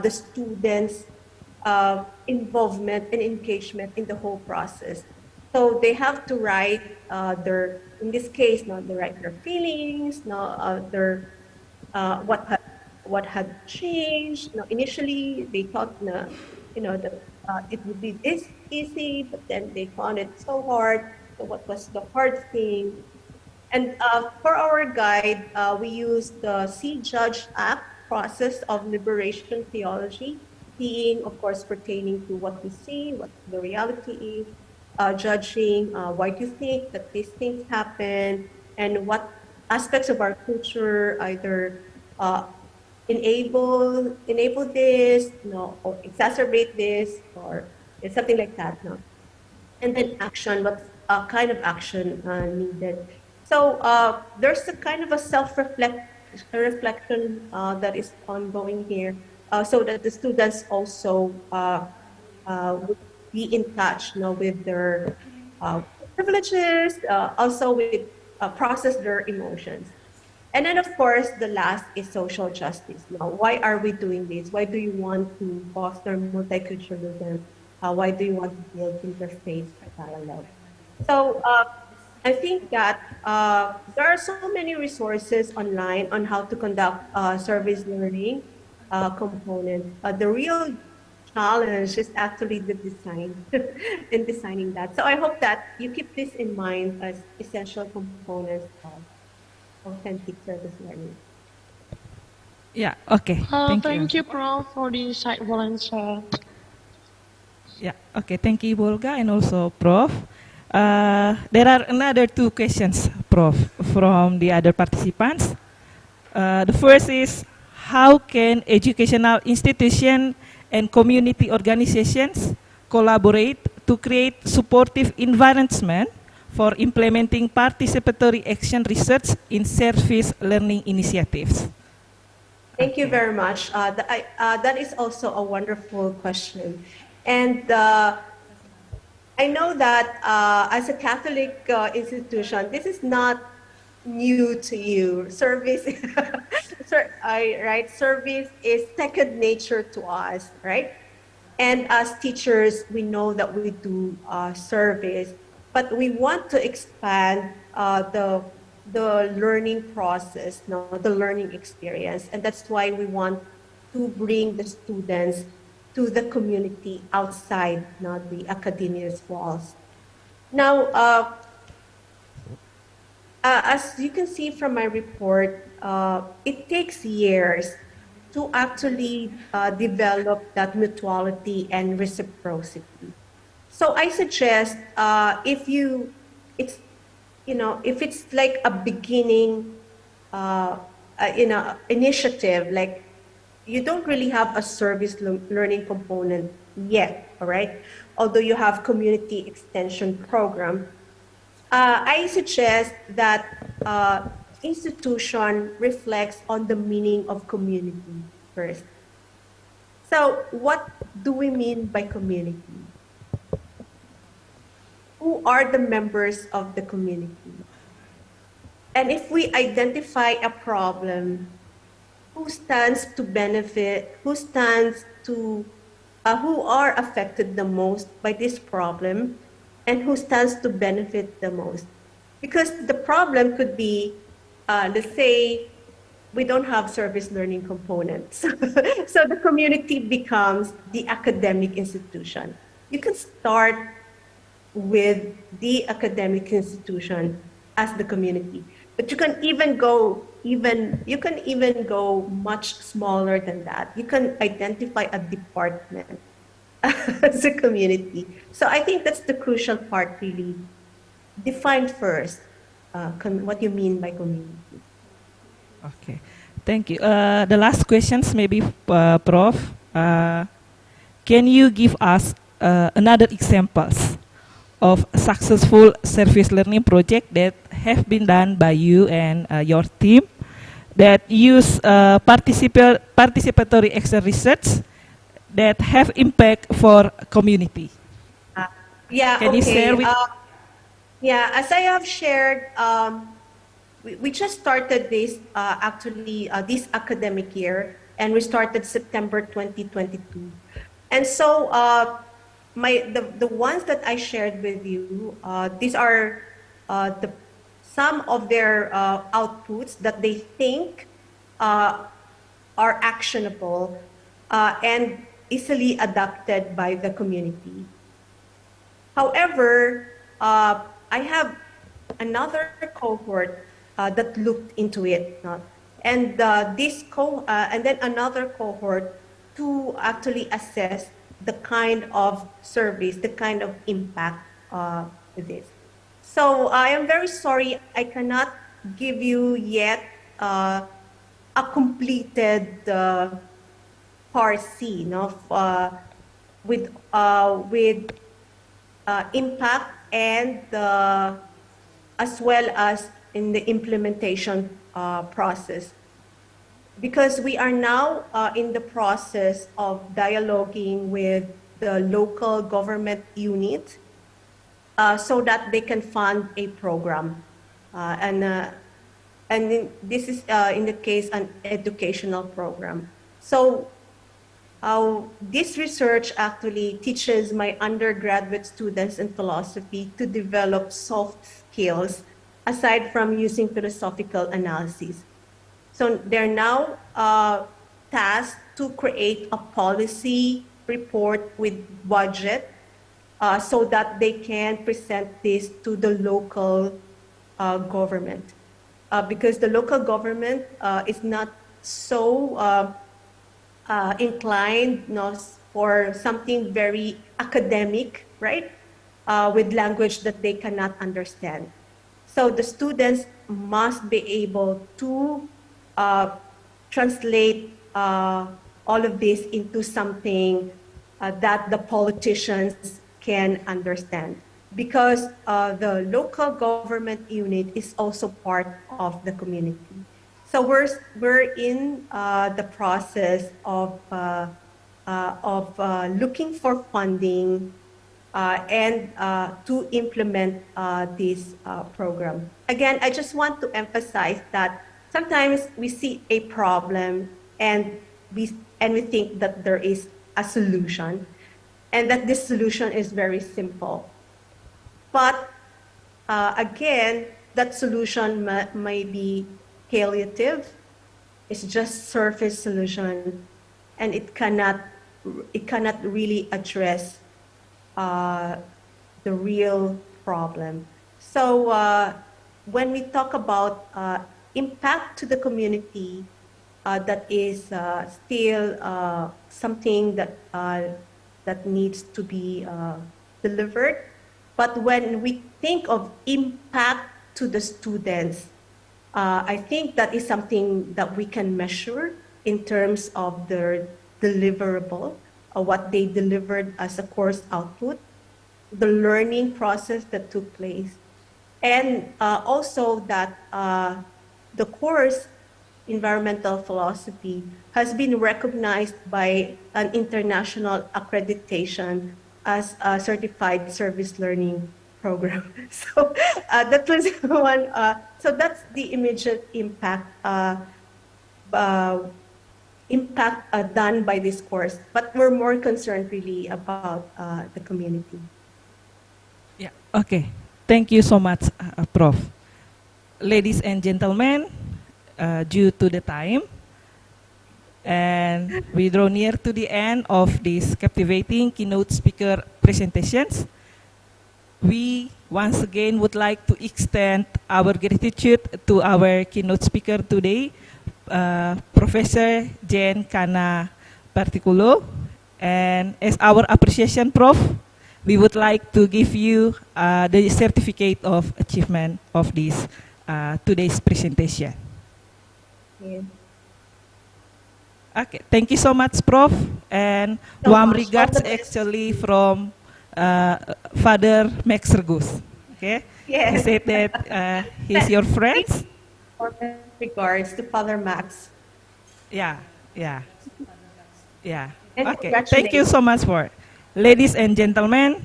the students' involvement and engagement in the whole process. So they have to write in this case, they write their feelings, what had changed. Initially, they thought, that it would be this easy, but then they found it so hard. So what was the hard thing? And for our guide, we use the See, Judge, Act process of liberation theology, seeing, of course, pertaining to what we see, what the reality is, judging why do you think that these things happen, and what aspects of our culture either enable this, or exacerbate this, or it's something like that. And then action, what kind of action needed. So there's a kind of a self-reflection that is ongoing here, so that the students also would be in touch with their privileges, also with process their emotions. And then, of course, the last is social justice. Why are we doing this? Why do you want to foster multiculturalism? Why do you want to build interfaith dialogue? So I think that there are so many resources online on how to conduct service learning component. The real challenge is actually the design in designing that. So I hope that you keep this in mind as essential components of authentic service learning. Yeah, okay. Thank you, Prof, for the insightful answer. Yeah, okay. Thank you, Volga, and also Prof. There are another two questions, Prof, from the other participants. The first is, how can educational institutions and community organizations collaborate to create supportive environment for implementing participatory action research in service learning initiatives? Thank you very much. That is also a wonderful question. And I know that as a Catholic institution, this is not new to you. Service, right? Service is second nature to us, right? And as teachers, we know that we do service, but we want to expand the learning process, the learning experience, and that's why we want to bring the students to the community outside, not the academia's walls. Now, as you can see from my report, it takes years to actually develop that mutuality and reciprocity. So I suggest if it's like a beginning, initiative, like you don't really have a service learning component yet, all right? Although you have community extension program, I suggest that institution reflects on the meaning of community first. So what do we mean by community? Who are the members of the community? And if we identify a problem, who stands to benefit, who are affected the most by this problem, and who stands to benefit the most? Because the problem could be, let's say, we don't have service learning components. So the community becomes the academic institution. You can start with the academic institution as the community, but you can even go much smaller than that. You can identify a department as a community. So I think that's the crucial part, really. Define first what you mean by community. Okay, thank you. The last questions, maybe, Prof. Can you give us another examples of successful service learning project that have been done by you and your team that use participatory action research that have impact for community? Can you share with? As I have shared, we just started this this academic year, and we started September 2022. And so the ones that I shared with you, these are some of their outputs that they think are actionable and easily adopted by the community. However, I have another cohort that looked into it, and then another cohort to actually assess the kind of service, the kind of impact with this. So I am very sorry I cannot give you yet a completed part C, with impact and as well as in the implementation process, because we are now in the process of dialoguing with the local government unit so that they can fund a program, and this is in the case an educational program. So this research actually teaches my undergraduate students in philosophy to develop soft skills aside from using philosophical analysis. So they're now tasked to create a policy report with budget so that they can present this to the local government. Because the local government is not so inclined for something very academic, right? With language that they cannot understand. So the students must be able to translate all of this into something that the politicians can understand. because the local government unit is also part of the community. So we're in the process of looking for funding and to implement this program. Again, I just want to emphasize that sometimes we see a problem and we think that there is a solution and that this solution is very simple. But again, that solution may be palliative. It's just surface solution, and it cannot really address the real problem. So when we talk about impact to the community, that is still something that needs to be delivered. But when we think of impact to the students, I think that is something that we can measure in terms of their deliverable, what they delivered as a course output, the learning process that took place, and also that the course environmental philosophy has been recognized by an international accreditation as a certified service learning program. So that was one. So that's the immediate impact done by this course. But we're more concerned really about the community. Yeah. Okay. Thank you so much, Prof. Ladies and gentlemen, due to the time, and we draw near to the end of these captivating keynote speaker presentations. We once again would like to extend our gratitude to our keynote speaker today, Professor Jen Kana Particulo. And as our appreciation, Prof, we would like to give you the certificate of achievement of this today's presentation. Yeah. Okay, thank you so much, Prof. And So warm much. regards All the best. actually from Father Max Regus. Okay, he Yes. said that he's your friend. Regards to Father Max. Yeah, yeah, yeah. And Okay, thank you congratulations. so much for. Ladies and gentlemen,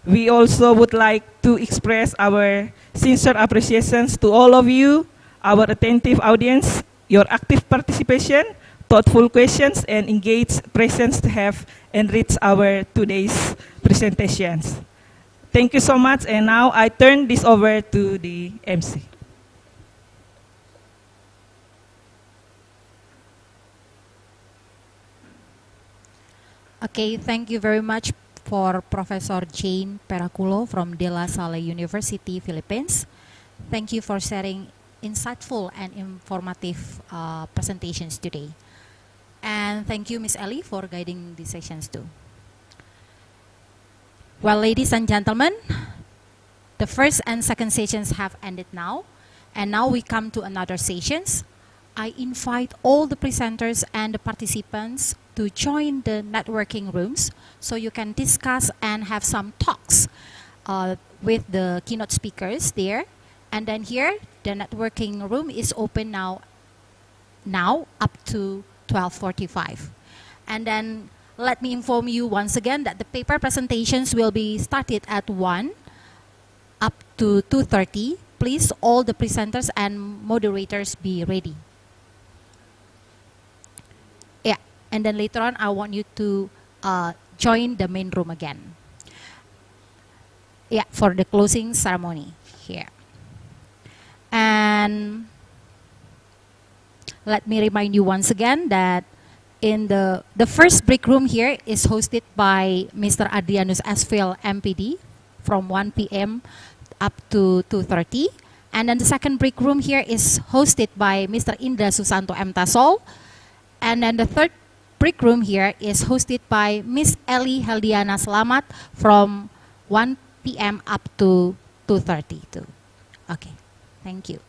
we also would like to express our sincere appreciations to all of you, our attentive audience, your active participation, thoughtful questions, and engaged presence have enriched our today's presentations. Thank you so much, and now I turn this over to the MC. Okay, thank you very much for Professor Jane Peraculo from De La Salle University, Philippines. Thank you for sharing insightful and informative presentations today. And thank you, Ms. Ellie, for guiding the sessions too. Well, ladies and gentlemen, the first and second sessions have ended now. And now we come to another sessions. I invite all the presenters and the participants to join the networking rooms so you can discuss and have some talks with the keynote speakers there. And then here, the networking room is open now up to 12:45. And then let me inform you once again that the paper presentations will be started at 1 up to 2:30. Please, all the presenters and moderators be ready. Yeah, and then later on, I want you to join the main room again. Yeah, for the closing ceremony here. And let me remind you once again that in the first break room here is hosted by Mr. Adrianus Asfil, MPD, from 1 p.m. up to 2:30. And then the second break room here is hosted by Mr. Indra Susanto M. Tasol. And then the third break room here is hosted by Miss Ellie Heldiana Slamat from 1 p.m. up to 2:30 too. Okay, thank you.